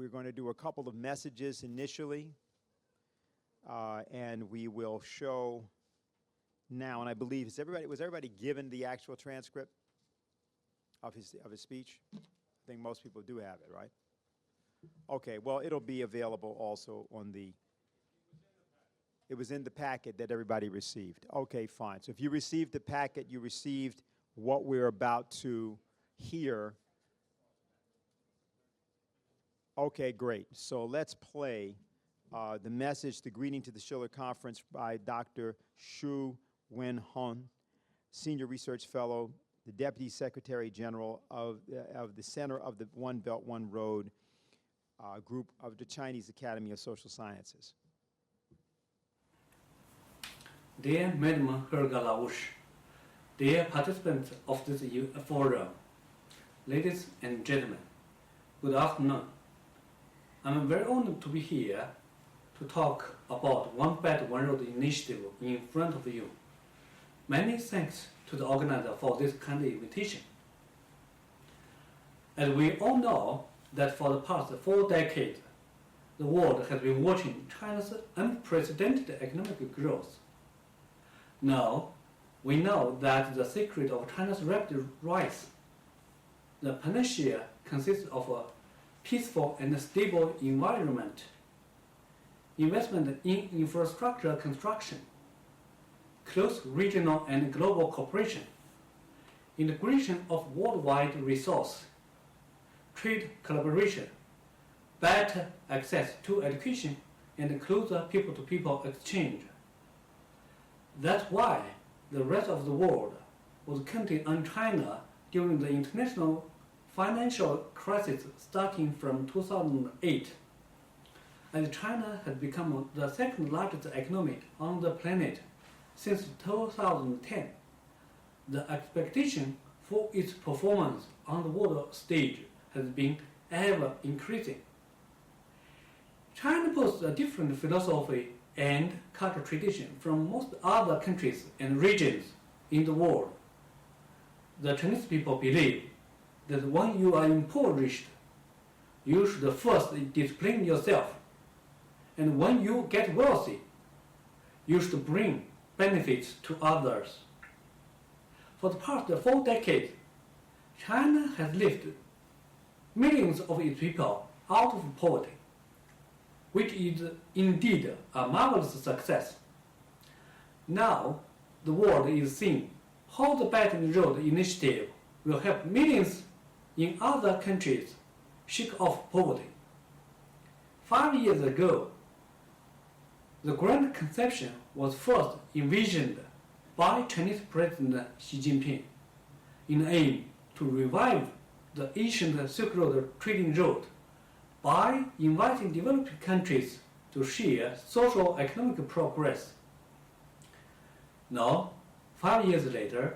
we're going to do a couple of messages initially, and we will show now, and I believe, was everybody given the actual transcript of his speech? I think most people do have it, right? Okay, well, it'll be available also on the, it was in the packet that everybody received. Okay, fine. So if you received the packet, you received what we're about to hear. Okay, great. So let's play the message, the greeting to the Schiller Conference by Dr. Xu Wenhong, Senior Research Fellow, the Deputy Secretary General of the Center of the One Belt, One Road group of the Chinese Academy of Social Sciences. Dear Madam Helga LaRouche, dear participants of this forum, ladies and gentlemen, good afternoon. I'm very honored to be here to talk about One Belt, One Road initiative in front of you. Many thanks to the organizer for this kind invitation. As we all know that for the past 4 decades, the world has been watching China's unprecedented economic growth. Now, we know that the secret of China's rapid rise, the panacea consists of a peaceful and stable environment, investment in infrastructure construction, close regional and global cooperation, integration of worldwide resources, trade collaboration, better access to education, and closer people-to-people exchange. That's why the rest of the world was counting on China during the international financial crisis starting from 2008. And China has become the second largest economy on the planet since 2010. The expectation for its performance on the world stage has been ever increasing. China possesses a different philosophy and cultural tradition from most other countries and regions in the world. The Chinese people believe that when you are impoverished, you should first discipline yourself, and when you get wealthy, you should bring benefits to others. For the past 4 decades, China has lifted millions of its people out of poverty, which is indeed a marvelous success. Now, the world is seeing how the Belt and Road initiative will help millions in other countries shake off poverty. 5 years ago, the grand conception was first envisioned by Chinese President Xi Jinping in aim to revive the ancient Silk Road trading route by inviting developing countries to share social economic progress. Now, 5 years later,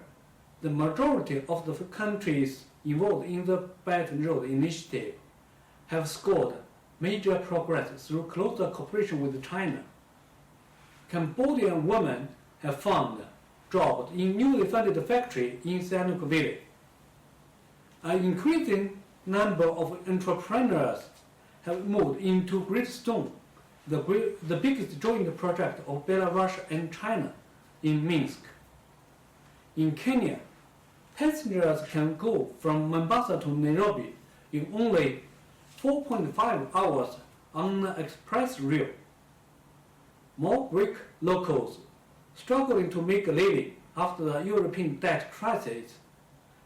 the majority of the countries involved in the Belt and Road initiative have scored major progress through closer cooperation with China. Cambodian women have found jobs in newly funded factory in Sihanouk Valley. An increasing number of entrepreneurs have moved into Great Stone, the biggest joint project of Belarus and China in Minsk. In Kenya, passengers can go from Mombasa to Nairobi in only 4.5 hours on an express rail. More Greek locals struggling to make a living after the European debt crisis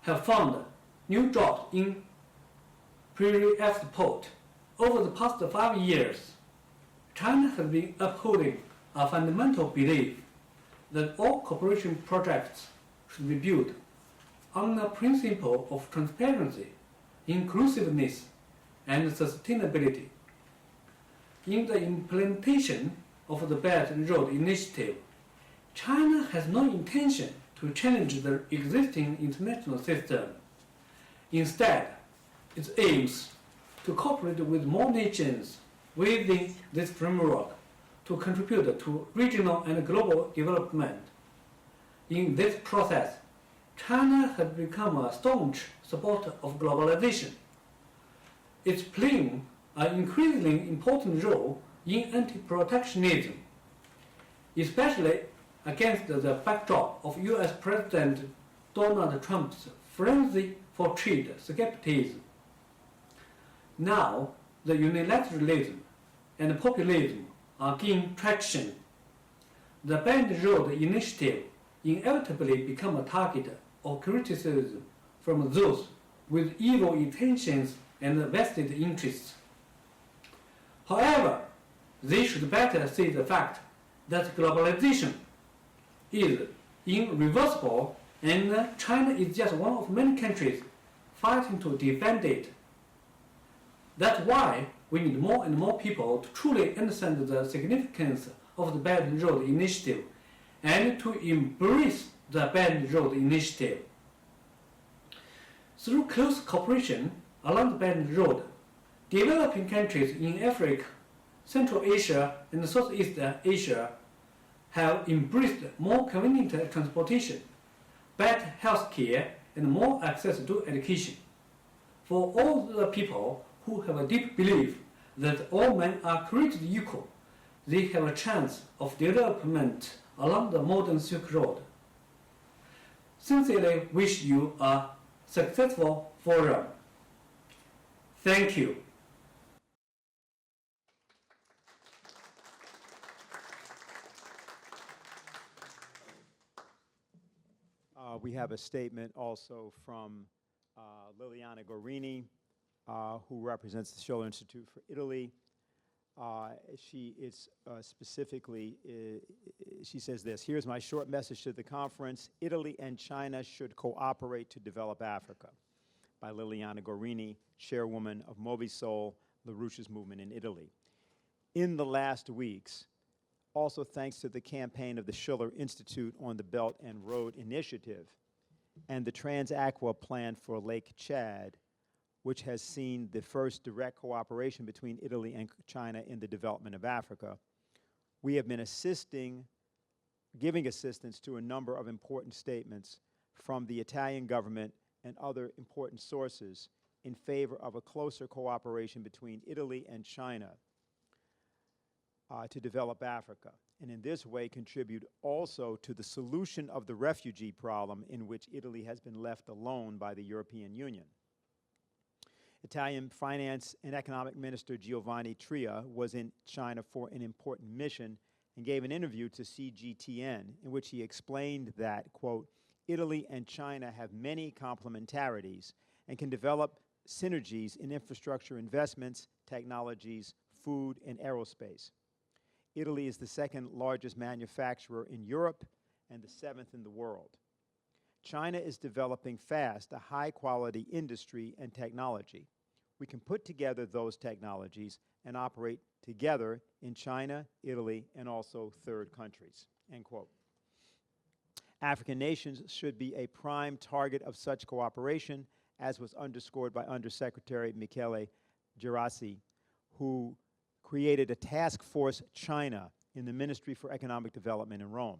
have found new jobs in Priori port. Over the past 5 years, China has been upholding a fundamental belief that all cooperation projects should be built on the principle of transparency, inclusiveness, and sustainability. In the implementation of the Belt and Road Initiative, China has no intention to challenge the existing international system. Instead, it aims to cooperate with more nations within this framework to contribute to regional and global development. In this process, China has become a staunch supporter of globalization. It's playing an increasingly important role in anti-protectionism, especially against the backdrop of US President Donald Trump's frenzy for trade skepticism. Now, the unilateralism and populism are gaining traction. The Belt and Road Initiative inevitably become a target of criticism from those with evil intentions and vested interests. However, they should better see the fact that globalization is irreversible and China is just one of many countries fighting to defend it. That's why we need more and more people to truly understand the significance of the Belt and Road Initiative and to embrace the Belt and Road Initiative. Through close cooperation along the Belt and Road, developing countries in Africa, Central Asia, and Southeast Asia have embraced more convenient transportation, better health care, and more access to education. For all the people who have a deep belief that all men are created equal, they have a chance of development along the modern Silk Road. Sincerely wish you a successful forum. Thank you. We have a statement also from Liliana Gorini, who represents the Schiller Institute for Italy. She says this: here's my short message to the conference. Italy and China should cooperate to develop Africa. By Liliana Gorini, chairwoman of Movisol, LaRouche's movement in Italy. In the last weeks, also thanks to the campaign of the Schiller Institute on the Belt and Road Initiative and the Trans-Aqua Plan for Lake Chad, which has seen the first direct cooperation between Italy and China in the development of Africa, we have been giving assistance to a number of important statements from the Italian government and other important sources in favor of a closer cooperation between Italy and China to develop Africa, and in this way contribute also to the solution of the refugee problem in which Italy has been left alone by the European Union. Italian Finance and Economic Minister Giovanni Tria was in China for an important mission and gave an interview to CGTN in which he explained that, quote, Italy and China have many complementarities and can develop synergies in infrastructure investments, technologies, food, and aerospace. Italy is the second largest manufacturer in Europe and the seventh in the world. China is developing fast a high-quality industry and technology. We can put together those technologies and operate together in China, Italy, and also third countries, end quote. African nations should be a prime target of such cooperation, as was underscored by Undersecretary Michele Gerasi, who created a task force China in the Ministry for Economic Development in Rome.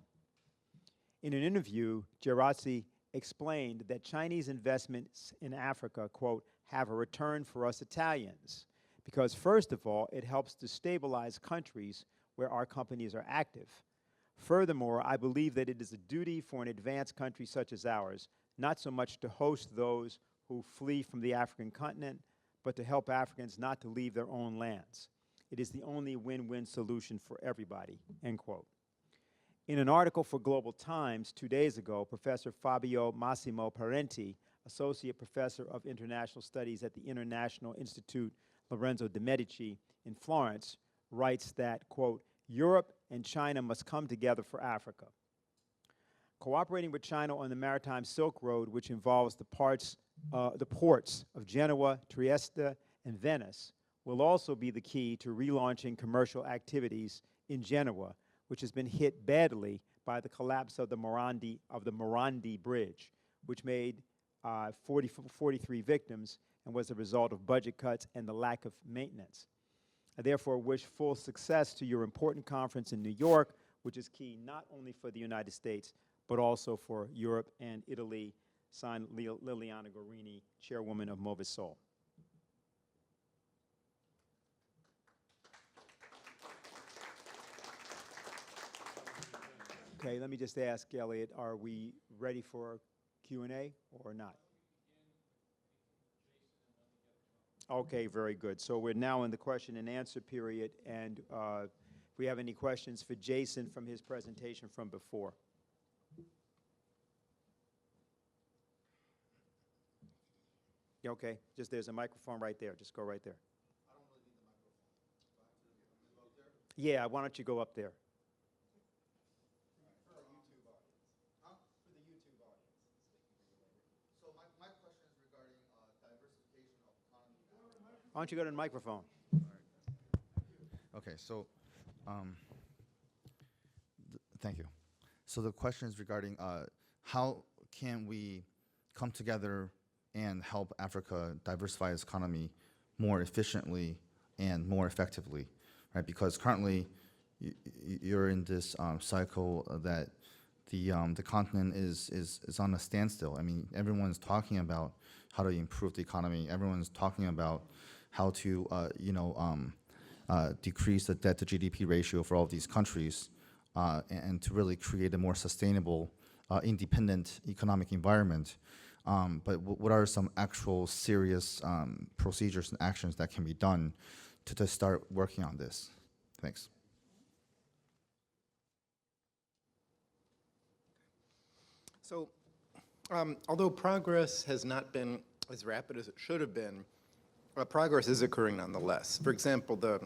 In an interview, Gerasi explained that Chinese investments in Africa, quote, have a return for us Italians, because first of all, it helps to stabilize countries where our companies are active. Furthermore, I believe that it is a duty for an advanced country such as ours, not so much to host those who flee from the African continent, but to help Africans not to leave their own lands. It is the only win-win solution for everybody, end quote. In an article for Global Times 2 days ago, Professor Fabio Massimo Parenti, Associate Professor of International Studies at the International Institute Lorenzo de' Medici in Florence, writes that, quote, Europe and China must come together for Africa. Cooperating with China on the Maritime Silk Road, which involves the ports of Genoa, Trieste, and Venice, will also be the key to relaunching commercial activities in Genoa, which has been hit badly by the collapse of the Morandi Bridge, which made 43 victims and was the result of budget cuts and the lack of maintenance. I therefore wish full success to your important conference in New York, which is key not only for the United States, but also for Europe and Italy, signed Liliana Gorini, chairwoman of Movisol. Okay, let me just ask Elliot, are we ready for Q&A or not? Okay, very good. So we're now in the question and answer period, and if we have any questions for Jason from his presentation from before. Yeah, okay, just there's a microphone right there. Just go right there. I don't really need the microphone. Go up there? Yeah, why don't you go up there? For the YouTube audience. Huh? For the YouTube audience. So my question is regarding diversification of economy. Why don't you go to the microphone? Okay, so thank you. So the question is regarding how can we come together and help Africa diversify its economy more efficiently and more effectively, right? Because currently you're in this cycle that the continent is on a standstill. I mean, everyone's talking about how to improve the economy. Everyone's talking about how to decrease the debt to GDP ratio for all of these countries, and to really create a more sustainable, independent economic environment. But what are some actual serious procedures and actions that can be done to start working on this? Thanks. So, although progress has not been as rapid as it should have been, progress is occurring nonetheless. For example, the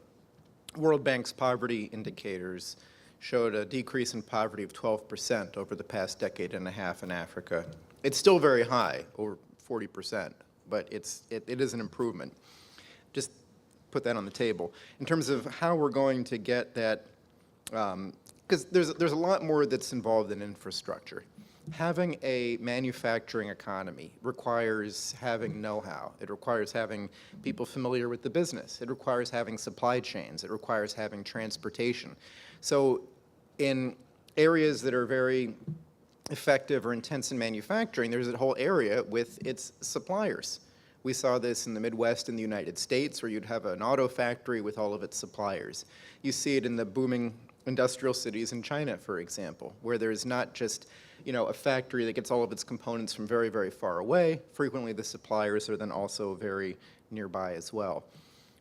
World Bank's poverty indicators showed a decrease in poverty of 12% over the past decade and a half in Africa. It's still very high, over 40%, but it is an improvement. Just put that on the table. In terms of how we're going to get that, because there's a lot more that's involved in infrastructure. Having a manufacturing economy requires having know-how. It requires having people familiar with the business. It requires having supply chains. It requires having transportation. So in areas that are very effective or intense in manufacturing, there's a whole area with its suppliers. We saw this in the Midwest in the United States, where you'd have an auto factory with all of its suppliers. You see it in the booming industrial cities in China, for example, where there's not just a factory that gets all of its components from very, very far away. Frequently, the suppliers are then also very nearby as well.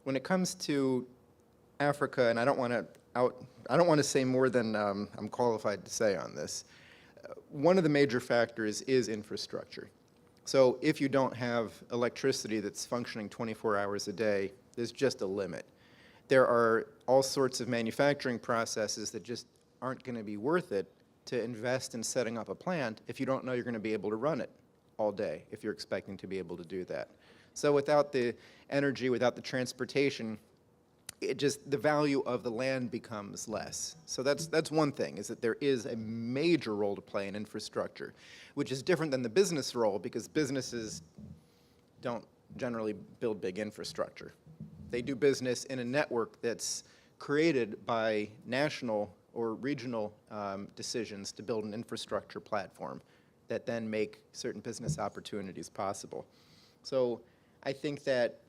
When it comes to Africa, and I don't want to say more than I'm qualified to say on this. One of the major factors is infrastructure. So if you don't have electricity that's functioning 24 hours a day, there's just a limit. There are all sorts of manufacturing processes that just aren't going to be worth it to invest in setting up a plant if you don't know you're going to be able to run it all day, if you're expecting to be able to do that. So without the energy, without the transportation, the value of the land becomes less. So that's one thing, is that there is a major role to play in infrastructure, which is different than the business role, because businesses don't generally build big infrastructure. They do business in a network that's created by national or regional decisions to build an infrastructure platform that then make certain business opportunities possible. So I think that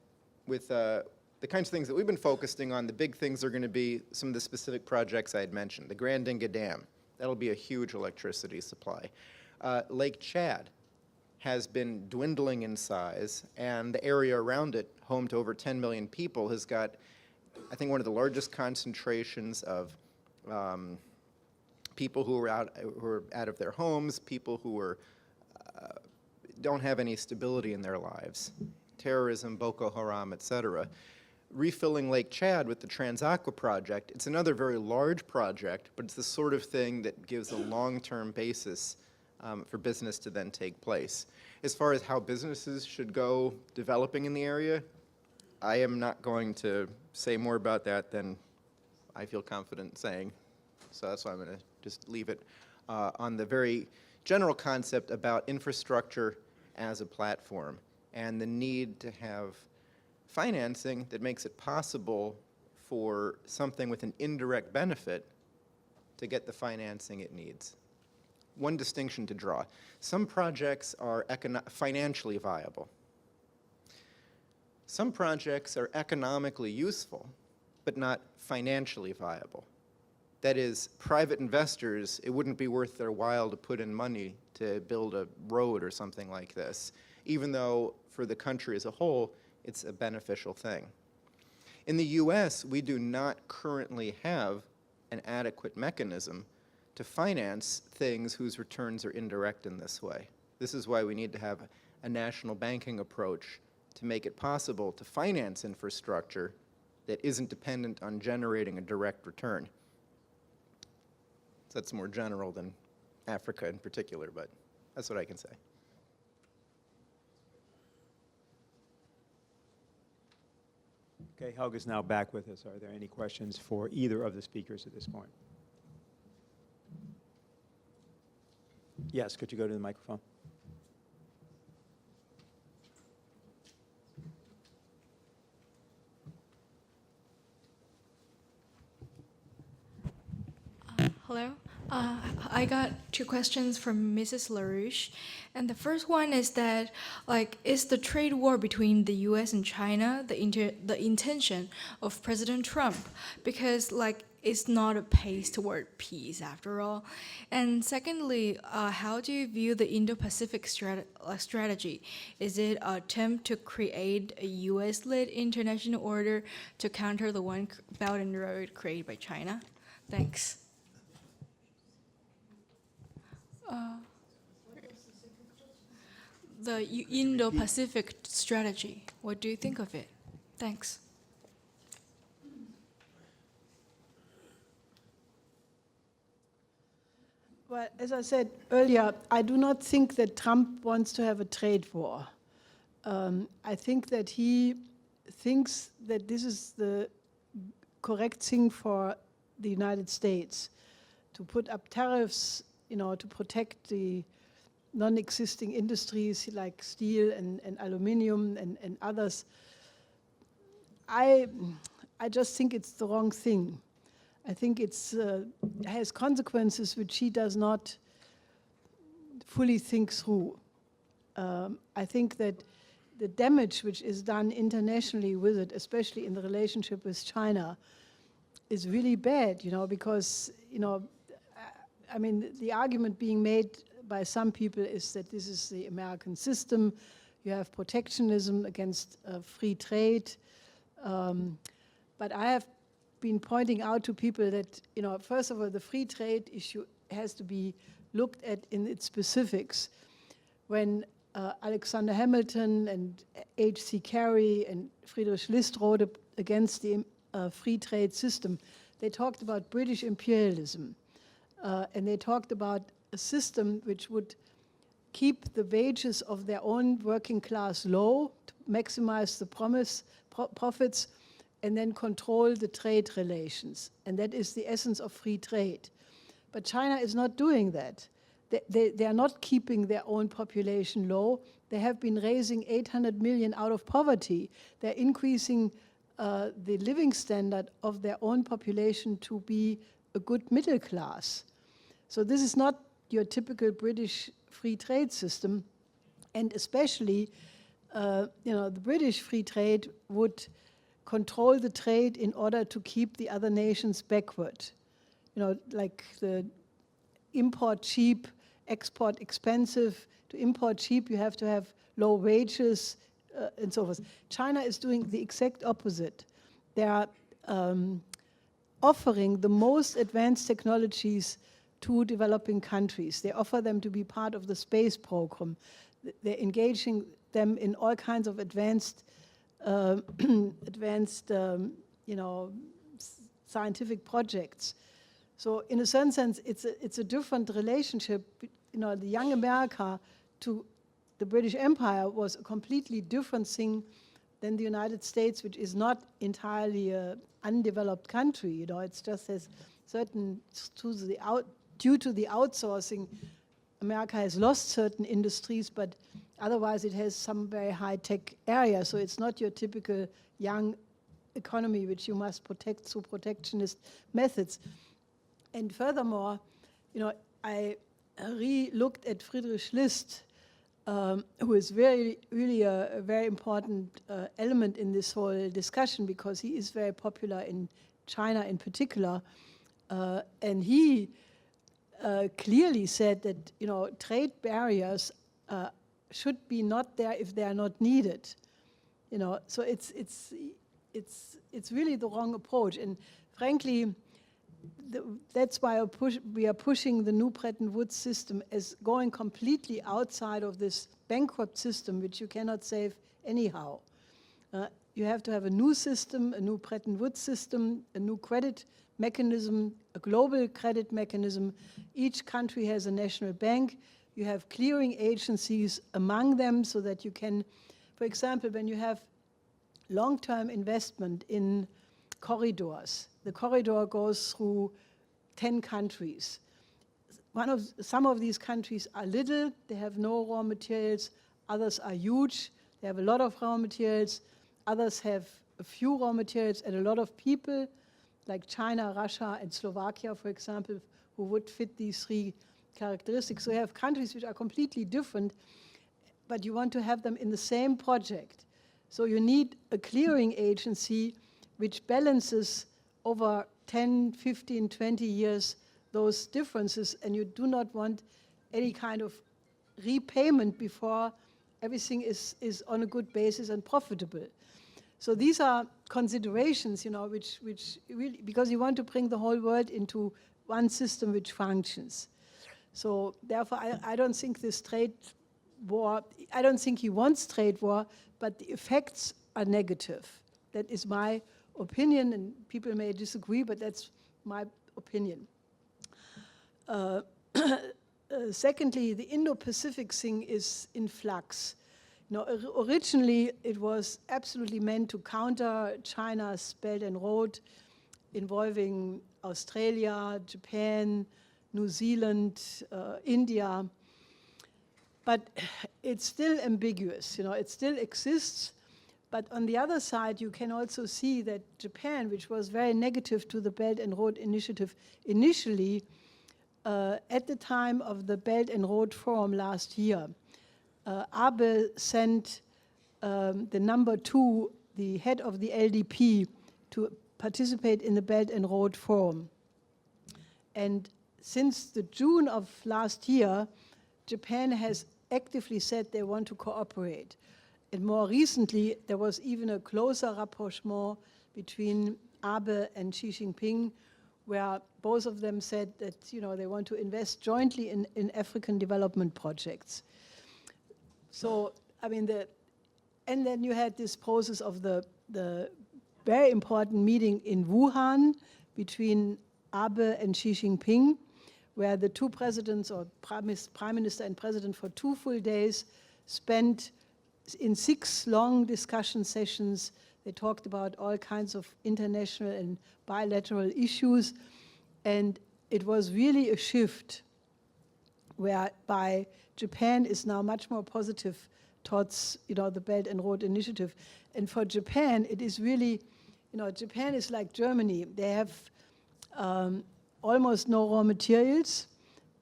with the kinds of things that we've been focusing on, the big things are going to be some of the specific projects I had mentioned. The Grand Dinga Dam, that'll be a huge electricity supply. Lake Chad has been dwindling in size, and the area around it, home to over 10 million people, has got, I think, one of the largest concentrations of people who are out of their homes, people who don't have any stability in their lives. Terrorism, Boko Haram, etc. Refilling Lake Chad with the Transaqua project, it's another very large project, but it's the sort of thing that gives a long-term basis for business to then take place. As far as how businesses should go developing in the area, I am not going to say more about that than I feel confident saying. So that's why I'm going to just leave it on the very general concept about infrastructure as a platform and the need to have financing that makes it possible for something with an indirect benefit to get the financing it needs. One distinction to draw. Some projects are financially viable. Some projects are economically useful, but not financially viable. That is, private investors, it wouldn't be worth their while to put in money to build a road or something like this, even though for the country as a whole, it's a beneficial thing. In the US, we do not currently have an adequate mechanism to finance things whose returns are indirect in this way. This is why we need to have a national banking approach to make it possible to finance infrastructure that isn't dependent on generating a direct return. So that's more general than Africa in particular, but that's what I can say. Okay, Helga's now back with us. Are there any questions for either of the speakers at this point? Yes, could you go to the microphone? Hello. I got two questions from Mrs. LaRouche. And the first one is that, is the trade war between the US and China the intention of President Trump? Because, it's not a pace toward peace, after all. And secondly, how do you view the Indo-Pacific strategy? Is it an attempt to create a US-led international order to counter the One Belt and Road created by China? Thanks. The Indo-Pacific strategy. What do you think of it? Thanks. Well, as I said earlier, I do not think that Trump wants to have a trade war. I think that he thinks that this is the correct thing for the United States, to put up tariffs, to protect the non-existing industries like steel and aluminum and others. I just think it's the wrong thing. I think it has consequences which he does not fully think through. I think that the damage which is done internationally with it, especially in the relationship with China, is really bad, because, I mean, the argument being made by some people is that this is the American system. You have protectionism against free trade. But I have been pointing out to people that, first of all, the free trade issue has to be looked at in its specifics. When Alexander Hamilton and H.C. Carey and Friedrich List wrote against the free trade system, they talked about British imperialism. And they talked about a system which would keep the wages of their own working class low, to maximize the profits, and then control the trade relations. And that is the essence of free trade. But China is not doing that. They are not keeping their own population low. They have been raising 800 million out of poverty. They're increasing the living standard of their own population to be a good middle class. So this is not your typical British free trade system. And especially, the British free trade would control the trade in order to keep the other nations backward. Like the import cheap, export expensive. To import cheap, you have to have low wages and so forth. China is doing the exact opposite. They are offering the most advanced technologies to developing countries. They offer them to be part of the space program. They're engaging them in all kinds of advanced scientific projects. So in a certain sense, it's a different relationship. The young America to the British Empire was a completely different thing than the United States, which is not entirely an undeveloped country. It's just has certain, due to the outsourcing, America has lost certain industries, but otherwise it has some very high-tech areas. So it's not your typical young economy, which you must protect through protectionist methods. And furthermore, I re-looked at Friedrich List, who is really a very important element in this whole discussion, because he is very popular in China in particular. And he clearly said that, you know, trade barriers should be not there if they are not needed. You know, so it's really the wrong approach. And frankly, that's why we are pushing the new Bretton Woods system as going completely outside of this bankrupt system, which you cannot save anyhow. You have to have a new system, a new Bretton Woods system, a new credit mechanism, a global credit mechanism. Each country has a national bank. You have clearing agencies among them so that you can, for example, when you have long-term investment in corridors, the corridor goes through 10 countries. Some of these countries are little, they have no raw materials, others are huge, they have a lot of raw materials, others have a few raw materials and a lot of people, like China, Russia, and Slovakia, for example, who would fit these three characteristics. So you have countries which are completely different, but you want to have them in the same project. So you need a clearing agency which balances over 10, 15, 20 years those differences, and you do not want any kind of repayment before everything is on a good basis and profitable. So these are considerations, you know, which really, because you want to bring the whole world into one system which functions. So therefore, I don't think this trade war, I don't think he wants trade war, but the effects are negative. That is my opinion, and people may disagree, but that's my opinion. Secondly, the Indo-Pacific thing is in flux. You know, originally it was absolutely meant to counter China's Belt and Road, involving Australia, Japan, New Zealand, India. But it's still ambiguous, you know, it still exists. But on the other side, you can also see that Japan, which was very negative to the Belt and Road Initiative initially, at the time of the Belt and Road Forum last year, Abe sent the number 2, the head of the LDP, to participate in the Belt and Road Forum. And since the June of last year, Japan has actively said they want to cooperate. And more recently, there was even a closer rapprochement between Abe and Xi Jinping, where both of them said that, you know, they want to invest jointly in African development projects. So, I mean, and then you had this process of the very important meeting in Wuhan between Abe and Xi Jinping, where the two presidents, or Prime Minister and President, for 2 full days spent in 6 long discussion sessions. They talked about all kinds of international and bilateral issues. And it was really a shift whereby Japan is now much more positive towards, you know, the Belt and Road Initiative. And for Japan, it is really, you know, Japan is like Germany. They have almost no raw materials,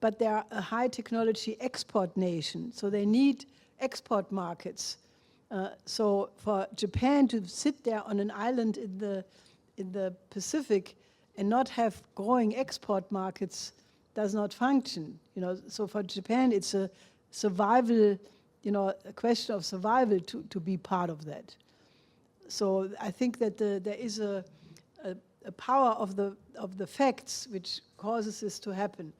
but they are a high technology export nation. So they need export markets. So for Japan to sit there on an island in the Pacific and not have growing export markets does not function. You know, so for Japan, it's a survival, you know, a question of survival to be part of that. So I think that there is a power of the facts which causes this to happen.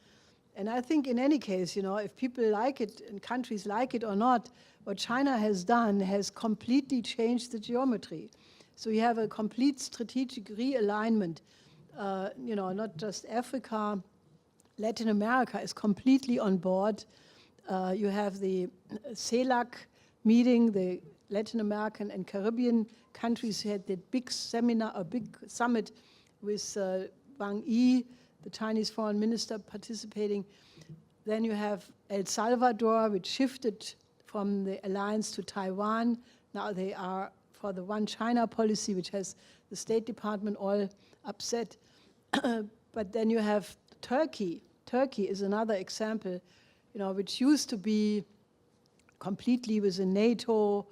And I think in any case, you know, if people like it and countries like it or not, what China has done has completely changed the geometry. So you have a complete strategic realignment. You know, not just Africa, Latin America is completely on board. You have the CELAC meeting, the Latin American and Caribbean countries had the big seminar, a big summit with Wang Yi, the Chinese foreign minister, participating. Then you have El Salvador, which shifted from the alliance to Taiwan. Now they are for the One China policy, which has the State Department all upset. But then you have Turkey. Turkey is another example, you know, which used to be completely within NATO,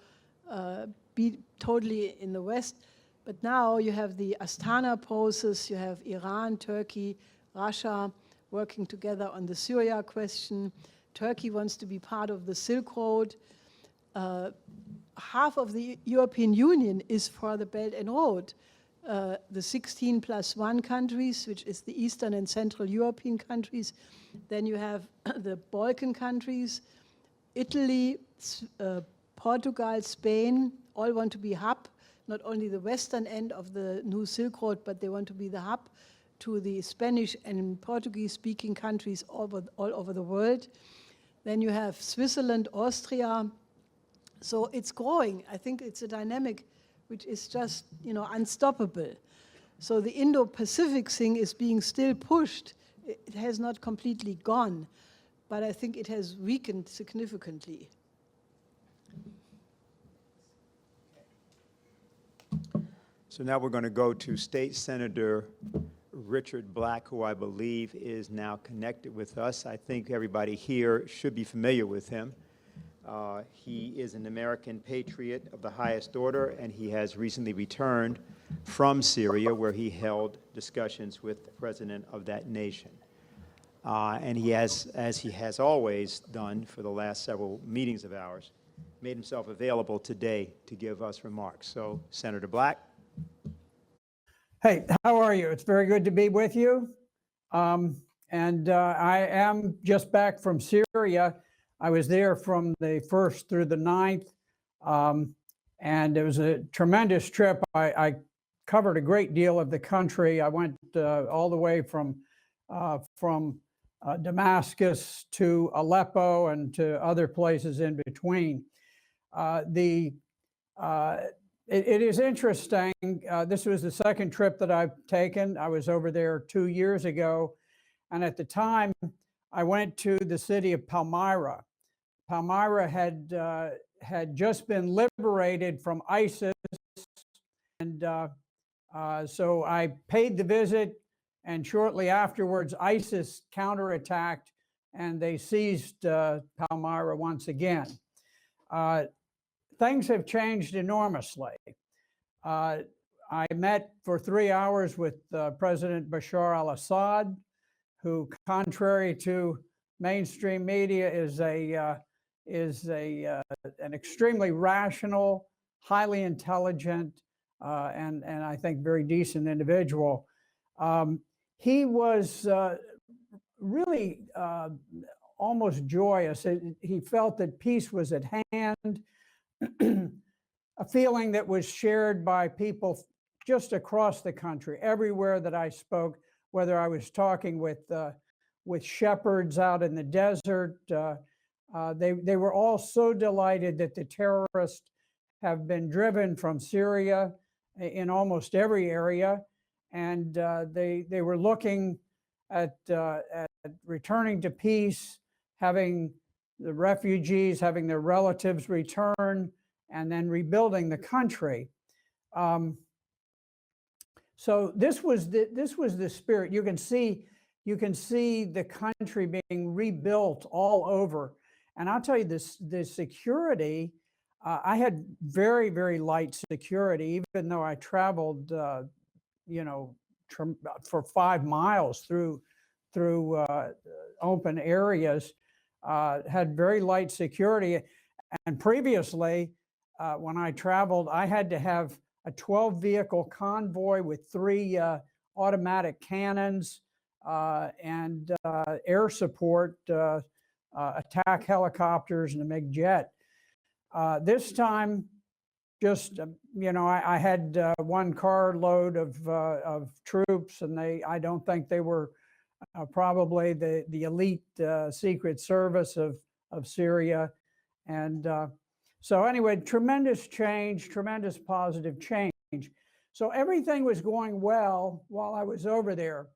be totally in the West. But now you have the Astana process, you have Iran, Turkey, Russia working together on the Syria question. Turkey wants to be part of the Silk Road. Half of the European Union is for the Belt and Road. The 16+1 countries, which is the Eastern and Central European countries. Then you have the Balkan countries, Italy, Portugal, Spain, all want to be hub, not only the western end of the new Silk Road, but they want to be the hub to the Spanish and Portuguese-speaking countries all over the world. Then you have Switzerland, Austria. So it's growing. I think it's a dynamic which is just, unstoppable. So the Indo-Pacific thing is being still pushed. It has not completely gone, but I think it has weakened significantly. So now we're going to go to State Senator Richard Black, who I believe is now connected with us. I think everybody here should be familiar with him. He is an American patriot of the highest order, and he has recently returned from Syria, where he held discussions with the president of that nation. And he has, as he has always done for the last several meetings of ours, made himself available today to give us remarks. So, Senator Black. Hey, how are you? It's very good to be with you. I am just back from Syria. I was there from the 1st through the 9th, and it was a tremendous trip. I covered a great deal of the country. I went all the way from Damascus to Aleppo and to other places in between. It is interesting. This was the second trip that I've taken. I was over there 2 years ago, and at the time, I went to the city of Palmyra. Palmyra had just been liberated from ISIS, and so I paid the visit, and shortly afterwards, ISIS counterattacked, and they seized Palmyra once again. Things have changed enormously. I met for 3 hours with President Bashar al-Assad, who, contrary to mainstream media, is an extremely rational, highly intelligent, and I think very decent individual. He was really almost joyous. He felt that peace was at hand, a feeling that was shared by people just across the country, everywhere that I spoke. Whether I was talking with shepherds out in the desert, they were all so delighted that the terrorists have been driven from Syria in almost every area, and they were looking at returning to peace, having the refugees, having their relatives return, and then rebuilding the country. So this was the spirit. You can see the country being rebuilt all over. And I'll tell you this: the security. I had very, very light security, even though I traveled, for 5 miles through open areas. Had very light security, and previously, when I traveled, I had to have a 12-vehicle convoy with 3 automatic cannons and air support, attack helicopters, and a MiG jet. This time, just I had 1 carload of troops, and I don't think they were probably the elite Secret Service of Syria, and so anyway, tremendous change, tremendous positive change. So everything was going well while I was over there.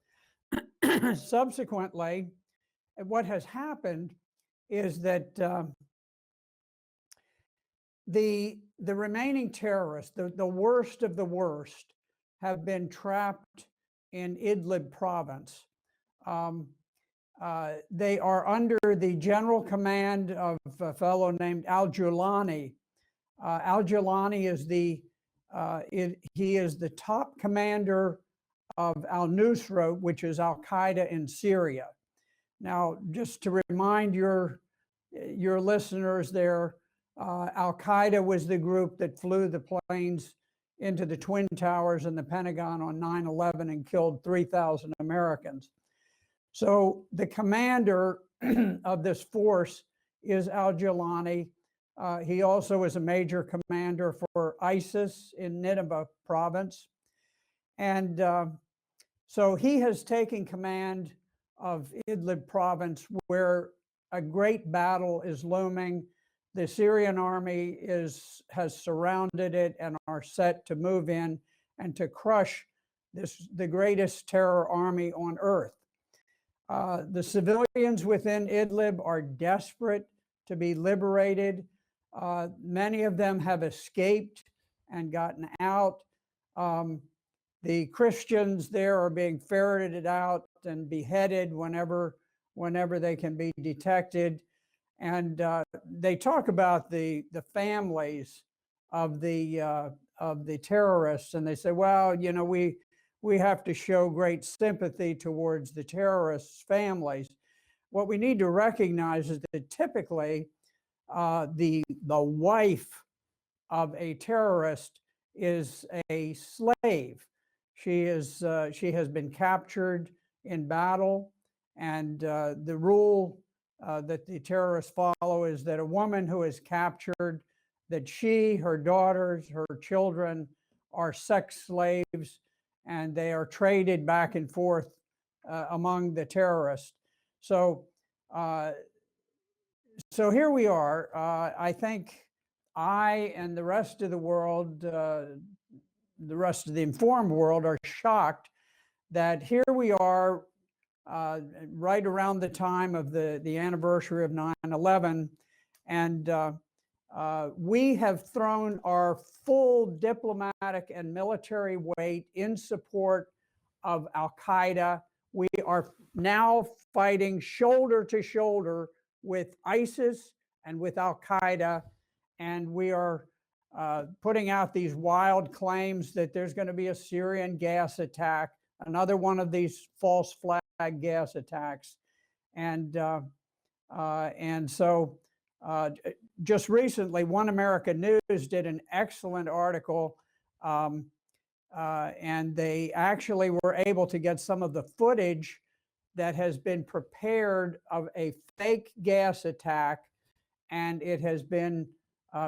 Subsequently, what has happened is that the remaining terrorists, the worst of the worst, have been trapped in Idlib province. They are under the general command of a fellow named al-Julani. Al-Julani is he is the top commander of al-Nusra, which is al-Qaeda in Syria. Now, just to remind your listeners there, al-Qaeda was the group that flew the planes into the Twin Towers and the Pentagon on 9/11 and killed 3,000 Americans. So the commander of this force is al-Jilani. He also is a major commander for ISIS in Nineveh province. And so he has taken command of Idlib province, where a great battle is looming. The Syrian army has surrounded it and are set to move in and to crush the greatest terror army on earth. The civilians within Idlib are desperate to be liberated. Many of them have escaped and gotten out. The Christians there are being ferreted out and beheaded whenever they can be detected. And they talk about the families of the terrorists, and they say, well, you know, we have to show great sympathy towards the terrorists' families. What we need to recognize is that typically the wife of a terrorist is a slave. She has been captured in battle, and the rule that the terrorists follow is that a woman who is captured, that she, her daughters, her children are sex slaves, and they are traded back and forth among the terrorists. So here we are. I think I and the rest of the world, the rest of the informed world, are shocked that here we are right around the time of the anniversary of 9/11, and we have thrown our full diplomatic and military weight in support of al-Qaeda. We are now fighting shoulder to shoulder with ISIS and with al-Qaeda, and we are putting out these wild claims that there's going to be a Syrian gas attack, another one of these false flag gas attacks. And so just recently, One America News did an excellent article, and they actually were able to get some of the footage that has been prepared of a fake gas attack, and it has been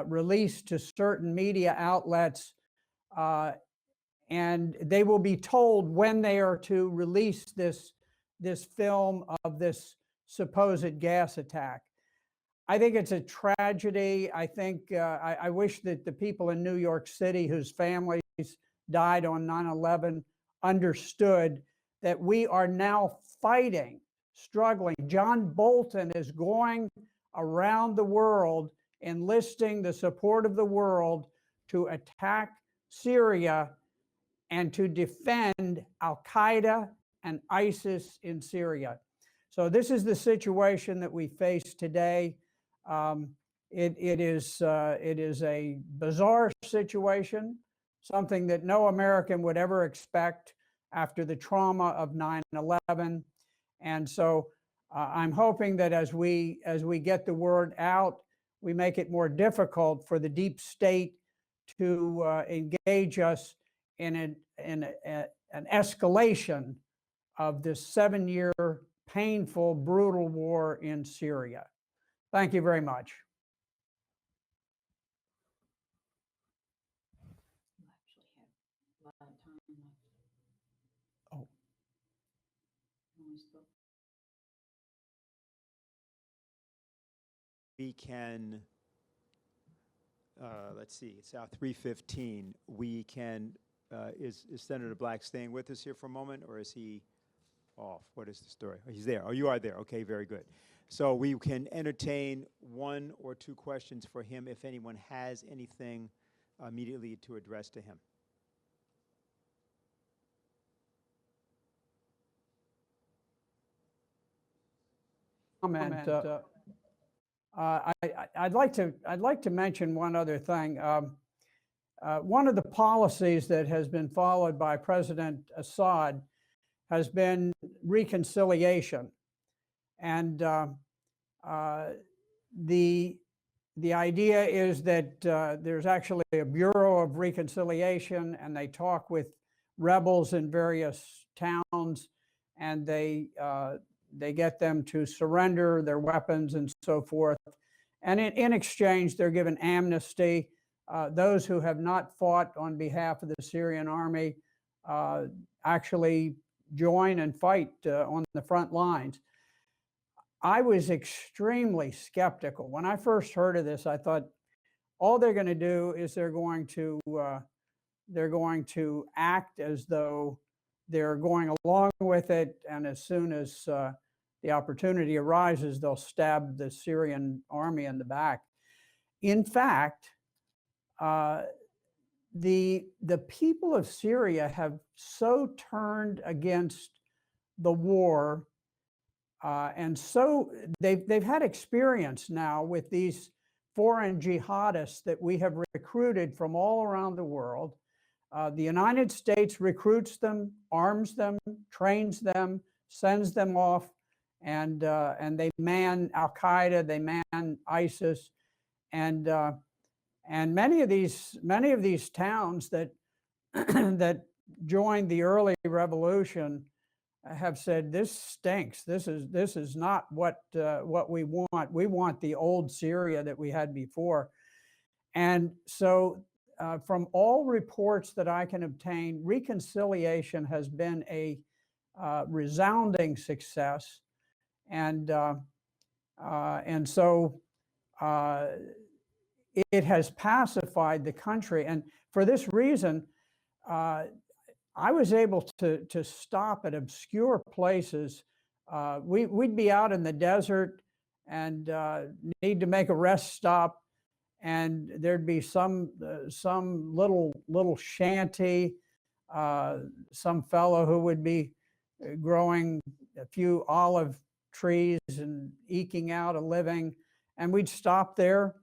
released to certain media outlets, and they will be told when they are to release this film of this supposed gas attack. I think it's a tragedy. I think I wish that the people in New York City whose families died on 9/11 understood that we are now fighting, struggling. John Bolton is going around the world enlisting the support of the world to attack Syria and to defend al-Qaeda and ISIS in Syria. So this is the situation that we face today. It is a bizarre situation, something that no American would ever expect after the trauma of 9/11. And so I'm hoping that as we get the word out, we make it more difficult for the deep state to engage us in an escalation of this 7-year painful, brutal war in Syria. Thank you very much. Oh. We can, let's see, it's now 3:15. We can, is Senator Black staying with us here for a moment, or is he off? What is the story? Oh, he's there. Oh, you are there. Okay, very good. So we can entertain 1 or 2 questions for him if anyone has anything immediately to address to him. Comment. I'd like to mention one other thing. one of the policies that has been followed by President Assad has been reconciliation. And the idea is that there's actually a Bureau of Reconciliation, and they talk with rebels in various towns, and they get them to surrender their weapons and so forth. And in exchange, they're given amnesty. Those who have not fought on behalf of the Syrian army actually join and fight on the front lines. I was extremely skeptical. When I first heard of this, I thought all they're going to do is they're going to act as though they're going along with it, and as soon as the opportunity arises, they'll stab the Syrian army in the back. In fact, the people of Syria have so turned against the war, and so they've had experience now with these foreign jihadists that we have recruited from all around the world. The United States recruits them, arms them, trains them, sends them off, and they man al-Qaeda, they man ISIS, and many of these towns that that joined the early revolution have said, this stinks. This is not what we want. We want the old Syria that we had before. And so from all reports that I can obtain, reconciliation has been a resounding success. And so it has pacified the country. And for this reason, I was able to stop at obscure places. We'd be out in the desert and need to make a rest stop, and there'd be some little shanty, some fellow who would be growing a few olive trees and eking out a living, and we'd stop there.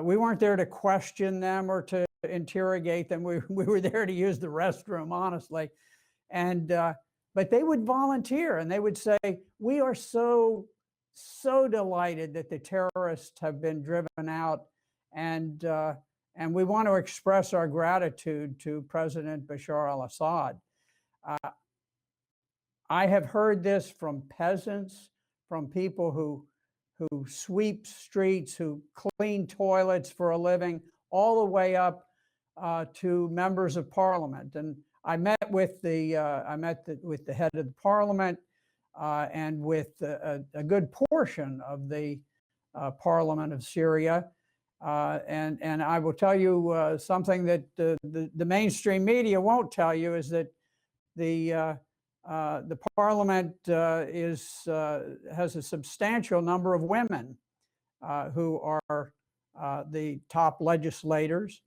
We weren't there to question them or to interrogate them. We were there to use the restroom, honestly. And but they would volunteer, and they would say, we are so delighted that the terrorists have been driven out, and we want to express our gratitude to President Bashar al-Assad. I have heard this from peasants, from people who sweep streets, who clean toilets for a living, all the way up to members of parliament. And I met with the head of the parliament and with a good portion of the parliament of Syria. And I will tell you something that the mainstream media won't tell you, is that the parliament has a substantial number of women who are the top legislators.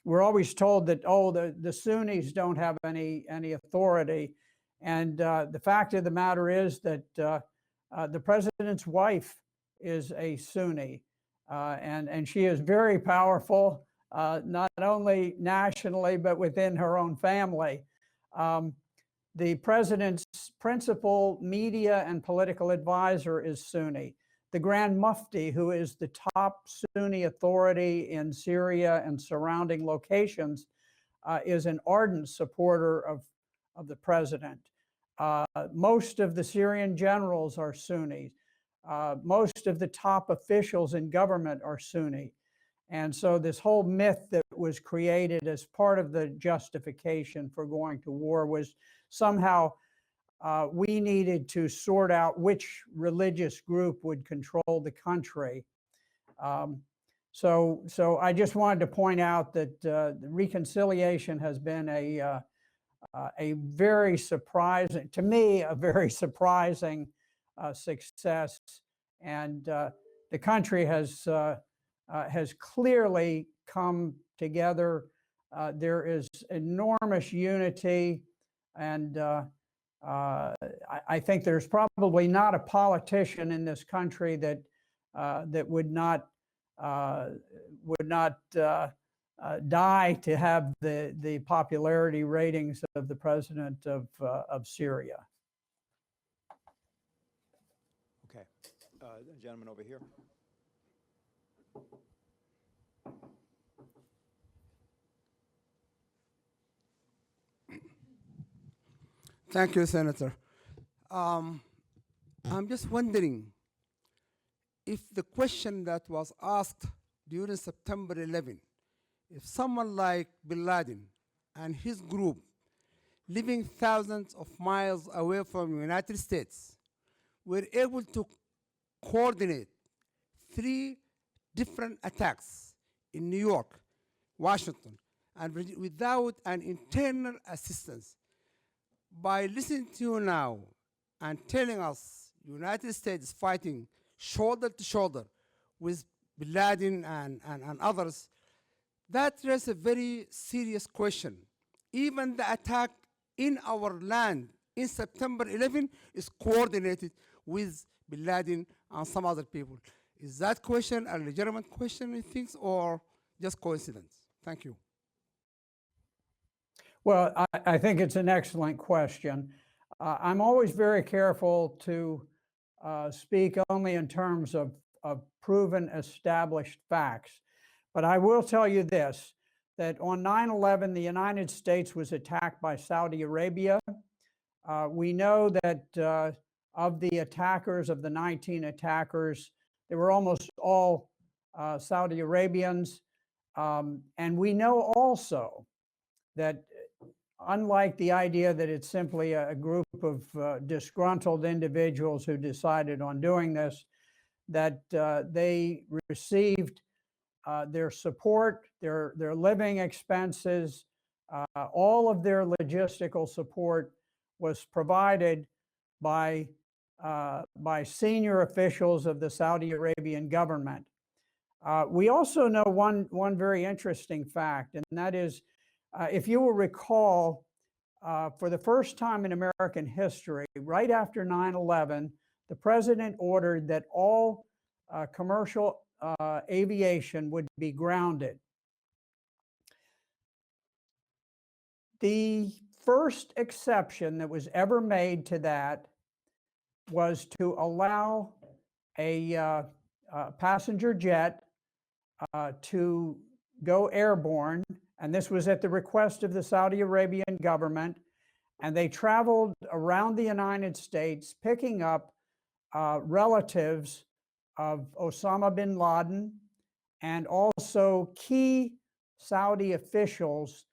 We're always told that, oh, the Sunnis don't have any authority. And the fact of the matter is that the president's wife is a Sunni, and she is very powerful, not only nationally, but within her own family. The president's principal media and political advisor is Sunni. The Grand Mufti, who is the top Sunni authority in Syria and surrounding locations, is an ardent supporter of the president. Most of the Syrian generals are Sunni. Most of the top officials in government are Sunni. And so this whole myth that was created as part of the justification for going to war was somehow we needed to sort out which religious group would control the country. So I just wanted to point out that the reconciliation has been a very surprising, to me, a very surprising success. And the country has clearly come together. There is enormous unity, and I think there's probably not a politician in this country that would not die to have the popularity ratings of the president of Syria. Okay. Gentleman over here. Thank you, Senator. I'm just wondering if the question that was asked during September 11, if someone like Bin Laden and his group living thousands of miles away from the United States were able to coordinate 3 different attacks in New York, Washington, and without an internal assistance. By listening to you now and telling us United States is fighting shoulder to shoulder with Bin Laden and others, that raises a very serious question. Even the attack in our land in September 11 is coordinated with Bin Laden and some other people. Is that question a legitimate question, you think, or just coincidence? Thank you. Well, I think it's an excellent question. I'm always very careful to speak only in terms of proven, established facts. But I will tell you this, that on 9/11, the United States was attacked by Saudi Arabia. We know that of the attackers, of the 19 attackers, they were almost all Saudi Arabians. And we know also that unlike the idea that it's simply a group of disgruntled individuals who decided on doing this, that they received their support, their living expenses, all of their logistical support was provided by senior officials of the Saudi Arabian government. We also know one very interesting fact, and that is, if you will recall, for the first time in American history, right after 9/11, the president ordered that all commercial aviation would be grounded. The first exception that was ever made to that was to allow a passenger jet to go airborne, and this was at the request of the Saudi Arabian government, and they traveled around the United States picking up relatives of Osama bin Laden and also key Saudi officials,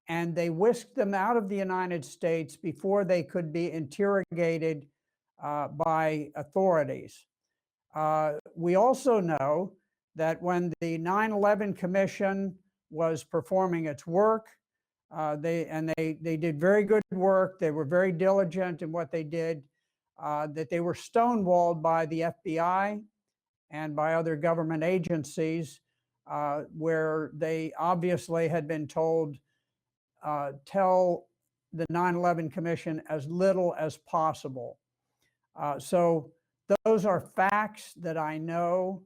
and they whisked them out of the United States before they could be interrogated by authorities. We also know that when the 9/11 Commission was performing its work, they did very good work, they were very diligent in what they did, that they were stonewalled by the FBI and by other government agencies, where they obviously had been told, tell the 9/11 Commission as little as possible. So those are facts that I know.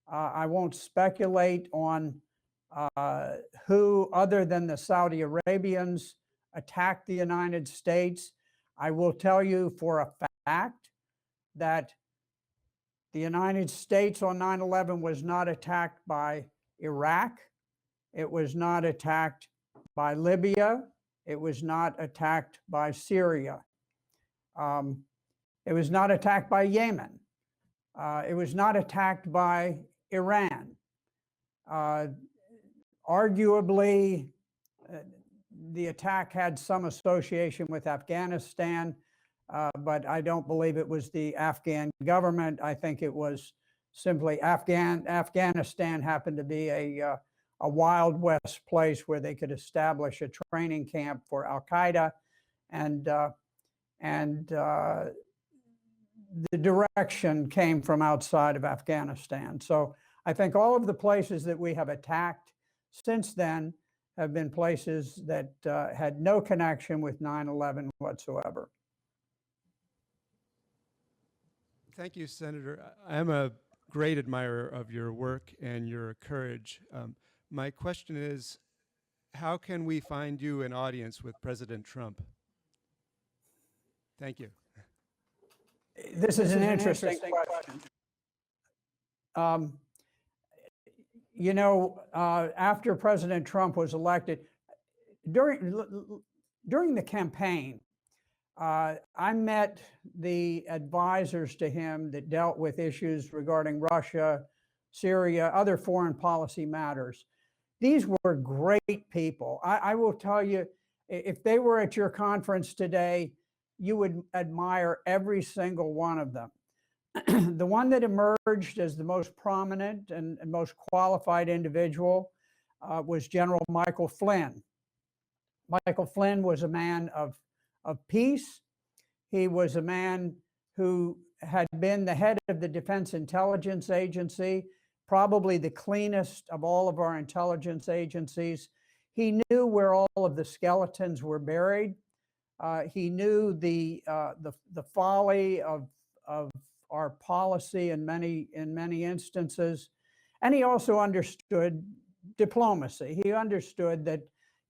I won't speculate on who, other than the Saudi Arabians, attacked the United States. I will tell you for a fact that the United States on 9/11 was not attacked by Iraq. It was not attacked by Libya. It was not attacked by Syria. It was not attacked by Yemen. It was not attacked by Iran. Arguably, the attack had some association with Afghanistan, but I don't believe it was the Afghan government. I think it was simply Afghanistan happened to be a Wild West place where they could establish a training camp for al-Qaeda, and the direction came from outside of Afghanistan. So I think all of the places that we have attacked since then have been places that had no connection with 9/11 whatsoever. Thank you, Senator. I'm a great admirer of your work and your courage. My question is, how can we find you an audience with President Trump? Thank you. This is an interesting question. You know, after President Trump was elected, during the campaign, I met the advisors to him that dealt with issues regarding Russia, Syria, other foreign policy matters. These were great people. I will tell you, if they were at your conference today, you would admire every single one of them. The one that emerged as the most prominent and most qualified individual was General Michael Flynn. Michael Flynn was a man of peace. He was a man who had been the head of the Defense Intelligence Agency, probably the cleanest of all of our intelligence agencies. He knew where all of the skeletons were buried. He knew the folly of our policy in many instances, and he also understood diplomacy. He understood that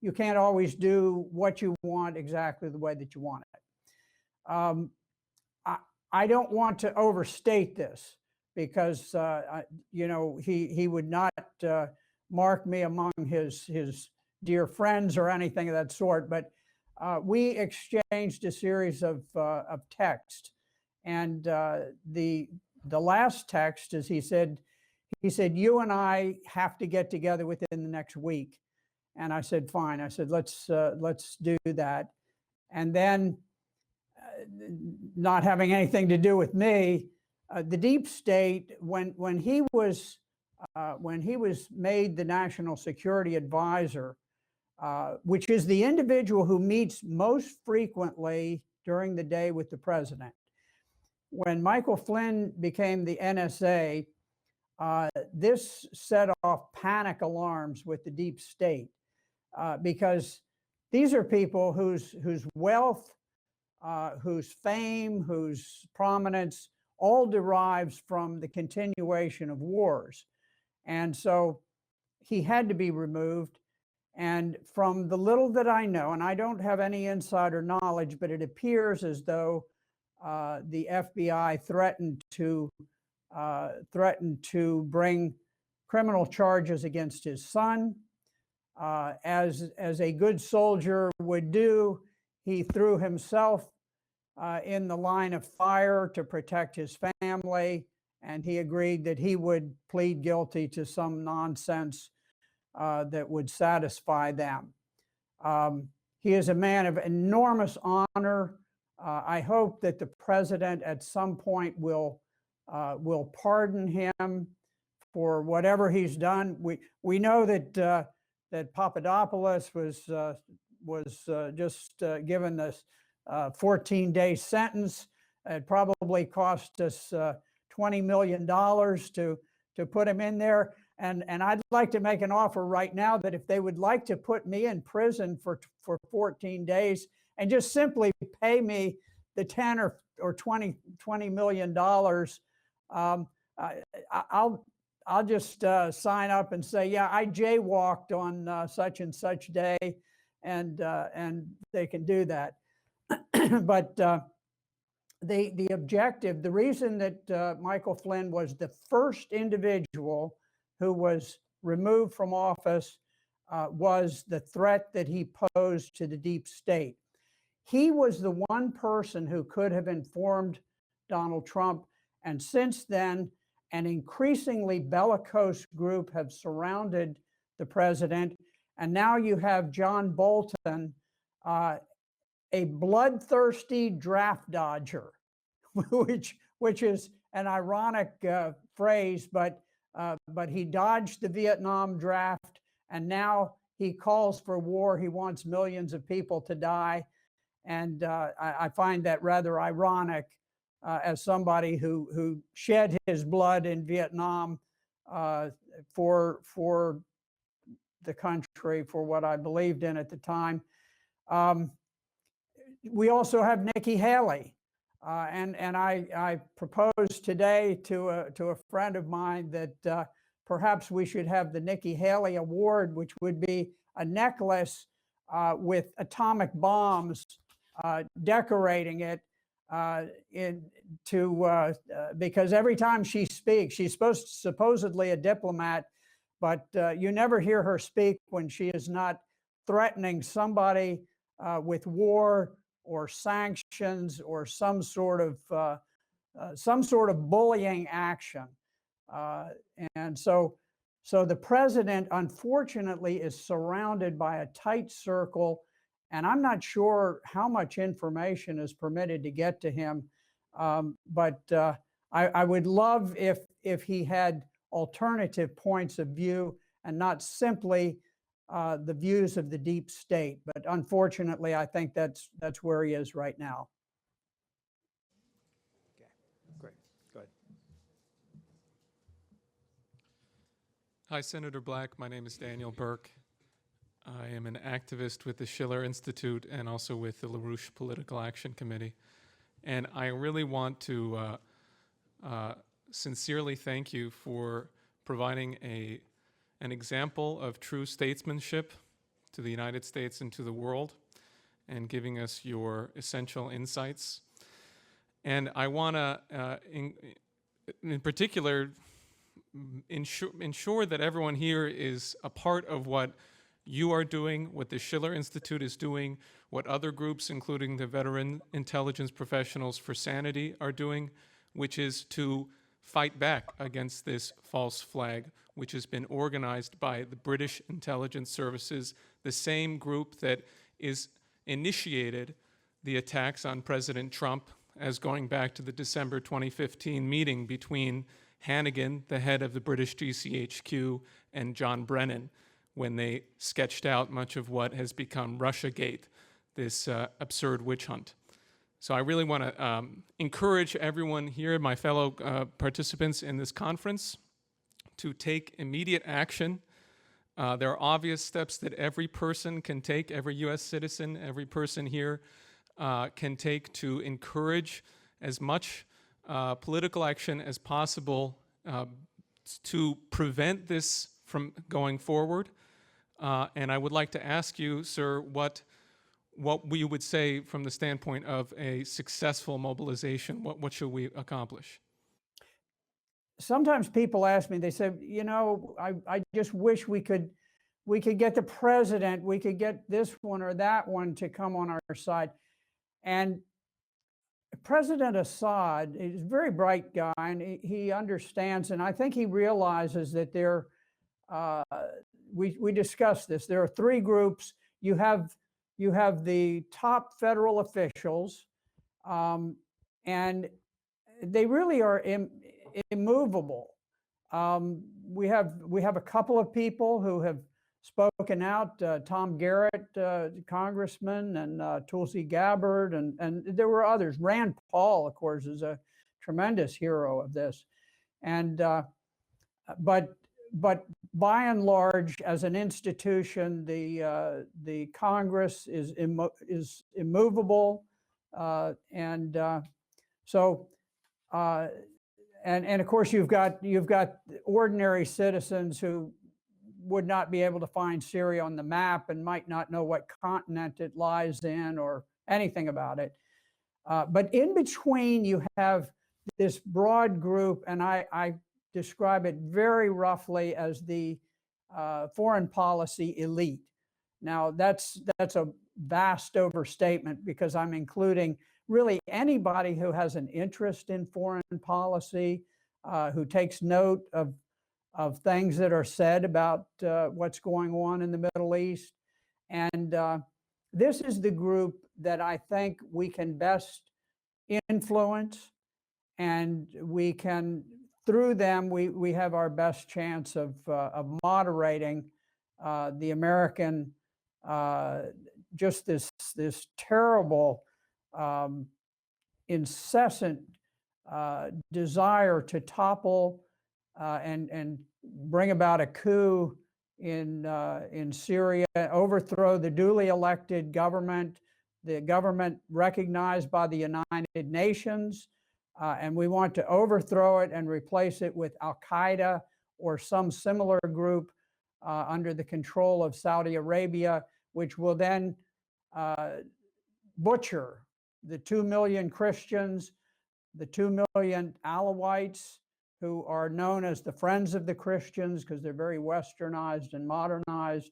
you can't always do what you want exactly the way that you want it. I don't want to overstate this because you know, he would not mark me among his dear friends or anything of that sort, but we exchanged a series of texts, and the last text is he said, you and I have to get together within the next week. And I said, fine. I said, let's do that. And then, not having anything to do with me, the deep state, when he was made the national security advisor, which is the individual who meets most frequently during the day with the president. When Michael Flynn became the NSA, this set off panic alarms with the deep state, because these are people whose wealth, whose fame, whose prominence all derives from the continuation of wars. And so he had to be removed. And from the little that I know, and I don't have any insider knowledge, but it appears as though the FBI threatened to bring criminal charges against his son. As a good soldier would do, he threw himself in the line of fire to protect his family, and he agreed that he would plead guilty to some nonsense that would satisfy them. He is a man of enormous honor. I hope that the president at some point will pardon him for whatever he's done. We know that Papadopoulos was just given this 14-day sentence. It probably cost us $20 million to put him in there. And I'd like to make an offer right now that if they would like to put me in prison for 14 days and just simply pay me the 10 or 20 million dollars, I'll just sign up and say, yeah, I jaywalked on such and such day, and they can do that. But the objective, the reason that Michael Flynn was the first individual who was removed from office was the threat that he posed to the deep state. He was the one person who could have informed Donald Trump, and since then, an increasingly bellicose group have surrounded the president, and now you have John Bolton, a bloodthirsty draft dodger, which is an ironic phrase, but he dodged the Vietnam draft, and now he calls for war. He wants millions of people to die, and I find that rather ironic as somebody who shed his blood in Vietnam for the country, for what I believed in at the time. We also have Nikki Haley, and I proposed today to a friend of mine that perhaps we should have the Nikki Haley Award, which would be a necklace with atomic bombs decorating it because every time she speaks, she's supposedly a diplomat, but you never hear her speak when she is not threatening somebody with war or sanctions or some sort of bullying action. And so the president, unfortunately, is surrounded by a tight circle, and I'm not sure how much information is permitted to get to him. But I would love if he had alternative points of view and not simply the views of the deep state. But unfortunately, I think that's where he is right now. Okay, great. Go ahead. Hi, Senator Black. My name is Daniel Burke. I am an activist with the Schiller Institute and also with the LaRouche Political Action Committee. And I really want to sincerely thank you for providing an example of true statesmanship to the United States and to the world and giving us your essential insights. And I want to, in particular, ensure that everyone here is a part of what you are doing, what the Schiller Institute is doing, what other groups, including the Veteran Intelligence Professionals for Sanity, are doing, which is to fight back against this false flag, which has been organized by the British intelligence services, the same group that is initiated the attacks on President Trump, as going back to the December 2015 meeting between Hannigan, the head of the British GCHQ, and John Brennan, when they sketched out much of what has become Russiagate, this absurd witch hunt. So I really want to encourage everyone here, my fellow participants in this conference, to take immediate action. There are obvious steps that every person can take, every U.S. citizen, every person here can take to encourage as much political action as possible to prevent this from going forward. And I would like to ask you, sir, what we would say from the standpoint of a successful mobilization. What should we accomplish? Sometimes people ask me, they say, you know, I just wish we could get the president, we could get this one or that one to come on our side. And President Assad is a very bright guy, and he understands, and I think he realizes that we discussed this. There are three groups. You have the top federal officials, and they really are immovable. We have a couple of people who have spoken out, Tom Garrett, congressman, and Tulsi Gabbard, and there were others. Rand Paul, of course, is a tremendous hero of this. And but by and large, as an institution, the Congress is immovable, and of course you've got ordinary citizens who would not be able to find Syria on the map and might not know what continent it lies in or anything about it. But in between, you have this broad group, and I describe it very roughly as the foreign policy elite. Now, that's a vast overstatement because I'm including really anybody who has an interest in foreign policy, who takes note of things that are said about what's going on in the Middle East. And this is the group that I think we can best influence, and we can, through them, we have our best chance of moderating the American, just this terrible, incessant desire to topple and bring about a coup in Syria, overthrow the duly elected government, the government recognized by the United Nations, and we want to overthrow it and replace it with al-Qaeda or some similar group under the control of Saudi Arabia, which will then butcher the 2 million Christians, the 2 million Alawites, who are known as the Friends of the Christians because they're very westernized and modernized.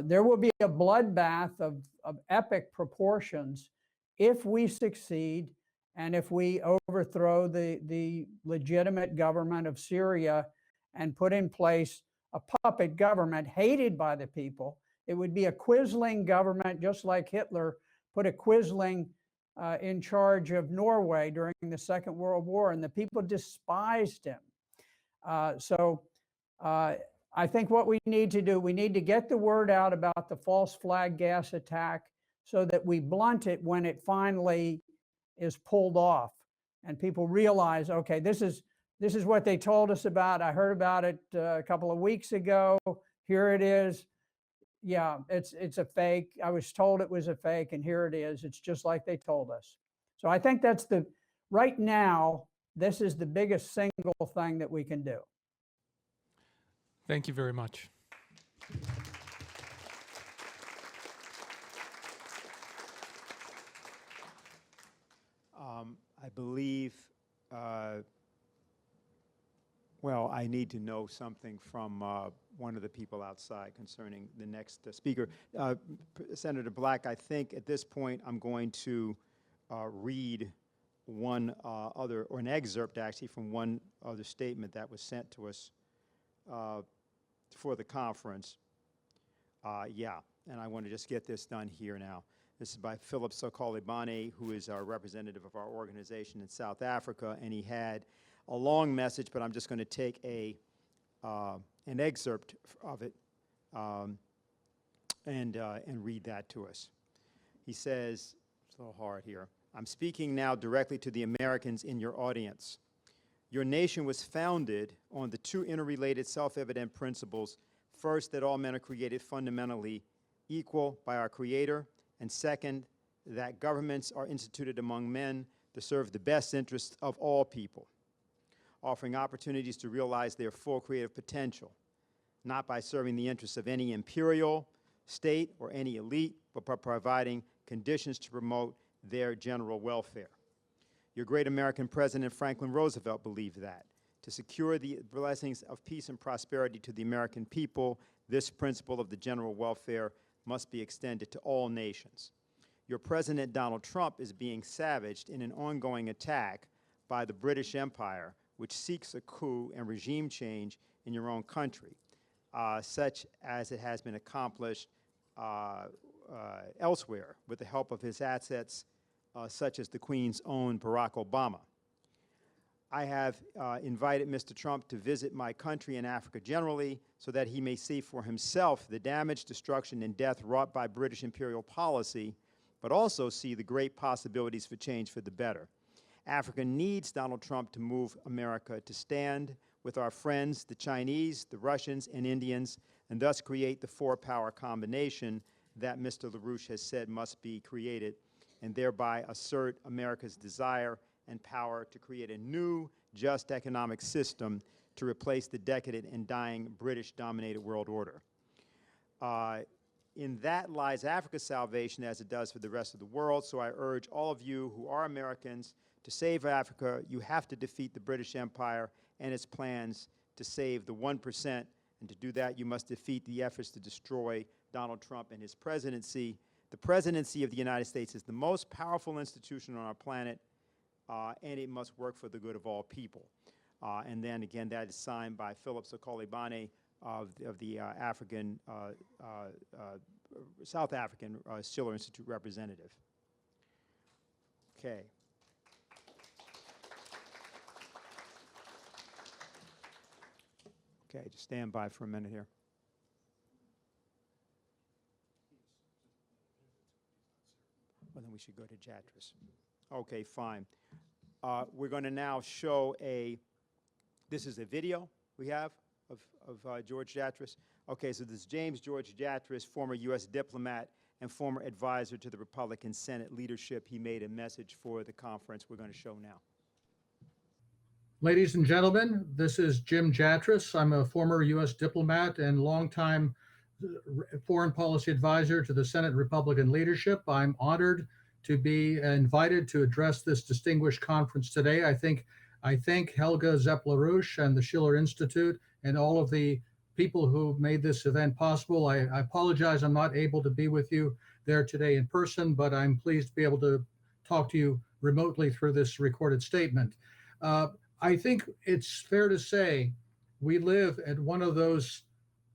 There will be a bloodbath of epic proportions if we succeed and if we overthrow the legitimate government of Syria and put in place a puppet government hated by the people. It would be a quisling government, just like Hitler put a quisling in charge of Norway during the Second World War, and the people despised him. I think what we need to do, we need to get the word out about the false flag gas attack so that we blunt it when it finally is pulled off and people realize, okay, this is what they told us about. I heard about it a couple of weeks ago. Here it is. Yeah, it's a fake. I was told it was a fake, and here it is. It's just like they told us. So I think that's right now, this is the biggest single thing that we can do. Thank you very much. I believe, well, I need to know something from one of the people outside concerning the next speaker. Senator Black, I think at this point I'm going to read an excerpt actually from one other statement that was sent to us for the conference. And I want to just get this done here now. This is by Philip Sokolibane, who is our representative of our organization in South Africa, and he had a long message, but I'm just going to take an excerpt of it and read that to us. He says, it's a little hard here, I'm speaking now directly to the Americans in your audience. Your nation was founded on the two interrelated self-evident principles. First, that all men are created fundamentally equal by our Creator, and second, that governments are instituted among men to serve the best interests of all people, offering opportunities to realize their full creative potential, not by serving the interests of any imperial state or any elite, but by providing conditions to promote their general welfare. Your great American President Franklin Roosevelt believed that. To secure the blessings of peace and prosperity to the American people, this principle of the general welfare must be extended to all nations. Your President Donald Trump is being savaged in an ongoing attack by the British Empire, which seeks a coup and regime change in your own country, such as it has been accomplished elsewhere with the help of his assets, such as the Queen's own Barack Obama. I have invited Mr. Trump to visit my country and Africa generally so that he may see for himself the damage, destruction, and death wrought by British imperial policy, but also see the great possibilities for change for the better. Africa needs Donald Trump to move America to stand with our friends, the Chinese, the Russians, and Indians, and thus create the four-power combination that Mr. LaRouche has said must be created, and thereby assert America's desire and power to create a new, just economic system to replace the decadent and dying British-dominated world order. In that lies Africa's salvation, as it does for the rest of the world, so I urge all of you who are Americans to save Africa. You have to defeat the British Empire and its plans to save the 1%, and to do that, you must defeat the efforts to destroy Donald Trump and his presidency. The presidency of the United States is the most powerful institution on our planet, and it must work for the good of all people. And then again, that is signed by Philip Sokolibane of the South African Schiller Institute representative. Okay. Okay, just stand by for a minute here. Well, then we should go to Jatras. Okay, fine. We're going to now show this is a video we have of George Jatras. Okay, so this is James George Jatras, former U.S. diplomat and former advisor to the Republican Senate leadership. He made a message for the conference we're going to show now. Ladies and gentlemen, this is Jim Jatras. I'm a former U.S. diplomat and longtime foreign policy advisor to the Senate Republican leadership. I'm honored to be invited to address this distinguished conference today. I thank Helga, Zepp-LaRouche, and the Schiller Institute and all of the people who made this event possible. I apologize I'm not able to be with you there today in person, but I'm pleased to be able to talk to you remotely through this recorded statement. I think it's fair to say we live at one of those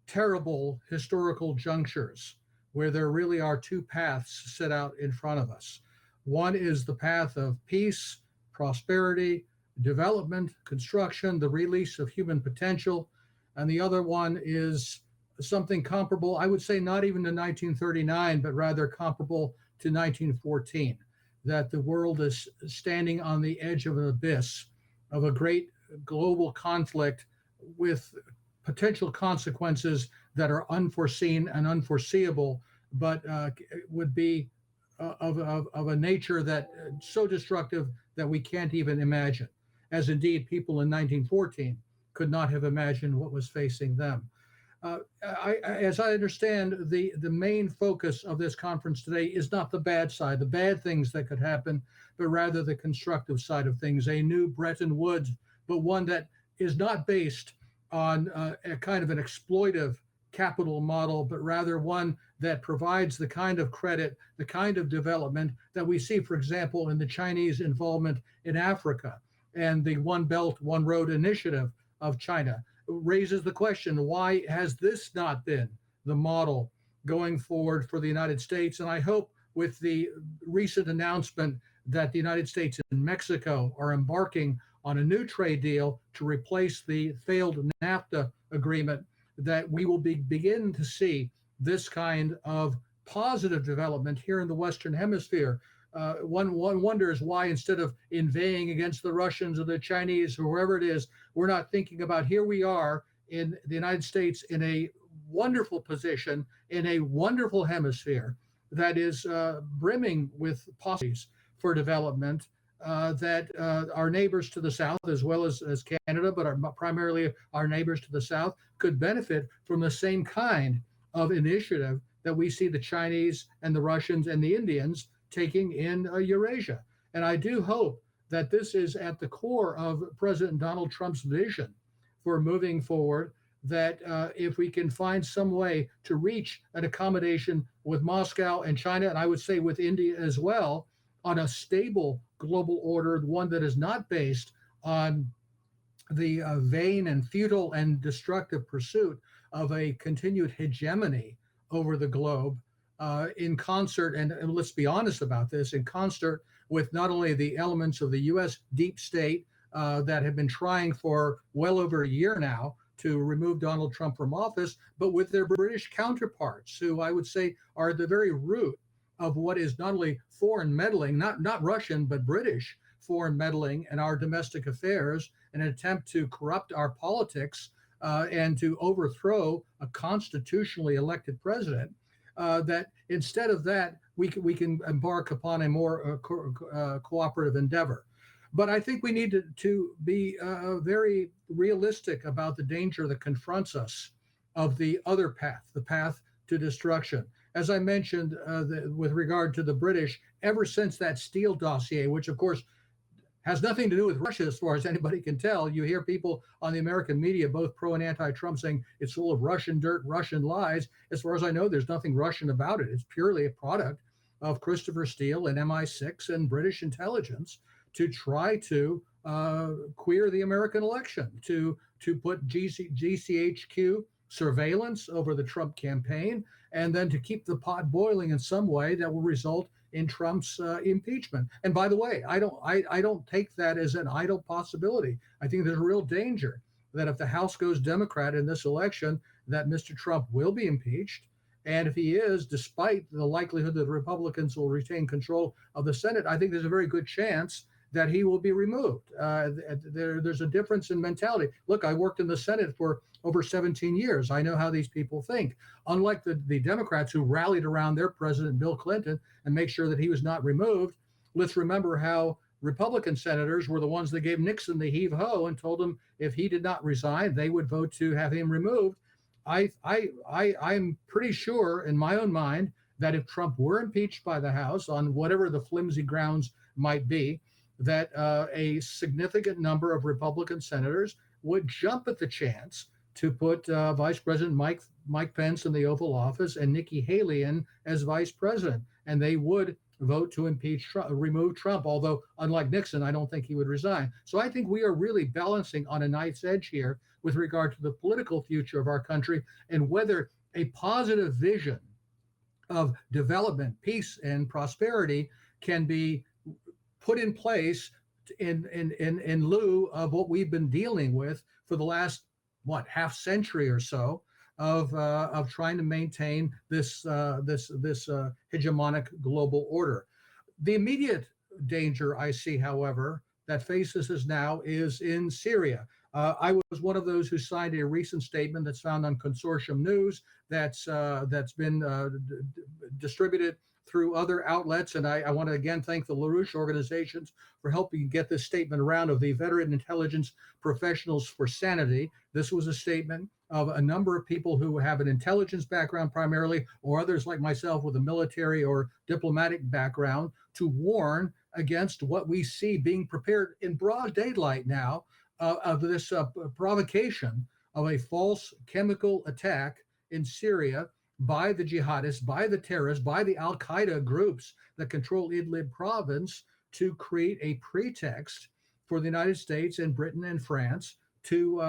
terrible historical junctures where there really are two paths set out in front of us. One is the path of peace, prosperity, development, construction, the release of human potential. And the other one is something comparable, I would say not even to 1939, but rather comparable to 1914, that the world is standing on the edge of an abyss of a great global conflict with potential consequences that are unforeseen and unforeseeable, but would be of a nature that so destructive that we can't even imagine, as indeed people in 1914 could not have imagined what was facing them. As I understand, the main focus of this conference today is not the bad side, the bad things that could happen, but rather the constructive side of things, a new Bretton Woods, but one that is not based on a kind of an exploitive capital model, but rather one that provides the kind of credit, the kind of development that we see, for example, in the Chinese involvement in Africa and the One Belt, One Road initiative of China. Raises the question, why has this not been the model going forward for the United States? And I hope with the recent announcement that the United States and Mexico are embarking on a new trade deal to replace the failed NAFTA agreement, that we will begin to see this kind of positive development here in the Western Hemisphere. One wonders why, instead of inveighing against the Russians or the Chinese or whoever it is, we're not thinking about, here we are in the United States in a wonderful position, in a wonderful hemisphere that is brimming with possibilities for development, that our neighbors to the south, as well as Canada, but primarily our neighbors to the south, could benefit from the same kind of initiative that we see the Chinese and the Russians and the Indians taking in Eurasia. And I do hope that this is at the core of President Donald Trump's vision for moving forward, that if we can find some way to reach an accommodation with Moscow and China, and I would say with India as well, on a stable global order, one that is not based on the vain and futile and destructive pursuit of a continued hegemony over the globe, in concert, and let's be honest about this, in concert with not only the elements of the U.S. deep state that have been trying for well over a year now to remove Donald Trump from office, but with their British counterparts, who I would say are at the very root of what is not only foreign meddling, not Russian, but British foreign meddling in our domestic affairs, an attempt to corrupt our politics and to overthrow a constitutionally elected president. That instead of that, we can embark upon a more cooperative endeavor. But I think we need to be very realistic about the danger that confronts us of the other path, the path to destruction. As I mentioned, with regard to the British, ever since that Steele dossier, which of course has nothing to do with Russia as far as anybody can tell. You hear people on the American media, both pro and anti-Trump, saying it's full of Russian dirt, Russian lies. As far as I know, there's nothing Russian about it. It's purely a product of Christopher Steele and MI6 and British intelligence to try to queer the American election, to put GCHQ surveillance over the Trump campaign, and then to keep the pot boiling in some way that will result in Trump's impeachment. And by the way, I don't take that as an idle possibility. I think there's a real danger that if the House goes Democrat in this election, that Mr. Trump will be impeached. And if he is, despite the likelihood that the Republicans will retain control of the Senate, I think there's a very good chance that he will be removed. There's a difference in mentality. Look, I worked in the Senate for over 17 years. I know how these people think. Unlike the Democrats who rallied around their president, Bill Clinton, and make sure that he was not removed, let's remember how Republican senators were the ones that gave Nixon the heave-ho and told him if he did not resign, they would vote to have him removed. I'm pretty sure in my own mind that if Trump were impeached by the House on whatever the flimsy grounds might be, that a significant number of Republican senators would jump at the chance to put Vice President Mike Pence in the Oval Office and Nikki Haley in as Vice President, and they would vote to impeach Trump, remove Trump. Although, unlike Nixon, I don't think he would resign. So I think we are really balancing on a knife's edge here with regard to the political future of our country and whether a positive vision of development, peace, and prosperity can be put in place in lieu of what we've been dealing with for the last half century or so of trying to maintain this hegemonic global order. The immediate danger I see, however, that faces us now is in Syria. I was one of those who signed a recent statement that's found on Consortium News that's been distributed through other outlets. And I want to again thank the LaRouche organizations for helping get this statement around of the Veteran Intelligence Professionals for Sanity. This was a statement of a number of people who have an intelligence background primarily, or others like myself with a military or diplomatic background, to warn against what we see being prepared in broad daylight now of this provocation of a false chemical attack in Syria by the jihadists, by the terrorists, by the al-Qaeda groups that control Idlib province to create a pretext for the United States and Britain and France to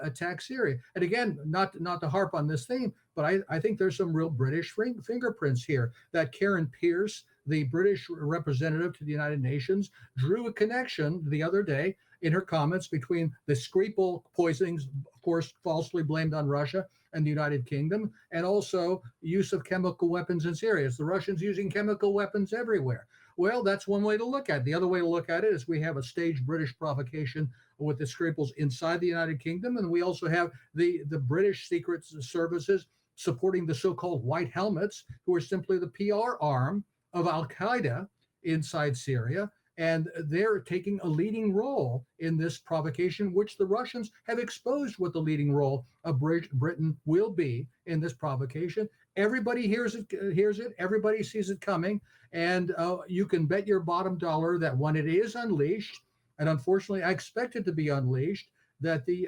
attack Syria. And again, not to harp on this theme, but I think there's some real British fingerprints here. That Karen Pierce, the British representative to the United Nations, drew a connection the other day in her comments between the Skripal poisonings, of course, falsely blamed on Russia and the United Kingdom, and also use of chemical weapons in Syria. It's the Russians using chemical weapons everywhere. Well, that's one way to look at it. The other way to look at it is we have a staged British provocation with the Skripals inside the United Kingdom, and we also have the British secret services supporting the so-called white helmets, who are simply the PR arm of al-Qaeda inside Syria. And they're taking a leading role in this provocation, which the Russians have exposed what the leading role of Britain will be in this provocation. Everybody hears it, everybody sees it coming, and you can bet your bottom dollar that when it is unleashed, and unfortunately I expect it to be unleashed, that the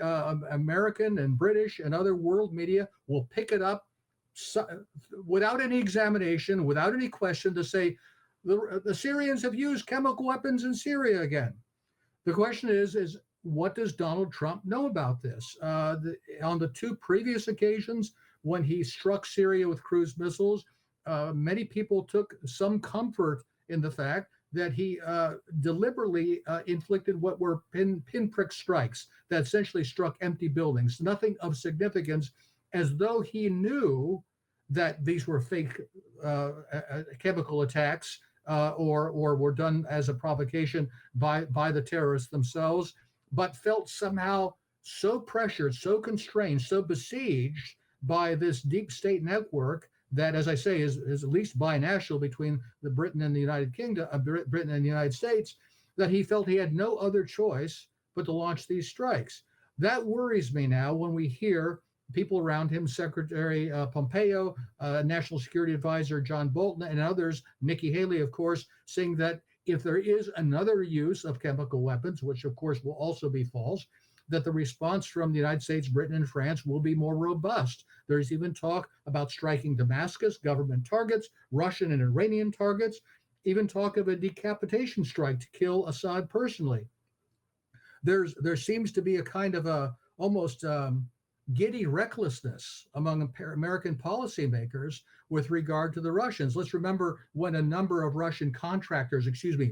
American and British and other world media will pick it up without any examination, without any question, to say, the Syrians have used chemical weapons in Syria again. The question is what does Donald Trump know about this? On the two previous occasions when he struck Syria with cruise missiles, many people took some comfort in the fact that he deliberately inflicted what were pinprick strikes that essentially struck empty buildings, nothing of significance, as though he knew that these were fake chemical attacks or were done as a provocation by the terrorists themselves, but felt somehow so pressured, so constrained, so besieged by this deep state network that, as I say, is at least binational between the Britain and the United Kingdom, Britain and the United States, that he felt he had no other choice but to launch these strikes. That worries me now when we hear people around him, Secretary Pompeo, National Security Advisor John Bolton, and others, Nikki Haley, of course, saying that if there is another use of chemical weapons, which of course will also be false, that the response from the United States, Britain, and France will be more robust. There's even talk about striking Damascus, government targets, Russian and Iranian targets, even talk of a decapitation strike to kill Assad personally. There seems to be a kind of a almost giddy recklessness among American policymakers with regard to the Russians. Let's remember when a number of Russian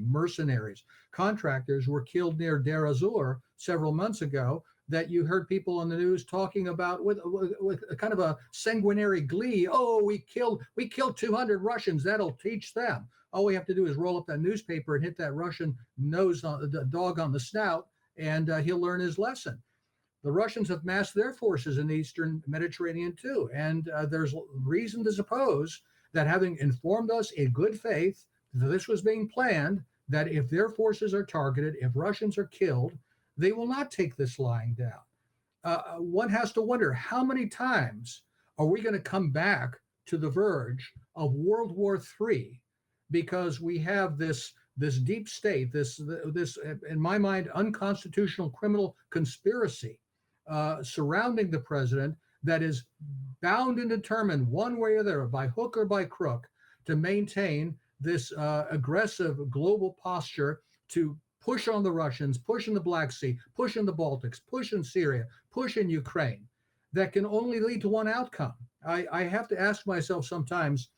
mercenaries, contractors were killed near Deir ez-Zor several months ago, that you heard people on the news talking about with a kind of a sanguinary glee. Oh, we killed 200 Russians. That'll teach them. All we have to do is roll up that newspaper and hit that Russian the dog on the snout, and he'll learn his lesson. The Russians have massed their forces in the Eastern Mediterranean too. And there's reason to suppose that, having informed us in good faith that this was being planned, that if their forces are targeted, if Russians are killed, they will not take this lying down. One has to wonder, how many times are we going to come back to the verge of World War III because we have this deep state, this in my mind unconstitutional criminal conspiracy surrounding the president that is bound and determined one way or the other, by hook or by crook, to maintain this aggressive global posture to push on the Russians, push in the Black Sea, push in the Baltics, push in Syria, push in Ukraine, that can only lead to one outcome. I have to ask myself sometimes,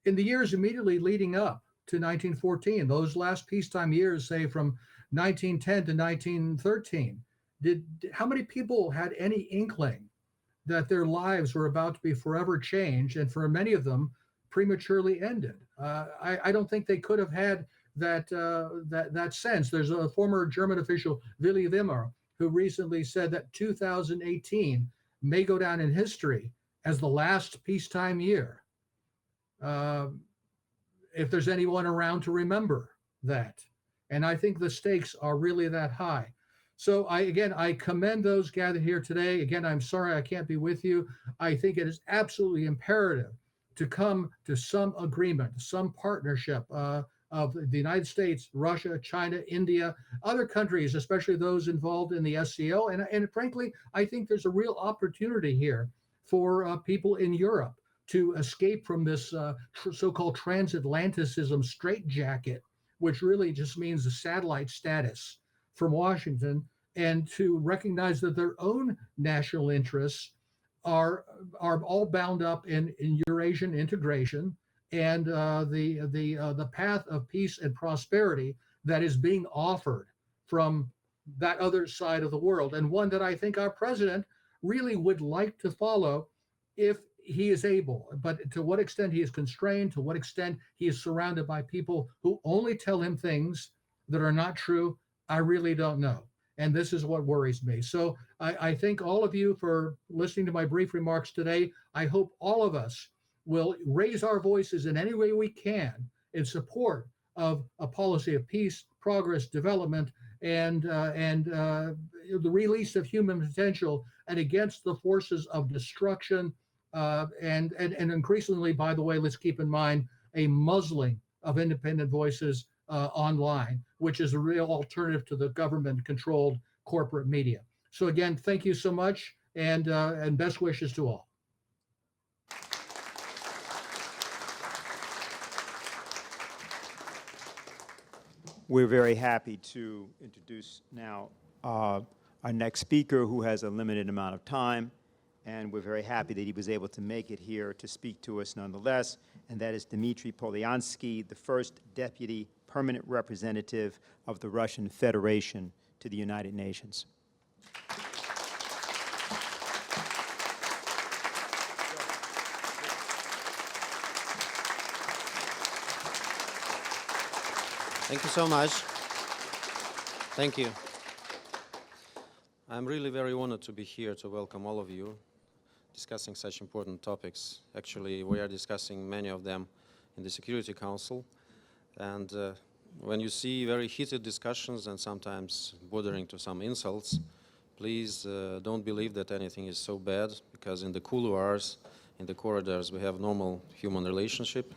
in the years immediately leading up to 1914, those last peacetime years, say from 1910 to 1913, how many people had any inkling that their lives were about to be forever changed, and for many of them prematurely ended? I don't think they could have had that sense. There's a former German official, Willy Wimmer, who recently said that 2018 may go down in history as the last peacetime year, if there's anyone around to remember that. And I think the stakes are really that high. So I commend those gathered here today. Again, I'm sorry I can't be with you. I think it is absolutely imperative to come to some agreement, some partnership of the United States, Russia, China, India, other countries, especially those involved in the SCO. And frankly, I think there's a real opportunity here for people in Europe to escape from this so-called transatlanticism straitjacket, which really just means a satellite status from Washington, and to recognize that their own national interests are all bound up in Eurasian integration and the path of peace and prosperity that is being offered from that other side of the world, and one that I think our president really would like to follow if he is able. But to what extent he is constrained, to what extent he is surrounded by people who only tell him things that are not true, I really don't know. And this is what worries me. So I thank all of you for listening to my brief remarks today. I hope all of us will raise our voices in any way we can in support of a policy of peace, progress, development, and the release of human potential, and against the forces of destruction, and increasingly, by the way, let's keep in mind, a muzzling of independent voices online, which is a real alternative to the government-controlled corporate media. So again, thank you so much, and best wishes to all. We're very happy to introduce now our next speaker, who has a limited amount of time, and we're very happy that he was able to make it here to speak to us nonetheless, and that is Dmitry Polyanskiy, the first Deputy Permanent Representative of the Russian Federation to the United Nations. Thank you so much. Thank you. I'm really very honored to be here to welcome all of you discussing such important topics. Actually, we are discussing many of them in the Security Council. And when you see very heated discussions and sometimes bordering to some insults, please don't believe that anything is so bad, because in the couloirs, in the corridors, we have normal human relationship.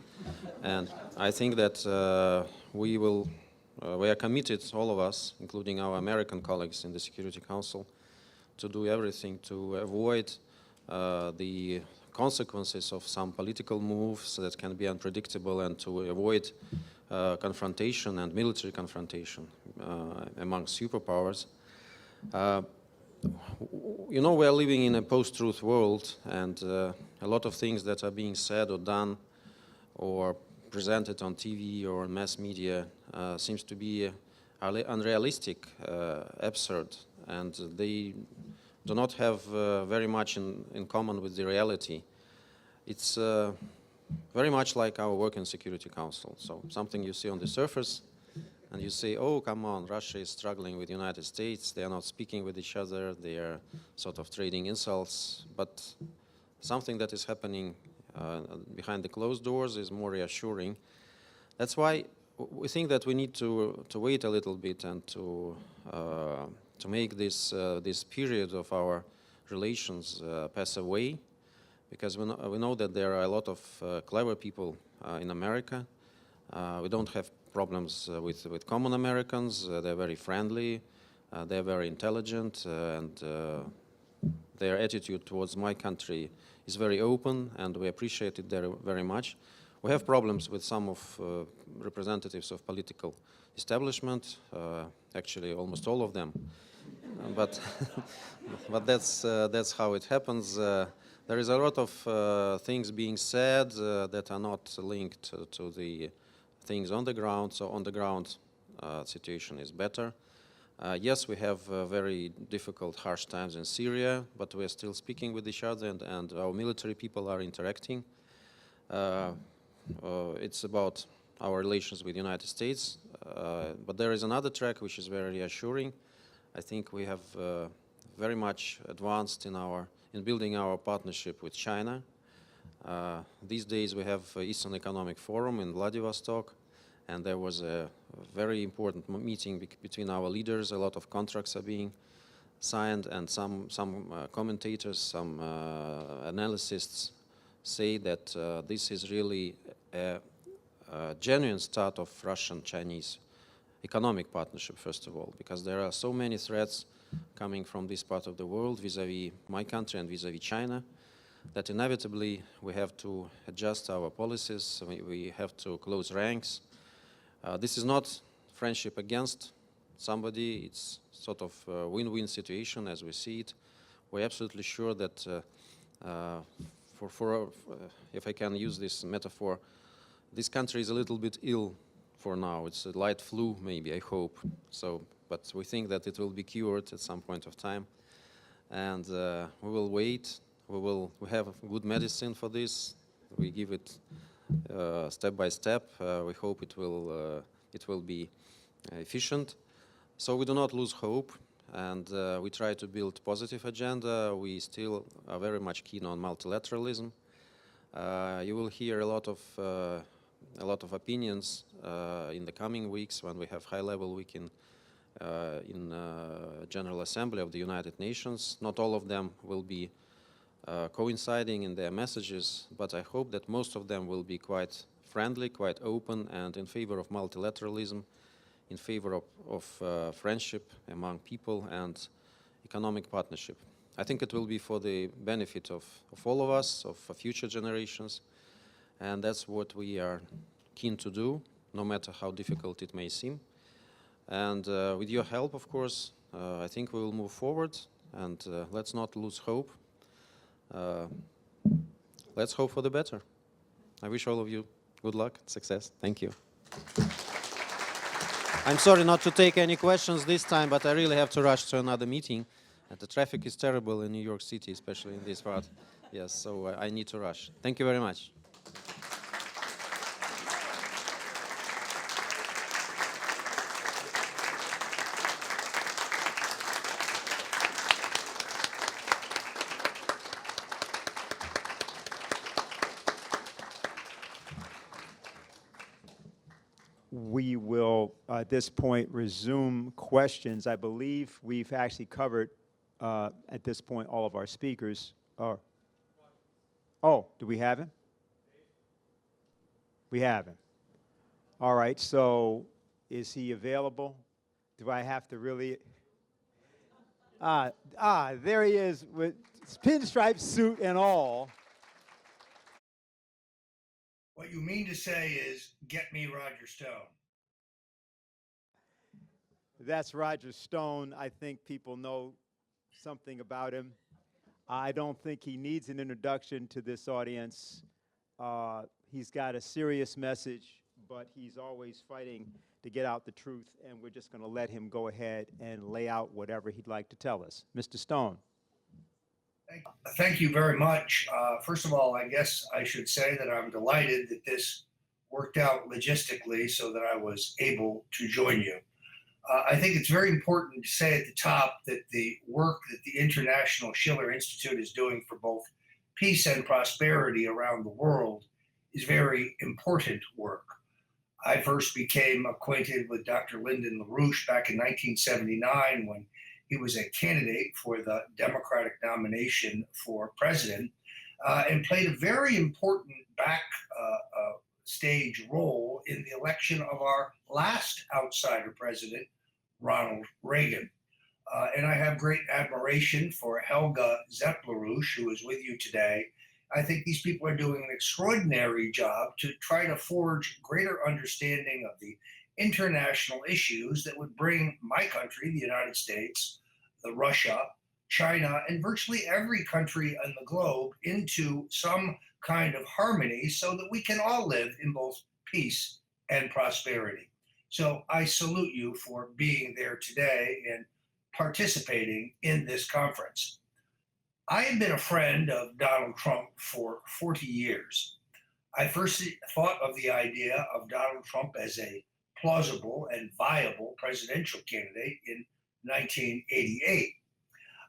And I think that we are committed, all of us, including our American colleagues in the Security Council, to do everything to avoid the consequences of some political moves that can be unpredictable, and to avoid confrontation and military confrontation among superpowers. You know, we are living in a post-truth world, and a lot of things that are being said or done or presented on TV or mass media seems to be unrealistic, absurd, and they do not have very much in common with the reality. It's very much like our work in Security Council. So something you see on the surface, and you say, oh, come on, Russia is struggling with the United States, they are not speaking with each other, they are sort of trading insults, but something that is happening behind the closed doors is more reassuring. That's why we think that we need to wait a little bit and to make this this period of our relations pass away, because we know that there are a lot of clever people in America. We don't have problems with common Americans. They're very friendly, they're very intelligent, and their attitude towards my country is very open, and we appreciate it very much. We have problems with some of representatives of political establishment, actually almost all of them, but but that's how it happens. There is a lot of things being said that are not linked to the things on the ground, so on the ground situation is better. Yes, we have very difficult, harsh times in Syria, but we are still speaking with each other, and our military people are interacting. It's about our relations with the United States, but there is another track which is very reassuring. I think we have very much advanced in building our partnership with China. These days we have Eastern Economic Forum in Vladivostok, and there was a very important meeting between our leaders. A lot of contracts are being signed, and some commentators, some analysts say that this is really a genuine start of Russian-Chinese economic partnership, first of all, because there are so many threats coming from this part of the world vis-à-vis my country and vis-à-vis China, that inevitably we have to adjust our policies, we have to close ranks. This is not friendship against somebody, it's sort of a win-win situation as we see it. We're absolutely sure that, if I can use this metaphor, this country is a little bit ill for now. It's a light flu, maybe, I hope. So, but we think that it will be cured at some point of time. And we will wait. We have good medicine for this. We give it step by step. We hope it will be efficient. So we do not lose hope, and we try to build positive agenda. We still are very much keen on multilateralism. You will hear a lot of opinions in the coming weeks when we have high-level week in General Assembly of the United Nations. Not all of them will be coinciding in their messages, but I hope that most of them will be quite friendly, quite open, and in favor of multilateralism, in favor of friendship among people and economic partnership. I think it will be for the benefit of all of us, of future generations, and that's what we are keen to do, no matter how difficult it may seem. And with your help, of course, I think we will move forward, and let's not lose hope. Let's hope for the better. I wish all of you good luck, success. Thank you. I'm sorry not to take any questions this time, but I really have to rush to another meeting. And the traffic is terrible in New York City, especially in this part. Yes, so I need to rush. Thank you very much. We will, at this point, resume questions. I believe we've actually covered, at this point, all of our speakers. Oh, do we have him? We have him. All right, so is he available? Do I have to really? There he is with pinstripe suit and all. What you mean to say is, get me Roger Stone. That's Roger Stone. I think people know something about him. I don't think he needs an introduction to this audience. He's got a serious message, but he's always fighting to get out the truth, and we're just going to let him go ahead and lay out whatever he'd like to tell us. Mr. Stone. Thank you very much. First of all, I guess I should say that I'm delighted that this worked out logistically so that I was able to join you. I think it's very important to say at the top that the work that the International Schiller Institute is doing for both peace and prosperity around the world is very important work. I first became acquainted with Dr. Lyndon LaRouche back in 1979 when he was a candidate for the Democratic nomination for president and played a very important backstage role in the election of our last outsider president, Ronald Reagan. And I have great admiration for Helga Zepp-LaRouche, who is with you today. I think these people are doing an extraordinary job to try to forge greater understanding of the international issues that would bring my country, the United States, Russia, China, and virtually every country on the globe into some kind of harmony so that we can all live in both peace and prosperity. So I salute you for being there today and participating in this conference. I have been a friend of Donald Trump for 40 years. I first thought of the idea of Donald Trump as a plausible and viable presidential candidate in 1988.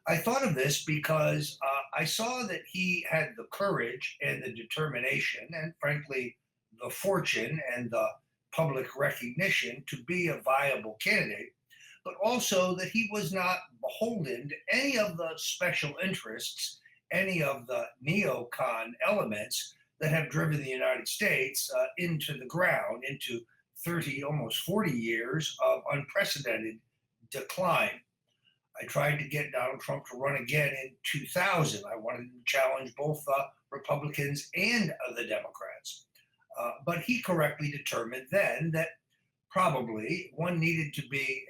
I thought of this because I saw that he had the courage and the determination and frankly, the fortune and the public recognition to be a viable candidate, but also that he was not beholden to any of the special interests, any of the neocon elements that have driven the United States into the ground, into 30, almost 40 years of unprecedented decline. I tried to get Donald Trump to run again in 2000. I wanted to challenge both the Republicans and the Democrats. But he correctly determined then that probably one needed to be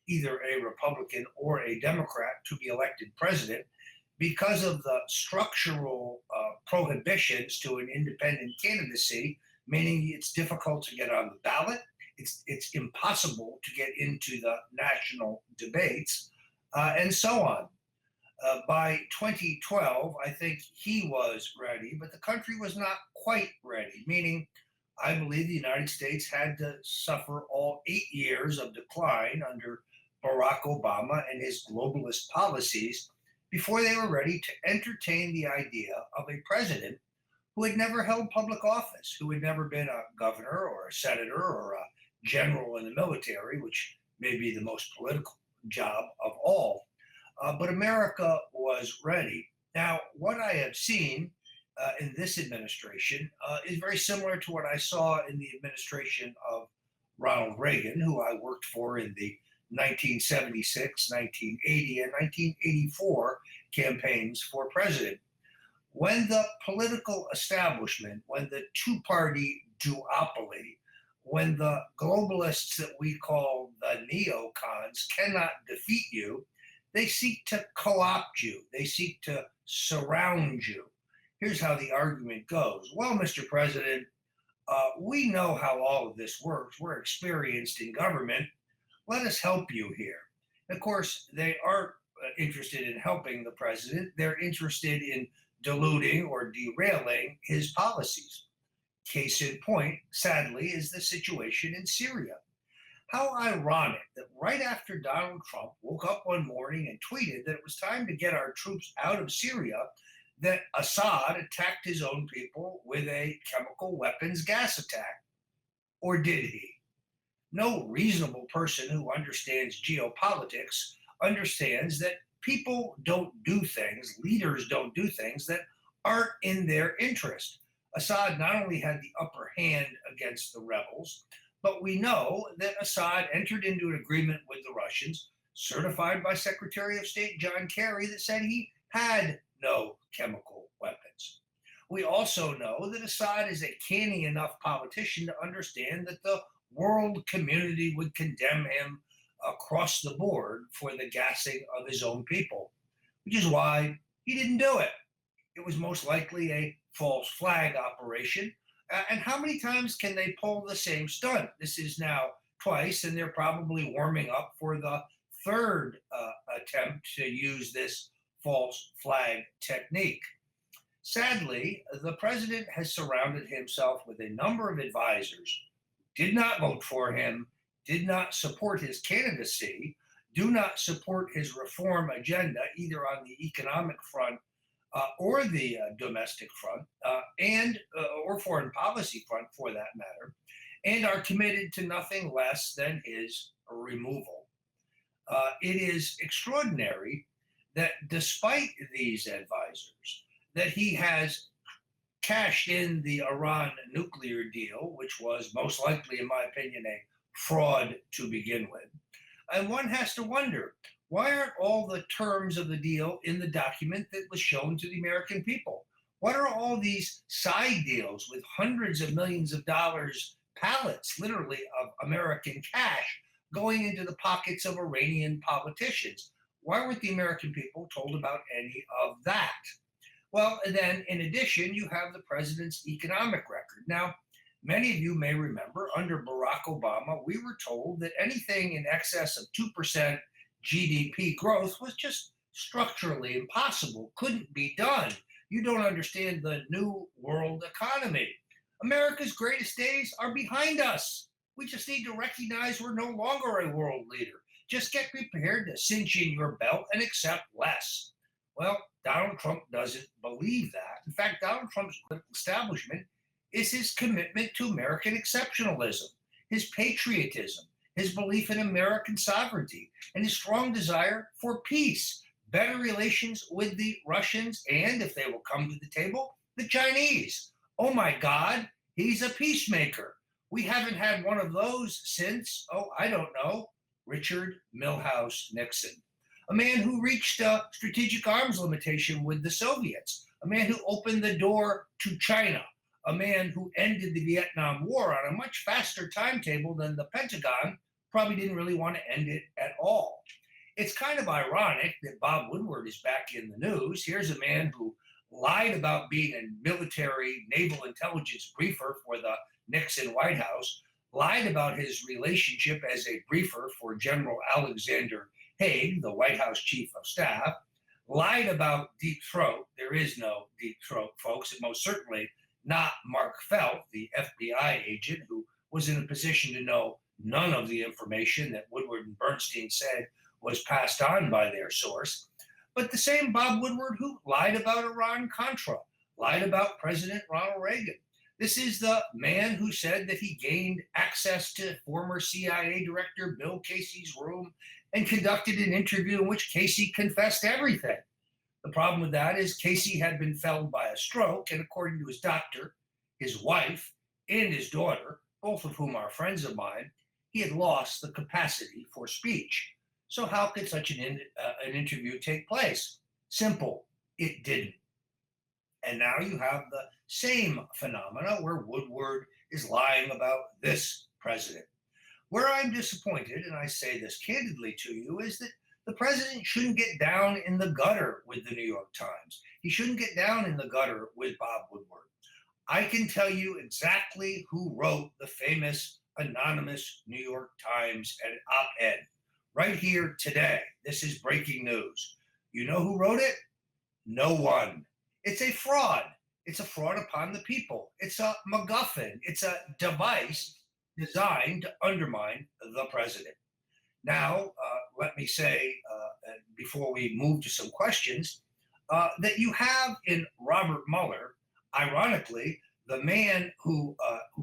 either a Republican or a Democrat to be elected president because of the structural prohibitions to an independent candidacy, meaning it's difficult to get on the ballot, it's impossible to get into the national debates, and so on. By 2012, I think he was ready, but the country was not quite ready, meaning I believe the United States had to suffer all 8 years of decline under Barack Obama and his globalist policies before they were ready to entertain the idea of a president who had never held public office, who had never been a governor or a senator or a general in the military, which may be the most political job of all. But America was ready. Now, what I have seen in this administration is very similar to what I saw in the administration of Ronald Reagan, who I worked for in the 1976, 1980, and 1984 campaigns for president. When the political establishment, when the two-party duopoly, when the globalists that we call the neocons cannot defeat you, they seek to co-opt you. They seek to surround you. Here's how the argument goes. Well, Mr. President, we know how all of this works. We're experienced in government. Let us help you here. Of course, they aren't interested in helping the president. They're interested in diluting or derailing his policies. Case in point, sadly, is the situation in Syria. How ironic that right after Donald Trump woke up one morning and tweeted that it was time to get our troops out of Syria, that Assad attacked his own people with a chemical weapons gas attack. Or did he? No reasonable person who understands geopolitics understands that people don't do things, leaders don't do things that aren't in their interest. Assad not only had the upper hand against the rebels, but we know that Assad entered into an agreement with the Russians, certified by Secretary of State John Kerry, that said he had no chemical weapons. We also know that Assad is a canny enough politician to understand that the world community would condemn him across the board for the gassing of his own people, which is why he didn't do it. It was most likely a false flag operation. And how many times can they pull the same stunt? This is now twice, and they're probably warming up for the third attempt to use this false flag technique. Sadly, the president has surrounded himself with a number of advisors who did not vote for him, did not support his candidacy, do not support his reform agenda, either on the economic front or the domestic front, or foreign policy front for that matter. and are committed to nothing less than his removal. It is extraordinary that despite these advisors, that he has cashed in the Iran nuclear deal, which was most likely, in my opinion, a fraud to begin with. And one has to wonder, why aren't all the terms of the deal in the document that was shown to the American people? What are all these side deals with hundreds of millions of dollars, pallets, literally, of American cash going into the pockets of Iranian politicians? Why weren't the American people told about any of that? Well, and then in addition, you have the president's economic record. Now, many of you may remember under Barack Obama, we were told that anything in excess of 2% GDP growth was just structurally impossible, couldn't be done. You don't understand the new world economy. America's greatest days are behind us. We just need to recognize we're no longer a world leader. Just get prepared to cinch in your belt and accept less. Well, Donald Trump doesn't believe that. In fact, Donald Trump's political establishment is his commitment to American exceptionalism, his patriotism, his belief in American sovereignty, and his strong desire for peace, better relations with the Russians, and, if they will come to the table, the Chinese. Oh my God, he's a peacemaker. We haven't had one of those since, I don't know, Richard Milhous Nixon. A man who reached a strategic arms limitation with the Soviets, a man who opened the door to China, a man who ended the Vietnam War on a much faster timetable than the Pentagon probably didn't really want to end it at all. It's kind of ironic that Bob Woodward is back in the news. Here's a man who lied about being a military naval intelligence briefer for the Nixon White House, lied about his relationship as a briefer for General Alexander Haig, the White House Chief of Staff, lied about Deep Throat. There is no Deep Throat, folks, and most certainly not Mark Felt, the FBI agent who was in a position to know none of the information that Woodward and Bernstein said was passed on by their source. But the same Bob Woodward who lied about Iran-Contra, lied about President Ronald Reagan. This is the man who said that he gained access to former CIA Director Bill Casey's room and conducted an interview in which Casey confessed everything. The problem with that is Casey had been felled by a stroke, and according to his doctor, his wife, and his daughter, both of whom are friends of mine, he had lost the capacity for speech. So how could such an interview take place? Simple, it didn't. And now you have the same phenomena where Woodward is lying about this president. Where I'm disappointed, and I say this candidly to you, is that the president shouldn't get down in the gutter with the New York Times. He shouldn't get down in the gutter with Bob Woodward. I can tell you exactly who wrote the famous anonymous New York Times op-ed right here today. This is breaking news. You know who wrote it? No one. It's a fraud. It's a fraud upon the people. It's a MacGuffin. It's a device designed to undermine the president. Now, let me say, before we move to some questions, that you have in Robert Mueller, ironically, the man who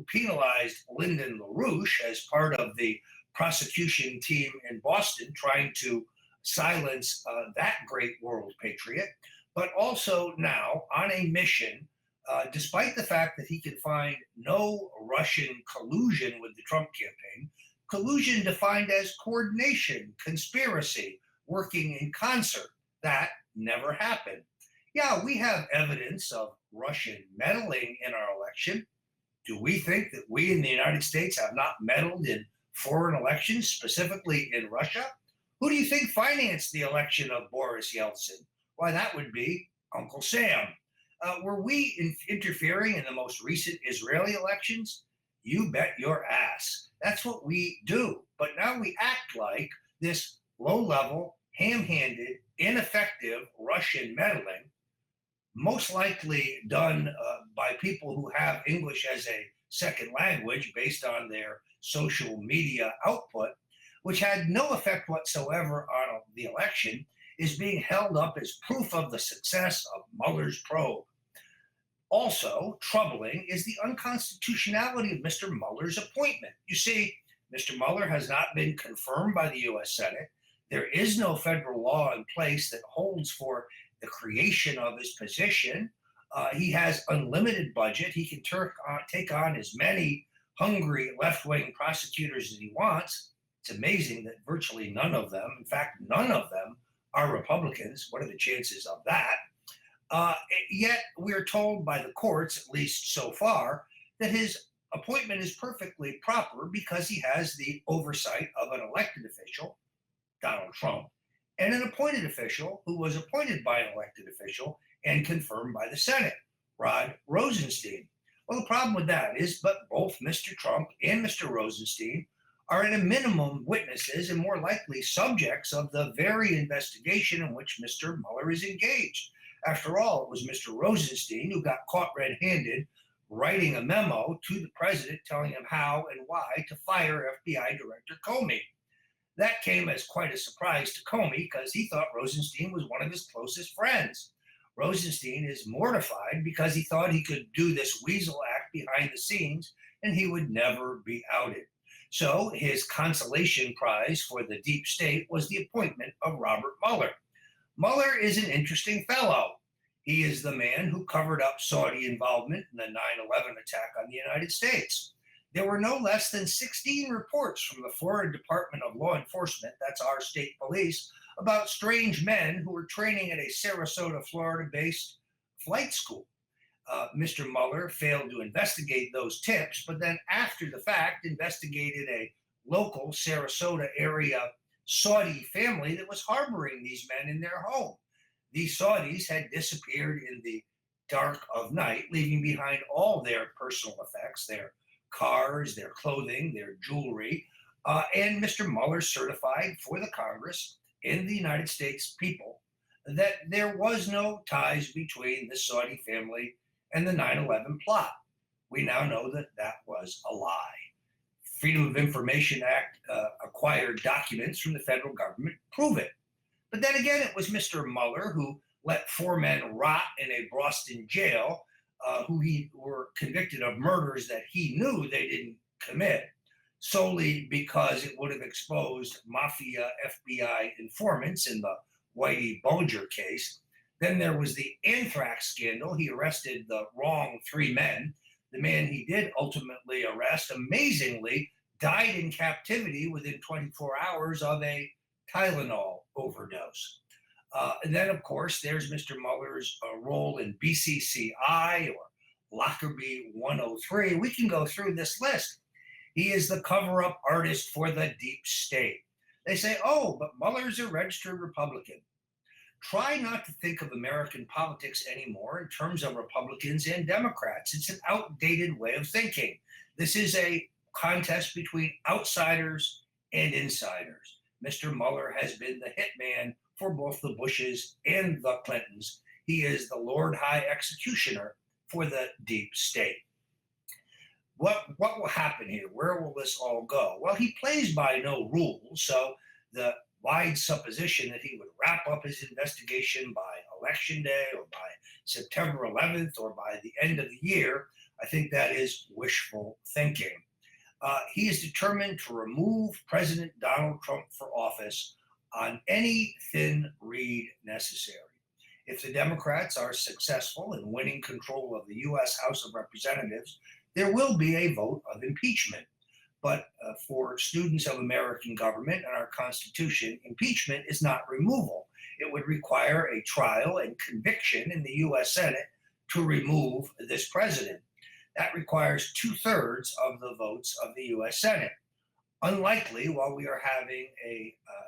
penalized Lyndon LaRouche as part of the prosecution team in Boston trying to silence that great world patriot, but also now on a mission, despite the fact that he could find no Russian collusion with the Trump campaign, collusion defined as coordination, conspiracy, working in concert. That never happened. Yeah, we have evidence of Russian meddling in our election. Do we think that we in the United States have not meddled in foreign elections, specifically in Russia? Who do you think financed the election of Boris Yeltsin? Why, that would be Uncle Sam. Were we interfering in the most recent Israeli elections? You bet your ass. That's what we do. But now we act like this low-level, ham-handed, ineffective Russian meddling, most likely done by people who have English as a second language based on their social media output, which had no effect whatsoever on the election, is being held up as proof of the success of Mueller's probe. Also troubling is the unconstitutionality of Mr. Mueller's appointment. You see, Mr. Mueller has not been confirmed by the US Senate. There is no federal law in place that holds for the creation of his position. He has unlimited budget. He can take on as many hungry left-wing prosecutors as he wants. It's amazing that virtually none of them, in fact, none of them, are Republicans. What are the chances of that? Yet we're told by the courts, at least so far, that his appointment is perfectly proper because he has the oversight of an elected official, Donald Trump, and an appointed official who was appointed by an elected official and confirmed by the Senate, Rod Rosenstein. Well, the problem with that is, but both Mr. Trump and Mr. Rosenstein are at a minimum witnesses and more likely subjects of the very investigation in which Mr. Mueller is engaged. After all, it was Mr. Rosenstein who got caught red-handed writing a memo to the president telling him how and why to fire FBI Director Comey. That came as quite a surprise to Comey because he thought Rosenstein was one of his closest friends. Rosenstein is mortified because he thought he could do this weasel act behind the scenes and he would never be outed. So his consolation prize for the deep state was the appointment of Robert Mueller. Mueller is an interesting fellow. He is the man who covered up Saudi involvement in the 9/11 attack on the United States. There were no less than 16 reports from the Florida Department of Law Enforcement, that's our state police, about strange men who were training at a Sarasota, Florida-based flight school. Mr. Mueller failed to investigate those tips, but then after the fact investigated a local Sarasota area Saudi family that was harboring these men in their home. These Saudis had disappeared in the dark of night, leaving behind all their personal effects, their cars, their clothing, their jewelry, and Mr. Mueller certified for the Congress and the United States people that there was no ties between the Saudi family and the 9/11 plot. We now know that that was a lie. Freedom of Information Act acquired documents from the federal government prove it. But then again, it was Mr. Mueller who let 4 men rot in a Boston jail who were convicted of murders that he knew they didn't commit solely because it would have exposed mafia FBI informants in the Whitey Bulger case. Then there was the anthrax scandal. He arrested the wrong 3 men. The man he did ultimately arrest, amazingly, died in captivity within 24 hours of a Tylenol overdose. And then, of course, there's Mr. Mueller's role in BCCI or Lockerbie 103. We can go through this list. He is the cover-up artist for the deep state. They say, oh, but Mueller's a registered Republican. Try not to think of American politics anymore in terms of Republicans and Democrats. It's an outdated way of thinking. This is a contest between outsiders and insiders. Mr. Mueller has been the hitman for both the Bushes and the Clintons. He is the Lord High Executioner for the deep state. What will happen here? Where will this all go? Well, he plays by no rules, so the wide supposition that he would wrap up his investigation by Election Day or by September 11th or by the end of the year, I think that is wishful thinking. He is determined to remove President Donald Trump for office on any thin reed necessary. If the Democrats are successful in winning control of the U.S. House of Representatives, there will be a vote of impeachment. But for students of American government and our Constitution, impeachment is not removal. It would require a trial and conviction in the U.S. Senate to remove this president. That requires 2/3 of the votes of the U.S. Senate. Unlikely while we are having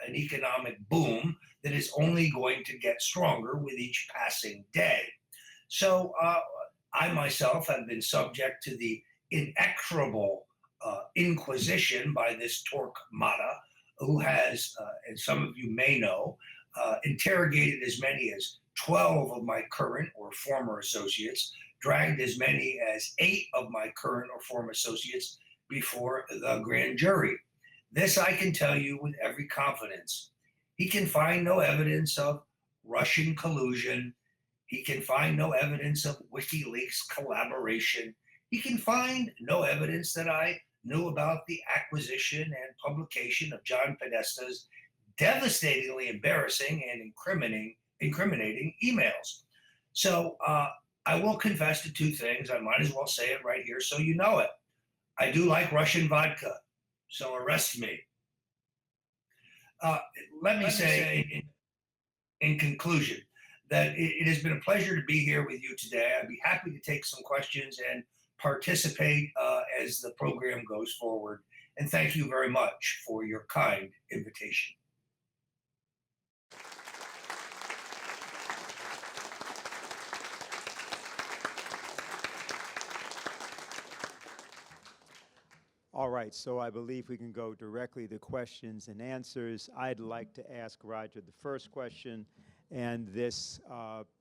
an economic boom that is only going to get stronger with each passing day. So I myself have been subject to the inexorable inquisition by this Torquemada, who has, and some of you may know, interrogated as many as 12 of my current or former associates, dragged as many as 8 of my current or former associates before the grand jury. This I can tell you with every confidence. He can find no evidence of Russian collusion. He can find no evidence of WikiLeaks collaboration. He can find no evidence that I knew about the acquisition and publication of John Podesta's devastatingly embarrassing and incriminating emails. So I will confess to two things. I might as well say it right here so you know it. I do like Russian vodka, so arrest me. Let me say in conclusion that it has been a pleasure to be here with you today. I'd be happy to take some questions and participate as the program goes forward. And thank you very much for your kind invitation. All right, so I believe we can go directly to questions and answers. I'd like to ask Roger the first question, and this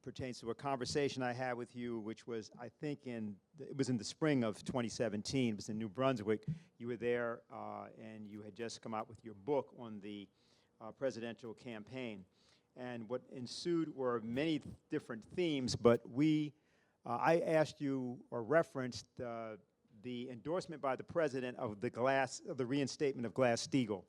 pertains to a conversation I had with you, which was, I think, it was in the spring of 2017. It was in New Brunswick. You were there, and you had just come out with your book on the presidential campaign. And what ensued were many different themes, but I asked you, or referenced, the endorsement by the president of the reinstatement of Glass-Steagall,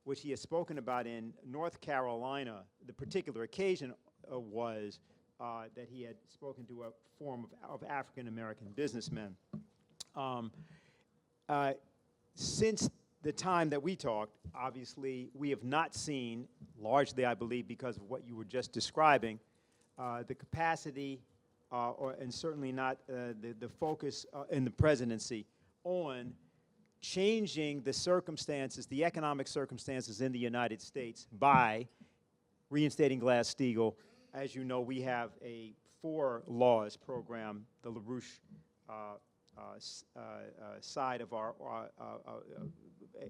which he has spoken about in North Carolina. The particular occasion was that he had spoken to a forum of African-American businessmen. Since the time that we talked, obviously, we have not seen, largely, I believe, because of what you were just describing, the capacity and certainly not the focus in the presidency on changing the circumstances, the economic circumstances in the United States by reinstating Glass-Steagall. As you know, we have a 4 laws program, the LaRouche side of our,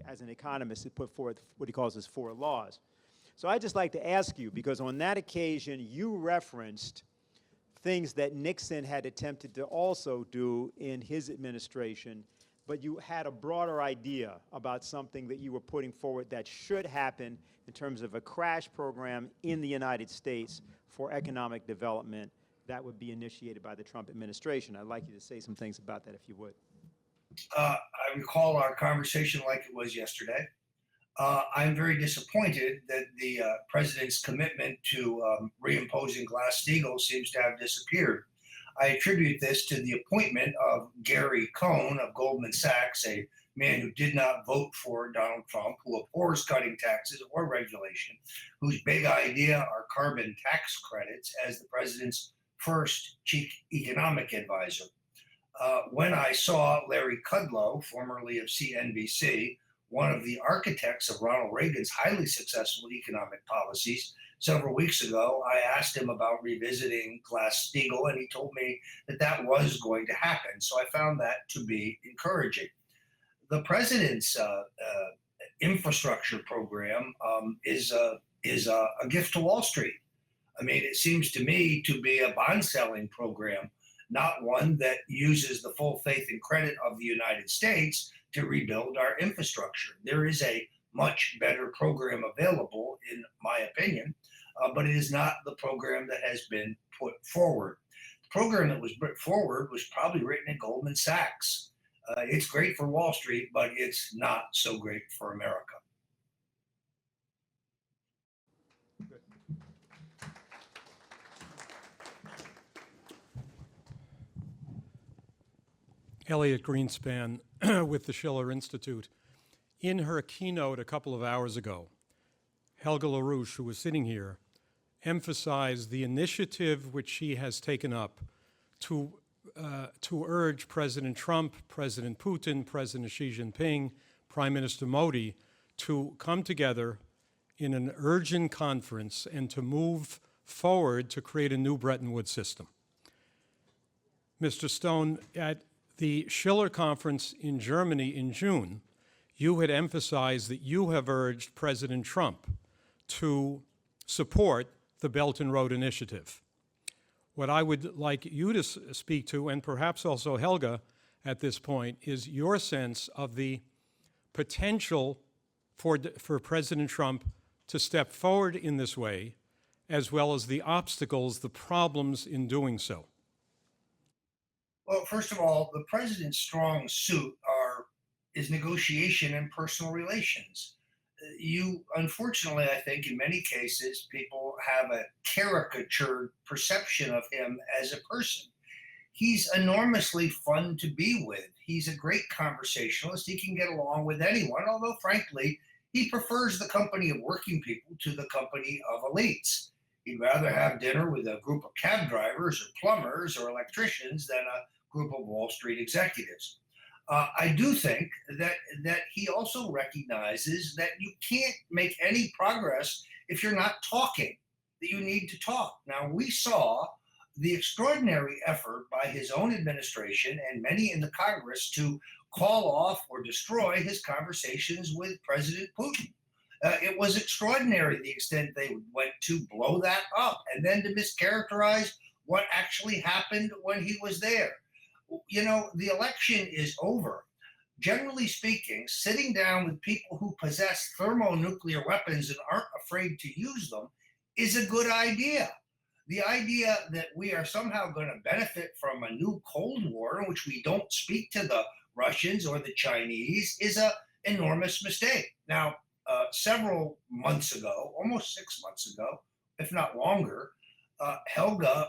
as an economist, it put forth what he calls his 4 laws. So I'd just like to ask you, because on that occasion, you referenced things that Nixon had attempted to also do in his administration, but you had a broader idea about something that you were putting forward that should happen in terms of a crash program in the United States for economic development that would be initiated by the Trump administration. I'd like you to say some things about that, if you would. I recall our conversation like it was yesterday. I'm very disappointed that the president's commitment to reimposing Glass-Steagall seems to have disappeared. I attribute this to the appointment of Gary Cohn of Goldman Sachs, a man who did not vote for Donald Trump, who abhors cutting taxes or regulation, whose big idea are carbon tax credits, as the president's first chief economic advisor. When I saw Larry Kudlow, formerly of CNBC, one of the architects of Ronald Reagan's highly successful economic policies, several weeks ago, I asked him about revisiting Glass-Steagall, and he told me that that was going to happen. So I found that to be encouraging. The president's infrastructure program is a gift to Wall Street. I mean, it seems to me to be a bond-selling program, not one that uses the full faith and credit of the United States to rebuild our infrastructure. There is a much better program available, in my opinion, but it is not the program that has been put forward. The program that was put forward was probably written at Goldman Sachs. It's great for Wall Street, but it's not so great for America. Elliot Greenspan with the Schiller Institute. In her keynote a couple of hours ago, Helga LaRouche, who was sitting here, emphasized the initiative which she has taken up to urge President Trump, President Putin, President Xi Jinping, Prime Minister Modi to come together in an urgent conference and to move forward to create a new Bretton Woods system. Mr. Stone, at the Schiller Conference in Germany in June, you had emphasized that you have urged President Trump to support the Belt and Road Initiative. What I would like you to speak to, and perhaps also Helga at this point, is your sense of the potential for President Trump to step forward in this way as well as the obstacles, the problems in doing so? Well, first of all, the president's strong suit is negotiation and personal relations. You, unfortunately, I think in many cases, people have a caricatured perception of him as a person. He's enormously fun to be with. He's a great conversationalist. He can get along with anyone, although frankly, he prefers the company of working people to the company of elites. He'd rather have dinner with a group of cab drivers or plumbers or electricians than a group of Wall Street executives. I do think that he also recognizes that you can't make any progress if you're not talking, that you need to talk. Now, we saw the extraordinary effort by his own administration and many in the Congress to call off or destroy his conversations with President Putin. It was extraordinary the extent they went to blow that up and then to mischaracterize what actually happened when he was there. You know, the election is over. Generally speaking, sitting down with people who possess thermonuclear weapons and aren't afraid to use them is a good idea. The idea that we are somehow going to benefit from a new Cold War in which we don't speak to the Russians or the Chinese is an enormous mistake. Now, several months ago, almost 6 months ago, if not longer, Helga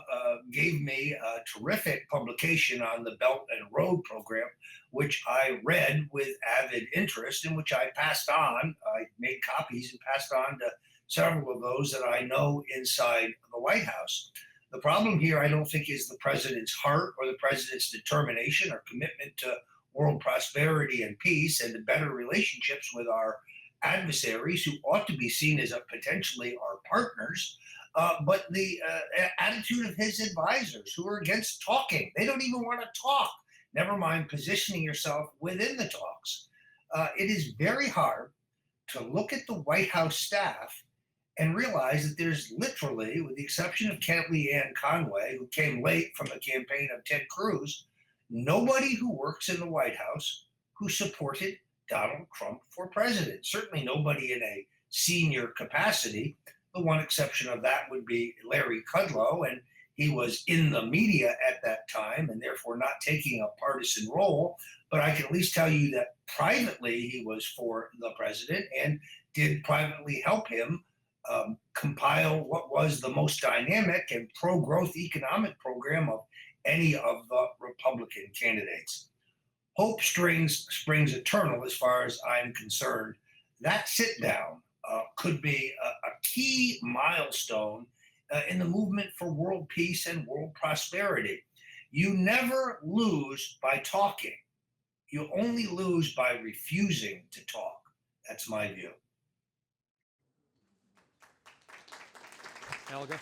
gave me a terrific publication on the Belt and Road program, which I read with avid interest and which I passed on. I made copies and passed on to several of those that I know inside the White House. The problem here, I don't think, is the president's heart or the president's determination or commitment to world prosperity and peace and to better relationships with our adversaries who ought to be seen as potentially our partners. But the attitude of his advisors who are against talking. They don't even want to talk, never mind positioning yourself within the talks. It is very hard to look at the White House staff and realize that there's literally, with the exception of Kellyanne Conway, who came late from the campaign of Ted Cruz, nobody who works in the White House who supported Donald Trump for president. Certainly nobody in a senior capacity. The one exception of that would be Larry Kudlow, and he was in the media at that time and therefore not taking a partisan role. But I can at least tell you that privately he was for the president and did privately help him compile what was the most dynamic and pro-growth economic program of any of the Republican candidates. Hope springs eternal as far as I'm concerned. That sit down could be a key milestone in the movement for world peace and world prosperity. You never lose by talking. You only lose by refusing to talk. That's my view. Helga?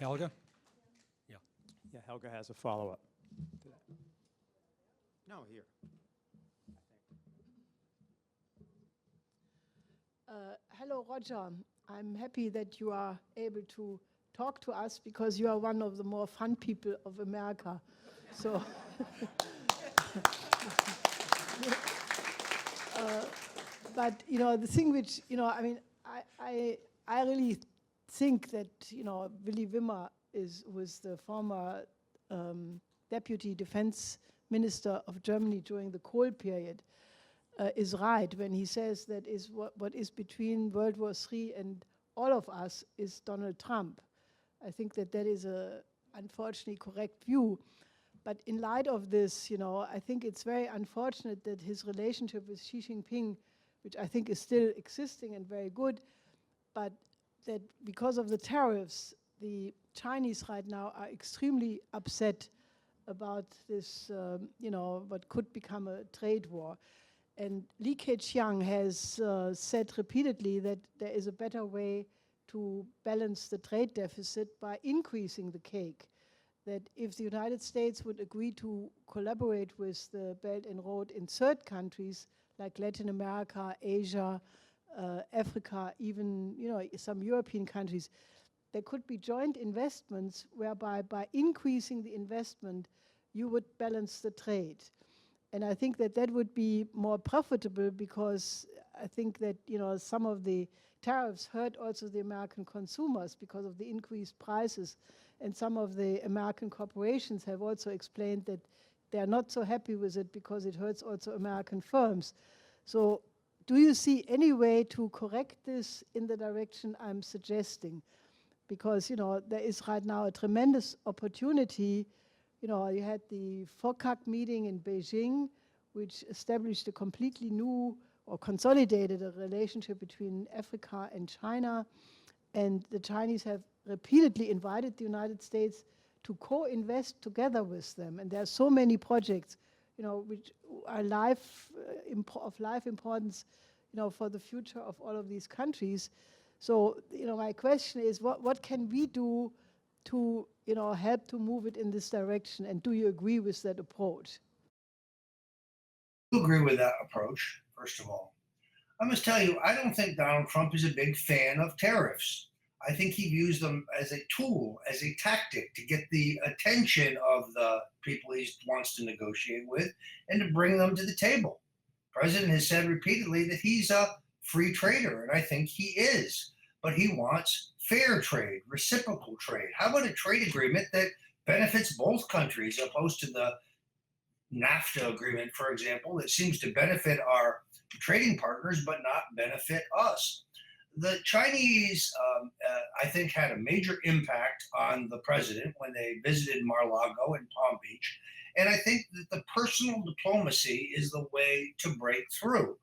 Helga? Yeah. Yeah, Helga has a follow-up. No, here. Hello, Roger. I'm happy that you are able to talk to us because you are one of the more fun people of America. So, but you know, the thing which I mean, I really think that Willy Wimmer was the former deputy defense minister of Germany during the Kohl period. Is right when he says that is what is between World War III and all of us is Donald Trump. I think that is a unfortunately correct view. But in light of this, I think it's very unfortunate that his relationship with Xi Jinping, which I think is still existing and very good, but that because of the tariffs, the Chinese right now are extremely upset about this, what could become a trade war. And Li Keqiang has said repeatedly that there is a better way to balance the trade deficit by increasing the cake. That if the United States would agree to collaborate with the Belt and Road in third countries like Latin America, Asia, Africa, even some European countries, there could be joint investments whereby by increasing the investment, you would balance the trade. And I think that would be more profitable because I think that, some of the tariffs hurt also the American consumers because of the increased prices. And some of the American corporations have also explained that they're not so happy with it because it hurts also American firms. So do you see any way to correct this in the direction I'm suggesting? Because, there is right now a tremendous opportunity. You had the FOCAC meeting in Beijing, which established a completely new or consolidated a relationship between Africa and China. And the Chinese have repeatedly invited the United States to co-invest together with them. And there are so many projects, which are of life importance, for the future of all of these countries. So, my question is, what can we do to, help to move it in this direction? And do you agree with that approach? I agree with that approach, first of all. I must tell you, I don't think Donald Trump is a big fan of tariffs. I think he views them as a tool, as a tactic to get the attention of the people he wants to negotiate with and to bring them to the table. The president has said repeatedly that he's a free trader, and I think he is. But he wants fair trade, reciprocal trade. How about a trade agreement that benefits both countries, opposed to the NAFTA agreement, for example, that seems to benefit our trading partners but not benefit us? The Chinese, I think, had a major impact on the president when they visited Mar-a-Lago and Palm Beach. And I think that the personal diplomacy is the way to break through.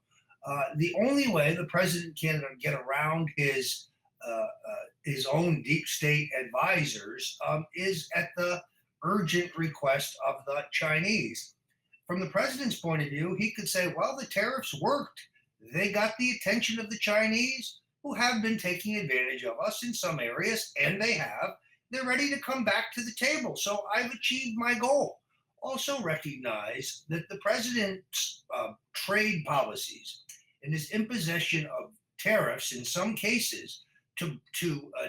The only way the president can get around his own deep state advisors is at the urgent request of the Chinese. From the president's point of view, he could say, well, the tariffs worked. They got the attention of the Chinese, who have been taking advantage of us in some areas, and they have. They're ready to come back to the table. So I've achieved my goal. Also recognize that the president's trade policies and his imposition of tariffs in some cases to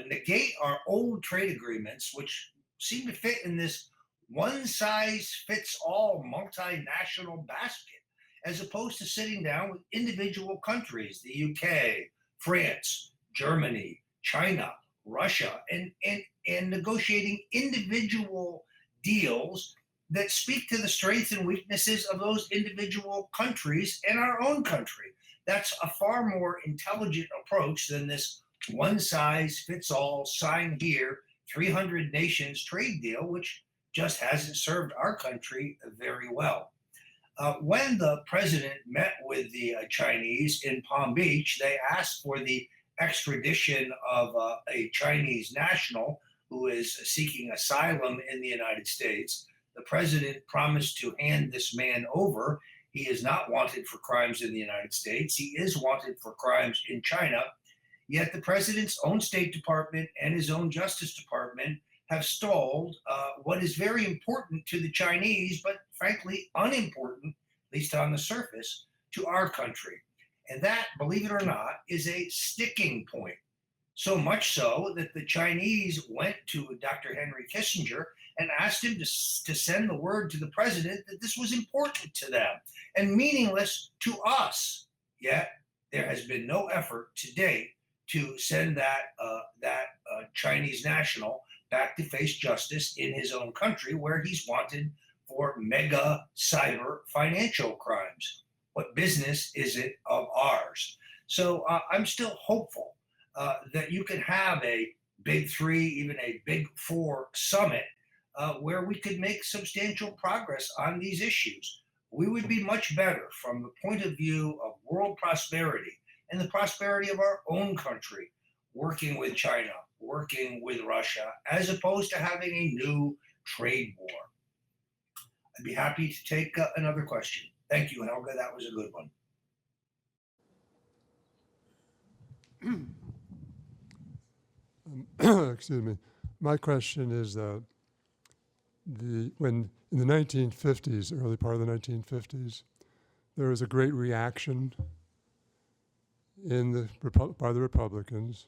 negate our old trade agreements, which seem to fit in this one-size-fits-all multinational basket, as opposed to sitting down with individual countries, the UK, France, Germany, China, Russia, and negotiating individual deals that speak to the strengths and weaknesses of those individual countries and our own country. That's a far more intelligent approach than this one-size-fits-all, sign here, 300 nations trade deal, which just hasn't served our country very well. When the president met with the Chinese in Palm Beach, they asked for the extradition of a Chinese national who is seeking asylum in the United States. The president promised to hand this man over. He is not wanted for crimes in the United States. He is wanted for crimes in China. Yet the president's own State Department and his own Justice Department have stalled what is very important to the Chinese, but frankly unimportant, at least on the surface, to our country. And that, believe it or not, is a sticking point. So much so that the Chinese went to Dr. Henry Kissinger and asked him to send the word to the president that this was important to them and meaningless to us. Yet there has been no effort to date to send that Chinese national back to face justice in his own country, where he's wanted for mega cyber financial crimes. What business is it of ours? So I'm still hopeful that you can have a big three, even a big four summit where we could make substantial progress on these issues. We would be much better from the point of view of world prosperity and the prosperity of our own country, working with China, working with Russia, as opposed to having a new trade war. I'd be happy to take another question. Thank you, Helga. That was a good one. Excuse me. My question is when in the 1950s, early part of the 1950s, there was a great reaction by the Republicans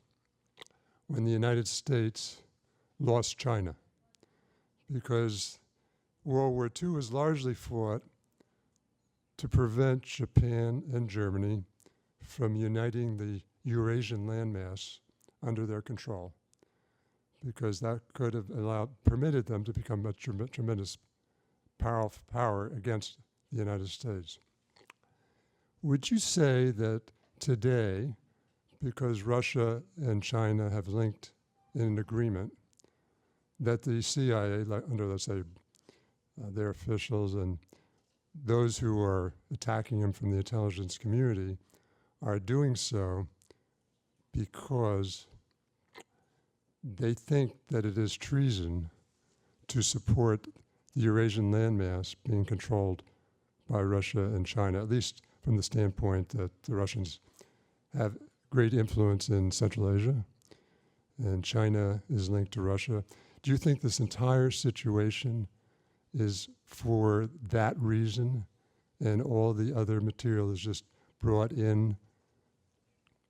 when the United States lost China, because World War II was largely fought to prevent Japan and Germany from uniting the Eurasian landmass under their control, because that could have permitted them to become a tremendous power against the United States. Would you say that today, because Russia and China have linked in an agreement, that the CIA, under, let's say, their officials and those who are attacking him from the intelligence community are doing so because they think that it is treason to support the Eurasian landmass being controlled by Russia and China, at least from the standpoint that the Russians have great influence in Central Asia and China is linked to Russia. Do you think this entire situation is for that reason and all the other material is just brought in,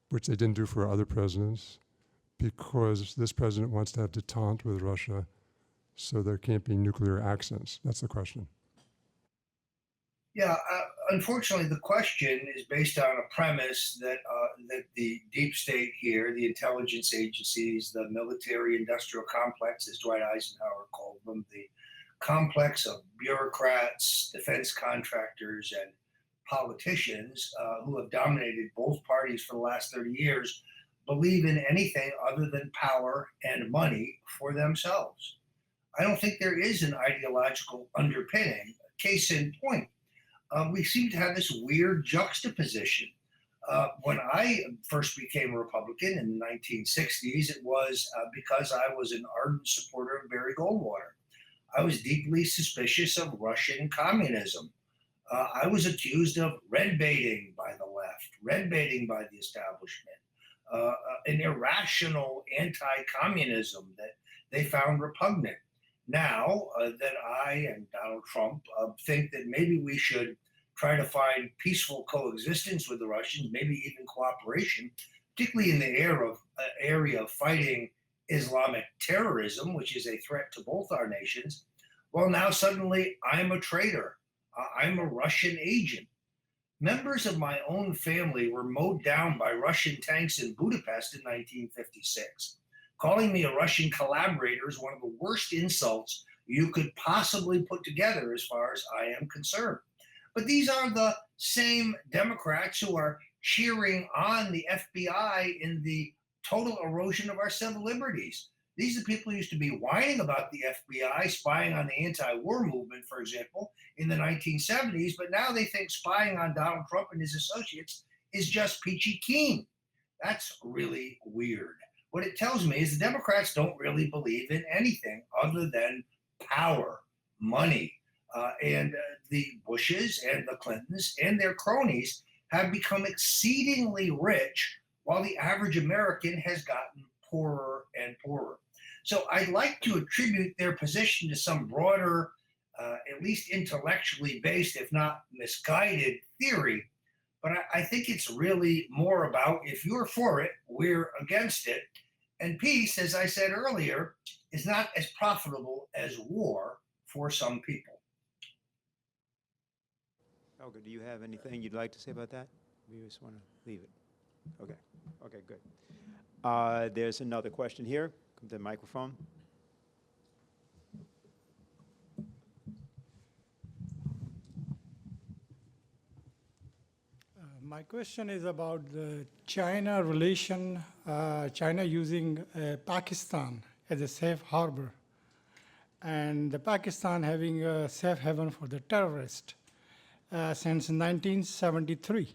which they didn't do for other presidents, because this president wants to have détente with Russia so there can't be nuclear accents? That's the question. Yeah, unfortunately, the question is based on a premise that that the deep state here, the intelligence agencies, the military-industrial complex, as Dwight Eisenhower called them, the complex of bureaucrats, defense contractors, and politicians who have dominated both parties for the last 30 years, believe in anything other than power and money for themselves. I don't think there is an ideological underpinning. Case in point, we seem to have this weird juxtaposition. When I first became a Republican in the 1960s, it was because I was an ardent supporter of Barry Goldwater. I was deeply suspicious of Russian communism. I was accused of red baiting by the left, red baiting by the establishment, an irrational anti-communism that they found repugnant. Now that I and Donald Trump think that maybe we should try to find peaceful coexistence with the Russians, maybe even cooperation, particularly in the area of fighting Islamic terrorism, which is a threat to both our nations, well, now suddenly I'm a traitor. I'm a Russian agent. Members of my own family were mowed down by Russian tanks in Budapest in 1956. Calling me a Russian collaborator is one of the worst insults you could possibly put together as far as I am concerned. But these are the same Democrats who are cheering on the FBI in the total erosion of our civil liberties. These are the people who used to be whining about the FBI spying on the anti-war movement, for example, in the 1970s, but now they think spying on Donald Trump and his associates is just peachy keen. That's really weird. What it tells me is the Democrats don't really believe in anything other than power, money, and the Bushes and the Clintons and their cronies have become exceedingly rich while the average American has gotten poorer and poorer. So I'd like to attribute their position to some broader, at least intellectually based, if not misguided, theory. But I think it's really more about if you're for it, we're against it. And peace, as I said earlier, is not as profitable as war for some people. Helga, do you have anything you'd like to say about that? We just want to leave it. Okay. Okay, good. There's another question here. Come to the microphone. My question is about the China relation, China using Pakistan as a safe harbor, and the Pakistan having a safe haven for the terrorists since 1973.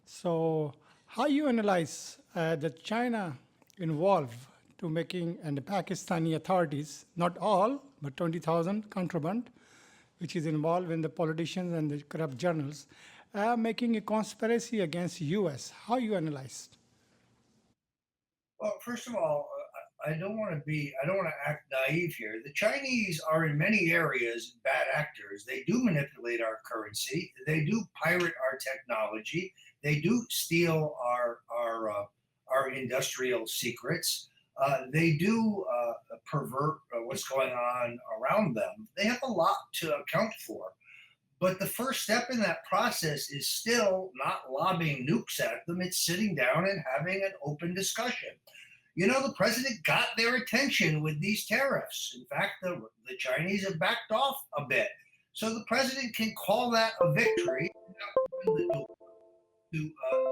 So how you analyze that China involved to making, and the Pakistani authorities, not all, but 20,000 contraband, which is involved in the politicians and the corrupt journals, making a conspiracy against U.S. How you analyze? Well, first of all, I don't want to act naive here. The Chinese are in many areas bad actors. They do manipulate our currency. They do pirate our technology. They do steal our industrial secrets. They do pervert what's going on around them. They have a lot to account for. But the first step in that process is still not lobbing nukes at them. It's sitting down and having an open discussion. You know, the president got their attention with these tariffs. In fact, the Chinese have backed off a bit. So the president can call that a victory and open the door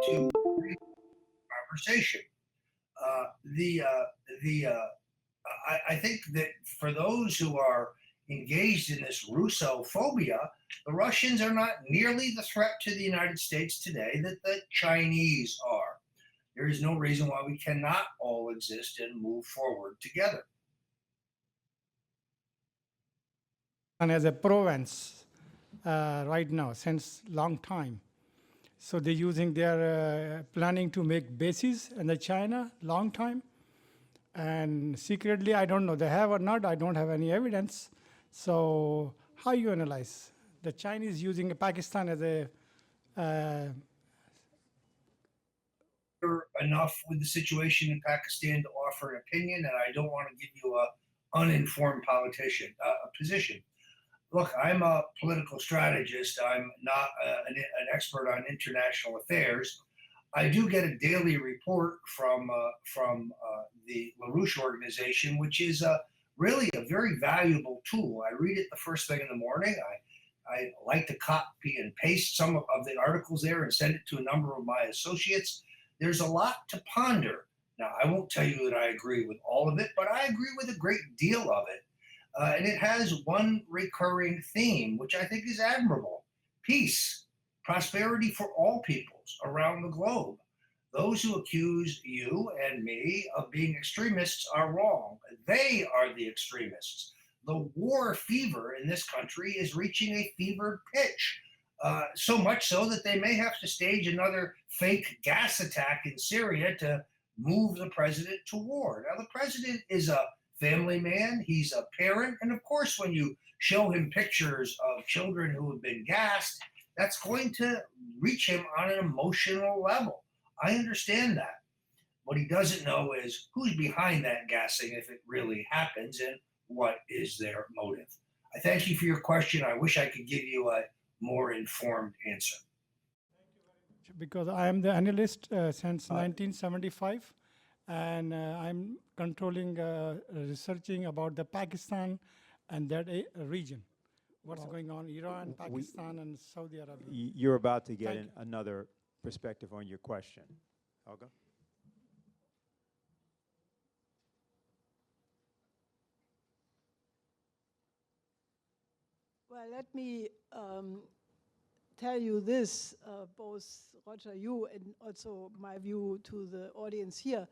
to conversation. I think that for those who are engaged in this Russophobia, the Russians are not nearly the threat to the United States today that the Chinese are. There is no reason why we cannot all exist and move forward together. And as a province right now, since long time. So they're planning to make bases in the China long time. And secretly, I don't know, they have or not, I don't have any evidence. So how you analyze the Chinese using Pakistan as a enough with the situation in Pakistan to offer an opinion, and I don't want to give you a uninformed politician position. Look, I'm a political strategist. I'm not an expert on international affairs. I do get a daily report from the LaRouche organization, which is really a very valuable tool. I read it the first thing in the morning. I like to copy and paste some of the articles there and send it to a number of my associates. There's a lot to ponder. Now, I won't tell you that I agree with all of it, but I agree with a great deal of it. And it has one recurring theme, which I think is admirable: peace, prosperity for all peoples around the globe. Those who accuse you and me of being extremists are wrong. They are the extremists. The war fever in this country is reaching a fevered pitch, so much so that they may have to stage another fake gas attack in Syria to move the president to war. Now, the president is a family man, he's a parent, and of course, when you show him pictures of children who have been gassed, that's going to reach him on an emotional level. I understand that. What he doesn't know is who's behind that gassing if it really happens and what is their motive. I thank you for your question. I wish I could give you a more informed answer. Because I am the analyst since 1975, and I'm controlling, researching about the Pakistan and that region. What's going on, Iran, Pakistan, and Saudi Arabia. You're about to get another perspective on your question. Helga? Well, let me tell you this, both Roger, you, and also my view to the audience here,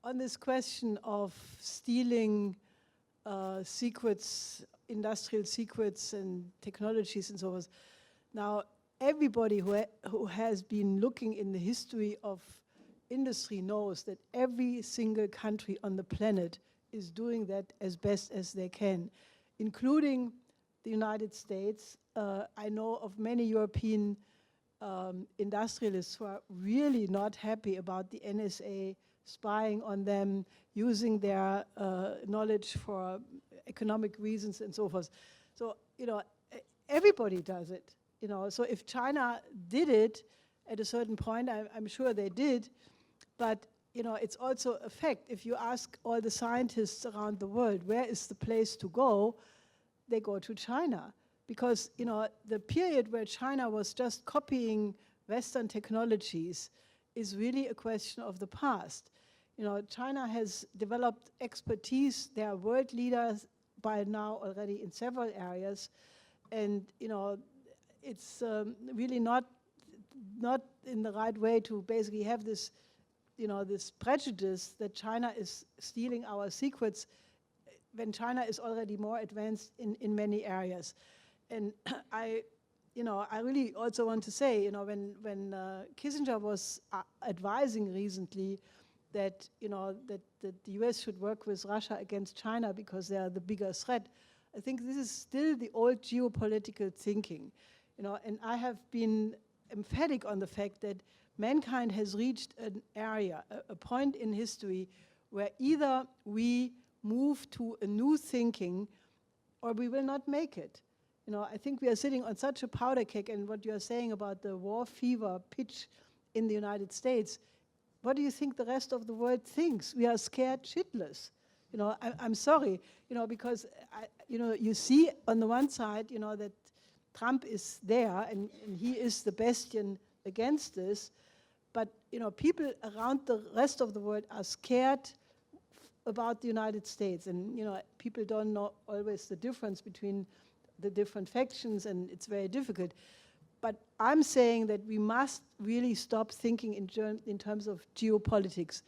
on this question of stealing secrets, industrial secrets and technologies and so forth. Now, everybody who has been looking in the history of industry knows that every single country on the planet is doing that as best as they can, including the United States. I know of many European industrialists who are really not happy about the NSA spying on them, using their knowledge for economic reasons and so forth. So, you know, everybody does it. You know, so if China did it at a certain point, I'm sure they did, but you know, it's also a fact. If you ask all the scientists around the world, where is the place to go, they go to China. Because, you know, the period where China was just copying Western technologies is really a question of the past. You know, China has developed expertise. They are world leaders by now already in several areas. And, you know, it's really not in the right way to basically have this, you know, this prejudice that China is stealing our secrets when China is already more advanced in many areas. And I really also want to say, you know, when Kissinger was advising recently that, you know, that the US should work with Russia against China because they are the bigger threat, I think this is still the old geopolitical thinking, you know, and I have been emphatic on the fact that mankind has reached an area, a point in history where either we move to a new thinking or we will not make it. You know, I think we are sitting on such a powder keg, and what you are saying about the war fever pitch in the United States, what do you think the rest of the world thinks? We are scared shitless. You know, I'm sorry, you know, because, you see on the one side, you know, that Trump is there and he is the bastion against this, but, you know, people around the rest of the world are scared about the United States, and, you know, people don't know always the difference between the different factions, and it's very difficult. But I'm saying that we must really stop thinking in terms of geopolitics.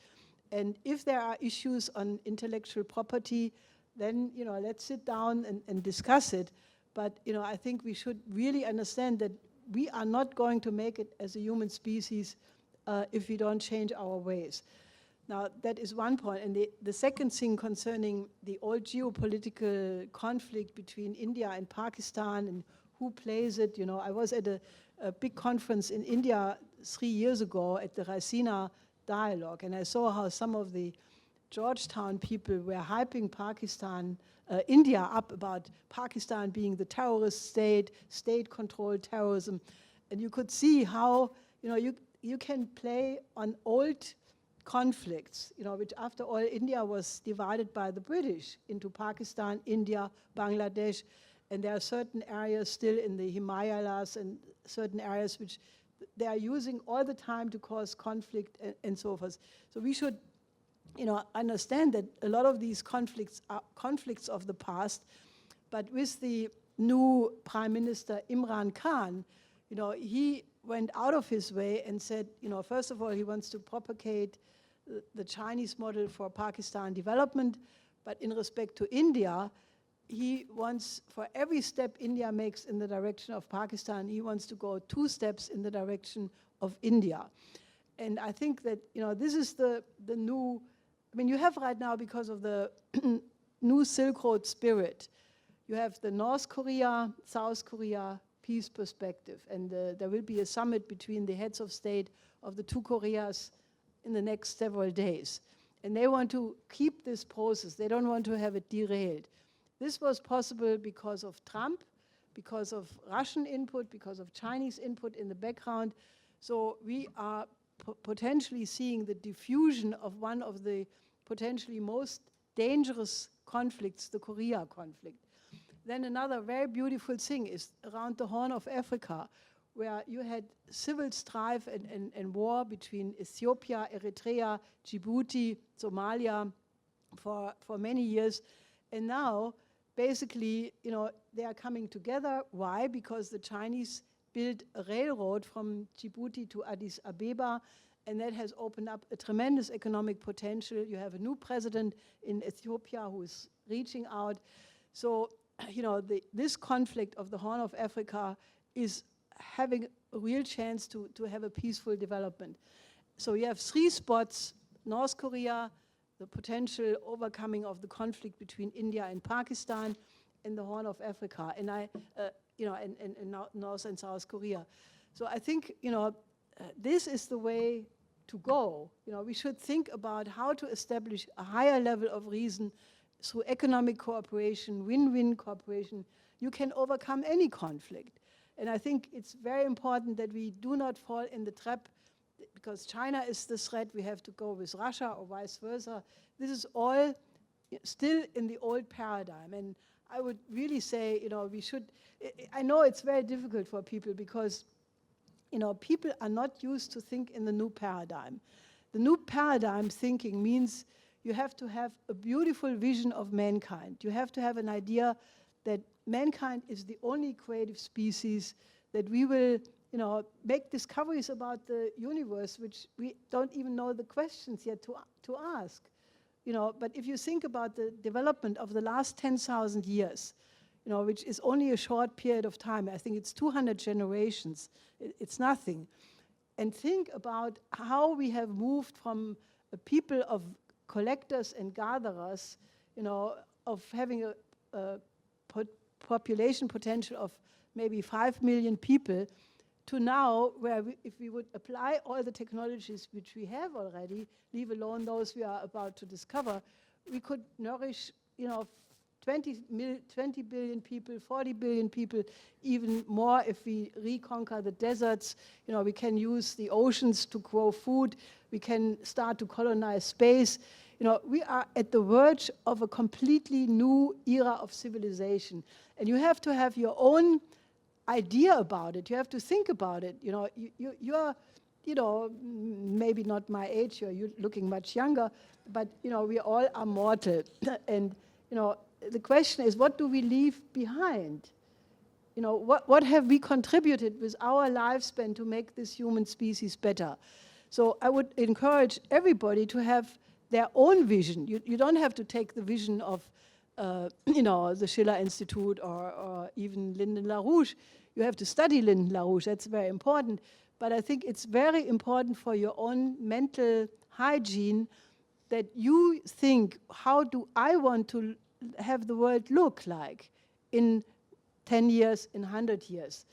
And if there are issues on intellectual property, then, you know, let's sit down and discuss it. But, you know, I think we should really understand that we are not going to make it as a human species if we don't change our ways. Now, that is one point. And the second thing concerning the old geopolitical conflict between India and Pakistan and who plays it, you know, I was at a big conference in India 3 years ago at the Raisina Dialogue, and I saw how some of the Georgetown people were hyping India up about Pakistan being the terrorist state, state-controlled terrorism. And you could see how, you know, you can play on old conflicts, you know, which after all, India was divided by the British into Pakistan, India, Bangladesh, and there are certain areas still in the Himalayas and certain areas which they are using all the time to cause conflict and so forth. So we should, you know, understand that a lot of these conflicts are conflicts of the past, but with the new Prime Minister Imran Khan, you know, he went out of his way and said, you know, first of all, he wants to propagate the Chinese model for Pakistan development, but in respect to India, he wants, for every step India makes in the direction of Pakistan, he wants to go 2 steps in the direction of India. And I think that, you know, this is the new, I mean, you have right now, because of the new Silk Road spirit, you have the North Korea, South Korea peace perspective, and there will be a summit between the heads of state of the 2 Koreas in the next several days. And they want to keep this process. They don't want to have it derailed. This was possible because of Trump, because of Russian input, because of Chinese input in the background. So we are potentially seeing the diffusion of one of the potentially most dangerous conflicts, the Korea conflict. Then another very beautiful thing is around the Horn of Africa, where you had civil strife and war between Ethiopia, Eritrea, Djibouti, Somalia for many years. And now, basically, you know, they are coming together. Why? Because the Chinese built a railroad from Djibouti to Addis Ababa, and that has opened up a tremendous economic potential. You have a new president in Ethiopia who is reaching out. So, you know, this conflict of the Horn of Africa is having a real chance to have a peaceful development. So you have 3 spots: North Korea, the potential overcoming of the conflict between India and Pakistan, and the Horn of Africa, and North and South Korea. So I think, you know, this is the way to go. You know, we should think about how to establish a higher level of reason through economic cooperation, win-win cooperation. You can overcome any conflict. And I think it's very important that we do not fall in the trap, because China is the threat, we have to go with Russia or vice versa. This is all still in the old paradigm. And I would really say, you know, we should, I know it's very difficult for people because, you know, people are not used to think in the new paradigm. The new paradigm thinking means you have to have a beautiful vision of mankind. You have to have an idea that mankind is the only creative species, that we will, you know, make discoveries about the universe which we don't even know the questions yet to ask. You know, but if you think about the development of the last 10,000 years, you know, which is only a short period of time, I think it's 200 generations, it's nothing. And think about how we have moved from a people of collectors and gatherers, you know, of having a population potential of maybe 5 million people, to now where if we would apply all the technologies which we have already, leave alone those we are about to discover, we could nourish, you know, 20 billion people, 40 billion people, even more if we reconquer the deserts. You know, we can use the oceans to grow food. We can start to colonize space. You know, we are at the verge of a completely new era of civilization. And you have to have your own idea about it. You have to think about it. You know, you're, you know, maybe not my age, you're looking much younger, but, you know, we all are mortal. And, you know, the question is, what do we leave behind? You know, what have we contributed with our lifespan to make this human species better? So I would encourage everybody to have their own vision. You don't have to take the vision of, you know, the Schiller Institute or even LaRouche. You have to study LaRouche, that's very important. But I think it's very important for your own mental hygiene that you think, how do I want to have the world look like in 10 years, in 100 years?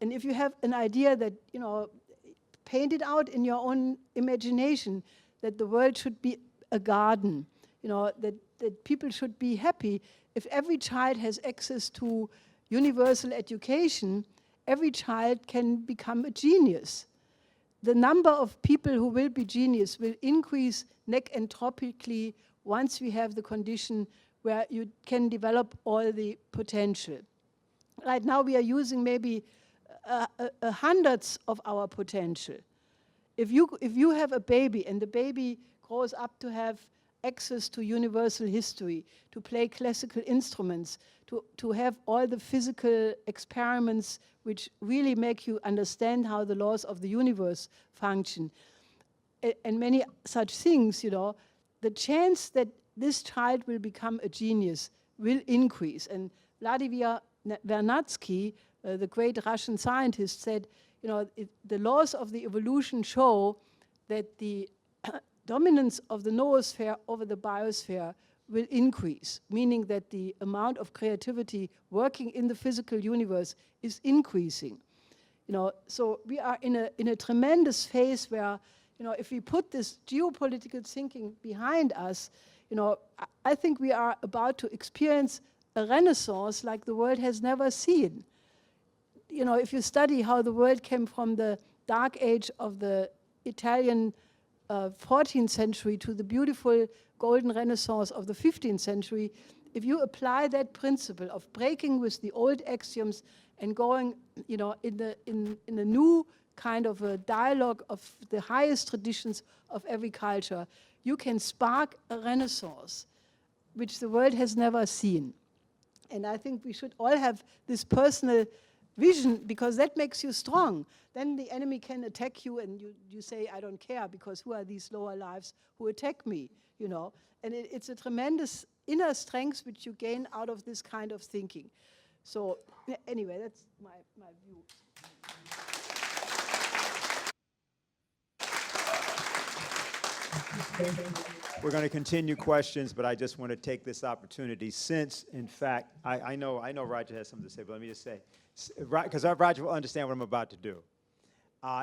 And if you have an idea that, you know, paint it out in your own imagination, that the world should be a garden, you know, that people should be happy. If every child has access to universal education, every child can become a genius. The number of people who will be genius will increase necentropically once we have the condition where you can develop all the potential. Right now we are using maybe hundreds of our potential. If you have a baby and the baby grows up to have access to universal history, to play classical instruments, to have all the physical experiments which really make you understand how the laws of the universe function, and many such things, you know, the chance that this child will become a genius will increase. And Vladimir Vernadsky, the great Russian scientist, said, you know, the laws of the evolution show that the dominance of the noosphere over the biosphere will increase, meaning that the amount of creativity working in the physical universe is increasing. You know, so we are in a tremendous phase where, you know, if we put this geopolitical thinking behind us, you know, I think we are about to experience a renaissance like the world has never seen. You know, if you study how the world came from the dark age of the Italian 14th century to the beautiful golden renaissance of the 15th century, if you apply that principle of breaking with the old axioms and going, you know, in a new kind of a dialogue of the highest traditions of every culture, you can spark a renaissance which the world has never seen. And I think we should all have this personal vision, because that makes you strong. Then the enemy can attack you and you say, I don't care, because who are these lower lives who attack me, you know? And it's a tremendous inner strength which you gain out of this kind of thinking. So anyway, that's my view. We're going to continue questions, but I just want to take this opportunity since, in fact, I know Roger has something to say, but let me just say, because Roger will understand what I'm about to do.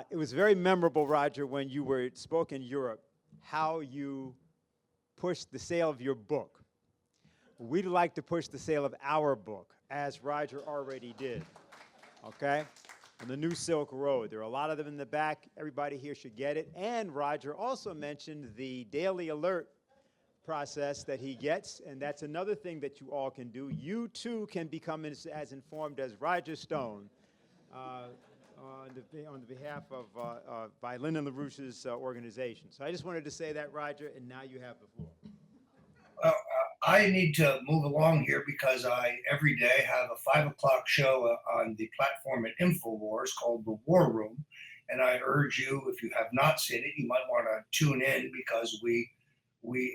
It was very memorable, Roger, when you spoke in Europe, how you pushed the sale of your book. We'd like to push the sale of our book, as Roger already did, okay? On the New Silk Road. There are a lot of them in the back. Everybody here should get it. And Roger also mentioned the daily alert process that he gets, and that's another thing that you all can do. You, too, can become as informed as Roger Stone on the behalf of by Lyndon LaRouche's organization. So I just wanted to say that, Roger, and now you have the floor. Well, I need to move along here because I, every day, have a 5 o'clock show on the platform at InfoWars called The War Room. And I urge you, if you have not seen it, you might want to tune in, because we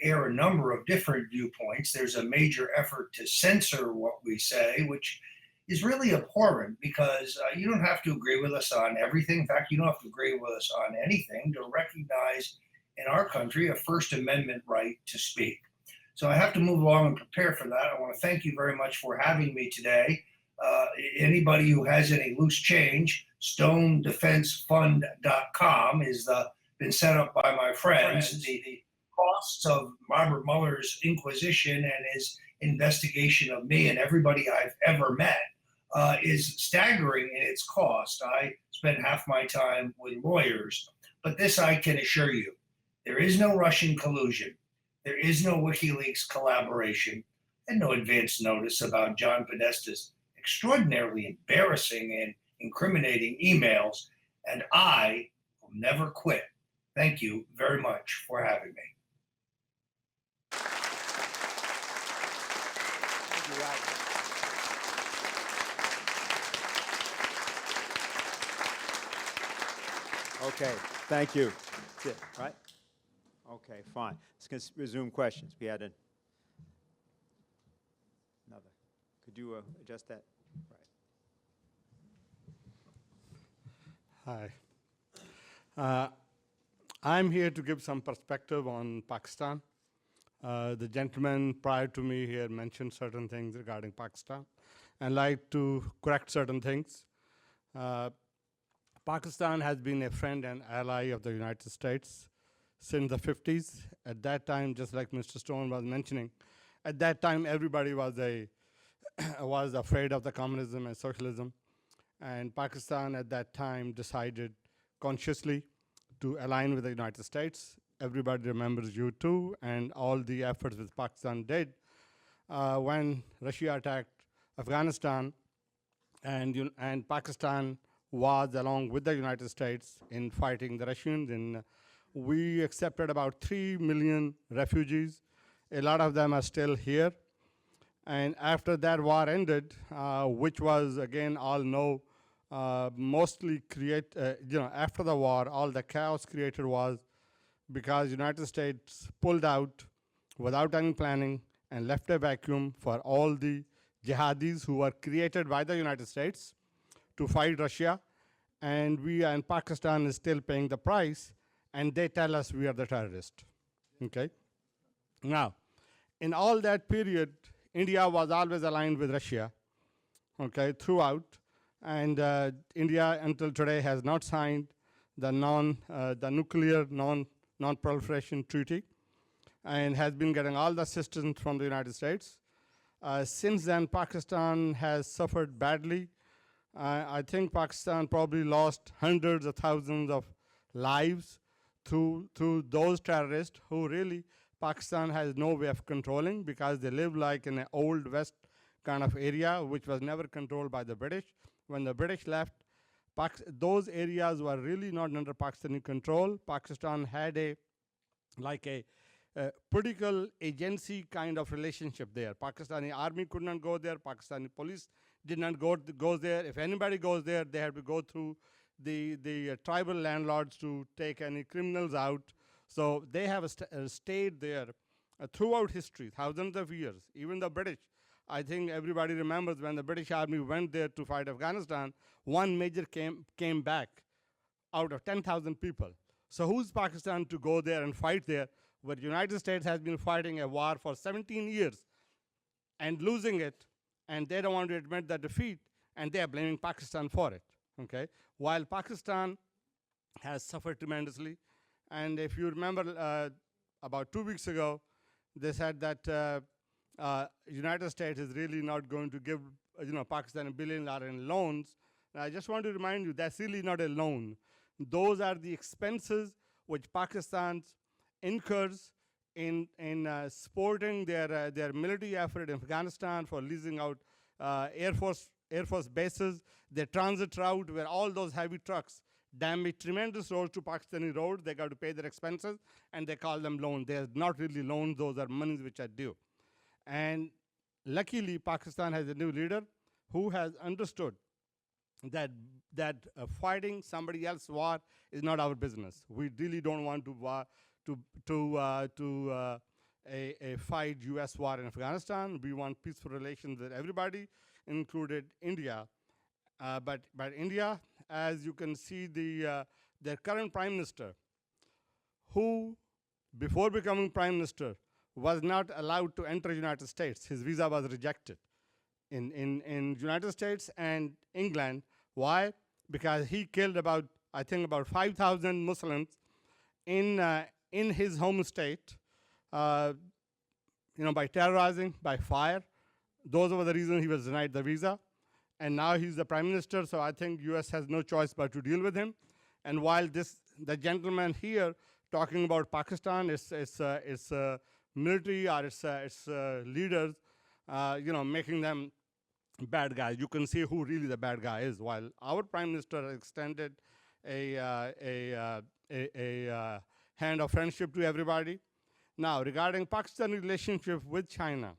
air a number of different viewpoints. There's a major effort to censor what we say, which is really abhorrent, because you don't have to agree with us on everything. In fact, you don't have to agree with us on anything to recognize in our country a First Amendment right to speak. So I have to move along and prepare for that. I want to thank you very much for having me today. Anybody who has any loose change, stonedefensefund.com is been set up by my friends. The costs of Robert Mueller's inquisition and his investigation of me and everybody I've ever met is staggering in its cost. I spend half my time with lawyers, but this I can assure you, there is no Russian collusion. There is no WikiLeaks collaboration and no advance notice about John Podesta's extraordinarily embarrassing and incriminating emails, and I will never quit. Thank you very much for having me. Okay, thank you. That's it, right? Okay, fine. Let's resume questions. We had another. Could you adjust that? Right. Hi. I'm here to give some perspective on Pakistan. The gentleman prior to me here mentioned certain things regarding Pakistan. I'd like to correct certain things. Pakistan has been a friend and ally of the United States since the 50s. At that time, just like Mr. Stone was mentioning, at that time everybody was was afraid of the communism and socialism. And Pakistan at that time decided consciously to align with the United States. Everybody remembers U2 and all the efforts which Pakistan did when Russia attacked Afghanistan, and Pakistan was along with the United States in fighting the Russians. And we accepted about 3 million refugees. A lot of them are still here. And after that war ended, which was, again, all know, mostly after the war, all the chaos created was because United States pulled out without any planning and left a vacuum for all the jihadis who were created by the United States to fight Russia. And Pakistan is still paying the price, and they tell us we are the terrorists. Okay? Now, in all that period, India was always aligned with Russia, okay, throughout. And India, until today, has not signed the nuclear non-proliferation treaty, and has been getting all the assistance from the United States. Since then, Pakistan has suffered badly. I think Pakistan probably lost hundreds of thousands of lives to those terrorists who really Pakistan has no way of controlling, because they live like in an old West kind of area, which was never controlled by the British. When the British left, those areas were really not under Pakistani control. Pakistan had a political agency kind of relationship there. Pakistani army could not go there. Pakistani police did not go there. If anybody goes there, they have to go through the tribal landlords to take any criminals out. So they have stayed there throughout history, thousands of years. Even the British, I think everybody remembers when the British army went there to fight Afghanistan, one major came back out of 10,000 people. So who's Pakistan to go there and fight there, where the United States has been fighting a war for 17 years and losing it, and they don't want to admit the defeat, and they are blaming Pakistan for it, okay? While Pakistan has suffered tremendously, and if you remember about 2 weeks ago, they said that United States is really not going to give Pakistan $1 billion in loans. And I just want to remind you, that's really not a loan. Those are the expenses which Pakistan incurs in supporting their military effort in Afghanistan, for leasing out Air Force bases, their transit route where all those heavy trucks damage tremendous roads to Pakistani roads. They got to pay their expenses, and they call them loans. They're not really loans. Those are monies which are due. And luckily, Pakistan has a new leader who has understood that fighting somebody else's war is not our business. We really don't want to fight U.S. war in Afghanistan. We want peaceful relations with everybody, included India. But India, as you can see, their current prime minister, who before becoming prime minister was not allowed to enter United States. His visa was rejected in United States and England. Why? Because he killed about 5,000 Muslims in his home state, by terrorizing, by fire. Those were the reasons he was denied the visa. And now he's the prime minister, so I think US has no choice but to deal with him. And while the gentleman here talking about Pakistan, its military or its leaders, making them bad guys. You can see who really the bad guy is. While our prime minister extended a hand of friendship to everybody. Now, regarding Pakistan's relationship with China,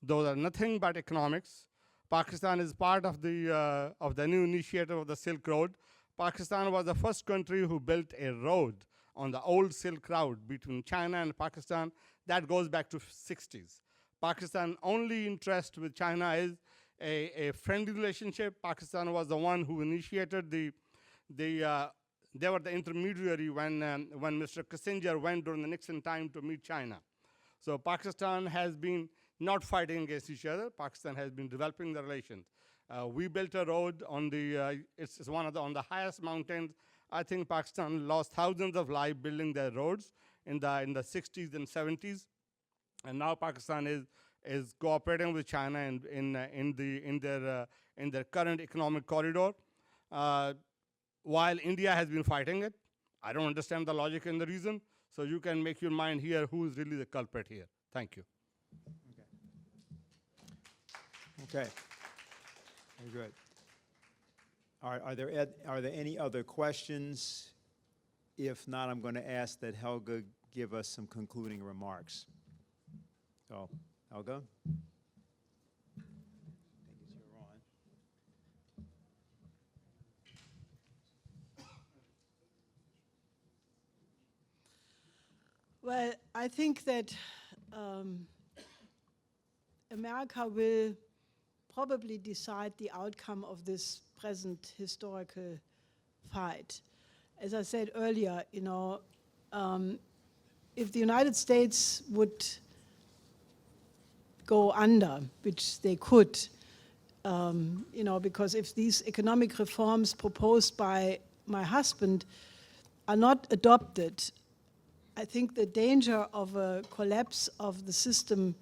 those are nothing but economics. Pakistan is part of the new initiative of the Silk Road. Pakistan was the first country who built a road on the old Silk Road between China and Pakistan. That goes back to 60s. Pakistan's only interest with China is a friendly relationship. Pakistan was the one who initiated they were the intermediary when Mr. Kissinger went during the Nixon time to meet China. So Pakistan has been not fighting against each other. Pakistan has been developing the relations. We built a road on it's one of on the highest mountains. I think Pakistan lost thousands of lives building their roads in the 60s and 70s, and now Pakistan is cooperating with China in their current economic corridor, while India has been fighting it. I don't understand the logic and the reason. So you can make your mind here who is really the culprit here. Thank you. Okay. Very good. Are there any other questions? If not, I'm going to ask that Helga give us some concluding remarks. So, Helga? Well, I think that America will probably decide the outcome of this present historical fight. As I said earlier, if the United States would go under, which they could, because if these economic reforms proposed by my husband are not adopted, I think the danger of a collapse of the system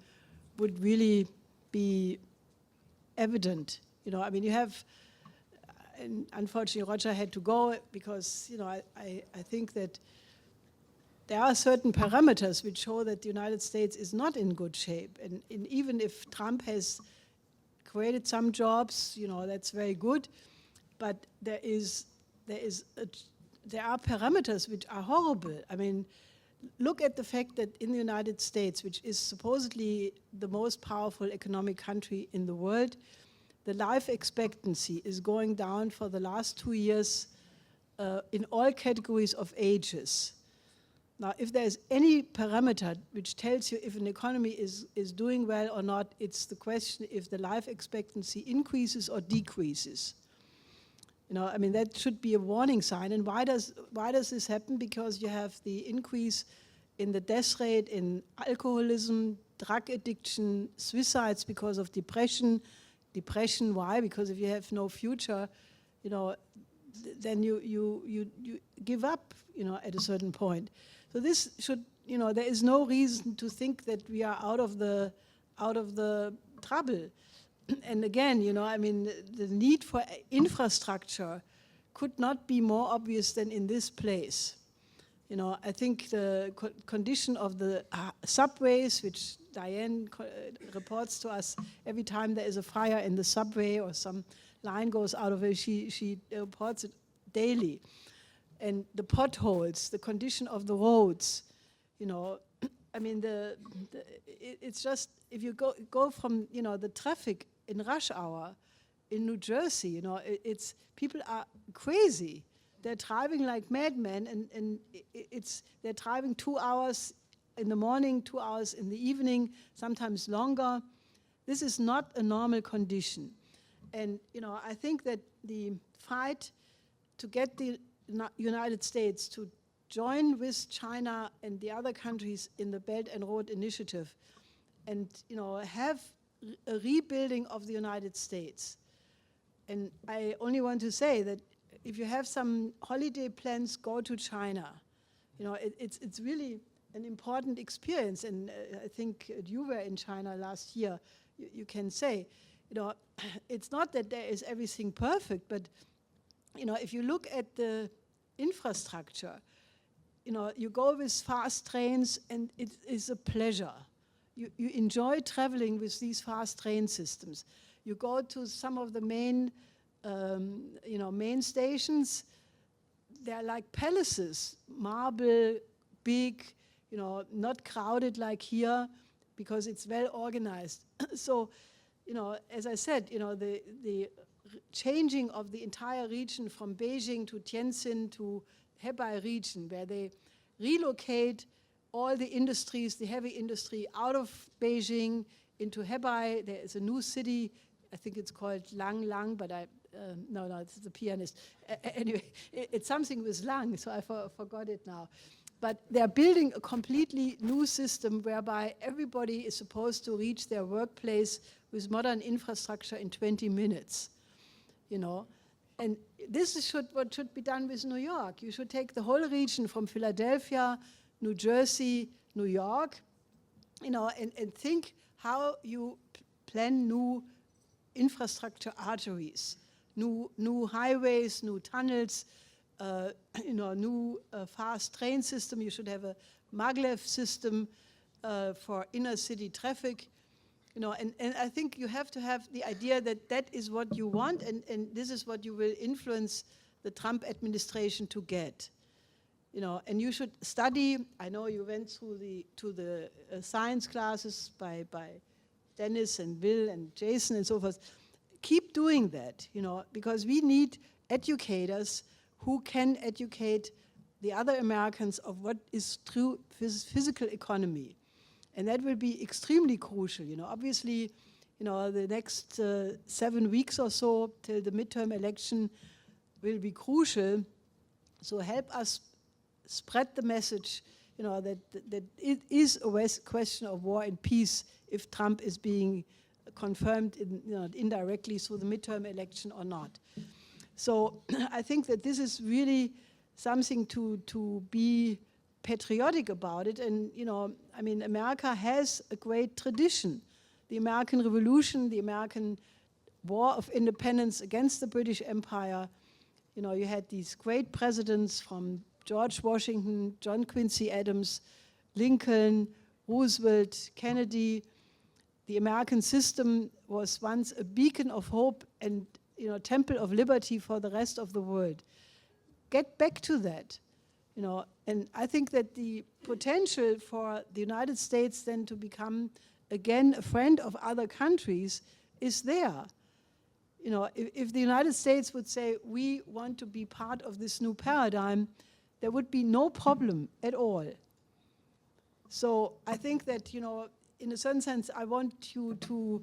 would really be evident. You have, and unfortunately Roger had to go because, I think that there are certain parameters which show that the United States is not in good shape. And even if Trump has created some jobs, that's very good, but there are parameters which are horrible. Look at the fact that in the United States, which is supposedly the most powerful economic country in the world, the life expectancy is going down for the last 2 years in all categories of ages. Now, if there's any parameter which tells you if an economy is doing well or not, it's the question if the life expectancy increases or decreases. That should be a warning sign. And why does this happen? Because you have the increase in the death rate in alcoholism, drug addiction, suicides because of depression. Depression, why? Because if you have no future, then you give up, at a certain point. So this should, there is no reason to think that we are out of the trouble. And again, the need for infrastructure could not be more obvious than in this place. I think the condition of the subways, which Diane reports to us every time there is a fire in the subway or some line goes out of it, she reports it daily. And the potholes, the condition of the roads, it's just, if you go from, the traffic in rush hour in New Jersey, it's people are crazy. They're driving like madmen, and they're driving 2 hours in the morning, 2 hours in the evening, sometimes longer. This is not a normal condition. And, I think that the fight to get the United States to join with China and the other countries in the Belt and Road Initiative and, have a rebuilding of the United States. And I only want to say that if you have some holiday plans, go to China. It's really an important experience. And I think you were in China last year. You can say, it's not that there is everything perfect, but if you look at the infrastructure, you go with fast trains and it is a pleasure. You enjoy traveling with these fast train systems. You go to some of the main, main stations. They're like palaces, marble, big, not crowded like here, because it's well organized. So, as I said, the changing of the entire region from Beijing to Tianjin to Hebei region, where they relocate all the industries, the heavy industry, out of Beijing into Hebei. There is a new city, I think it's called Lang, but no, it's the pianist. Anyway, it's something with Lang, so I forgot it now. But they're building a completely new system whereby everybody is supposed to reach their workplace with modern infrastructure in 20 minutes, And this is what should be done with New York. You should take the whole region from Philadelphia, New Jersey, New York, and think how you plan new infrastructure arteries, new highways, new tunnels, new fast train system. You should have a maglev system for inner city traffic. And I think you have to have the idea that that is what you want, and this is what you will influence the Trump administration to get. And you should study. I know you went through the science classes by Dennis and Will and Jason and so forth. Keep doing that, because we need educators who can educate the other Americans of what is true physical economy. And that will be extremely crucial. Obviously, the next 7 weeks or so till the midterm election will be crucial. So help us spread the message, that it is a question of war and peace if Trump is being confirmed indirectly through the midterm election or not. So I think that this is really something to be patriotic about it. And, America has a great tradition. The American Revolution, the American War of Independence against the British Empire, you had these great presidents from George Washington, John Quincy Adams, Lincoln, Roosevelt, Kennedy. The American system was once a beacon of hope and temple of liberty for the rest of the world. Get back to that, and I think that the potential for the United States then to become again a friend of other countries is there. If the United States would say, we want to be part of this new paradigm, there would be no problem at all. So I think that, in a certain sense, I want you to,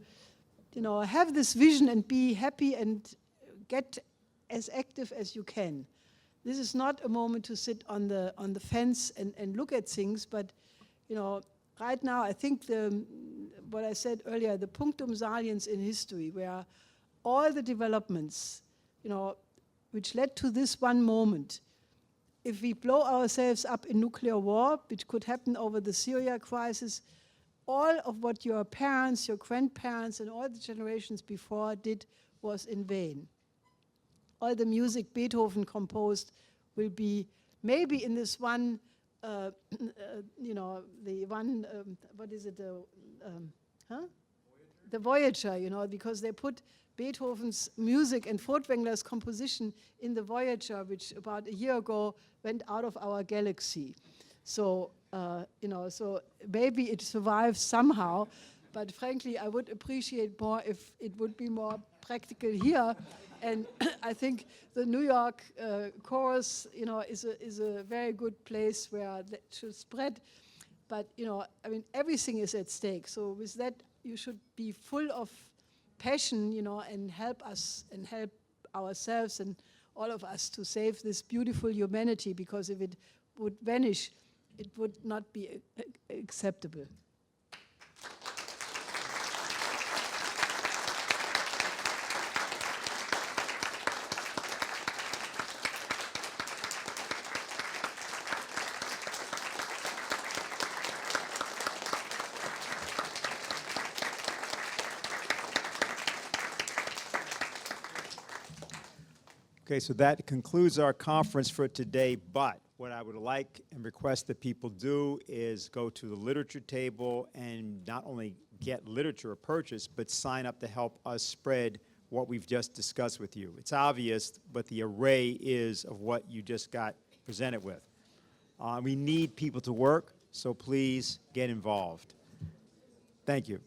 have this vision and be happy and get as active as you can. This is not a moment to sit on the fence and look at things, but, right now I think what I said earlier, the punctum saliens in history, where all the developments, which led to this one moment, if we blow ourselves up in nuclear war, which could happen over the Syria crisis, all of what your parents, your grandparents, and all the generations before did was in vain. All the music Beethoven composed will be maybe in this one, the one, what is it, the Voyager, because they put Beethoven's music and Furtwängler's composition in the Voyager, which about a year ago went out of our galaxy. So, so maybe it survives somehow, but frankly, I would appreciate more if it would be more practical here. And I think the New York chorus, is a very good place where that should spread. But, everything is at stake. So with that, you should be full of passion, and help us and help ourselves and all of us to save this beautiful humanity, because if it would vanish, it would not be acceptable. Okay, so that concludes our conference for today, but what I would like and request that people do is go to the literature table and not only get literature or purchase, but sign up to help us spread what we've just discussed with you. It's obvious, but the array is of what you just got presented with. We need people to work, so please get involved. Thank you.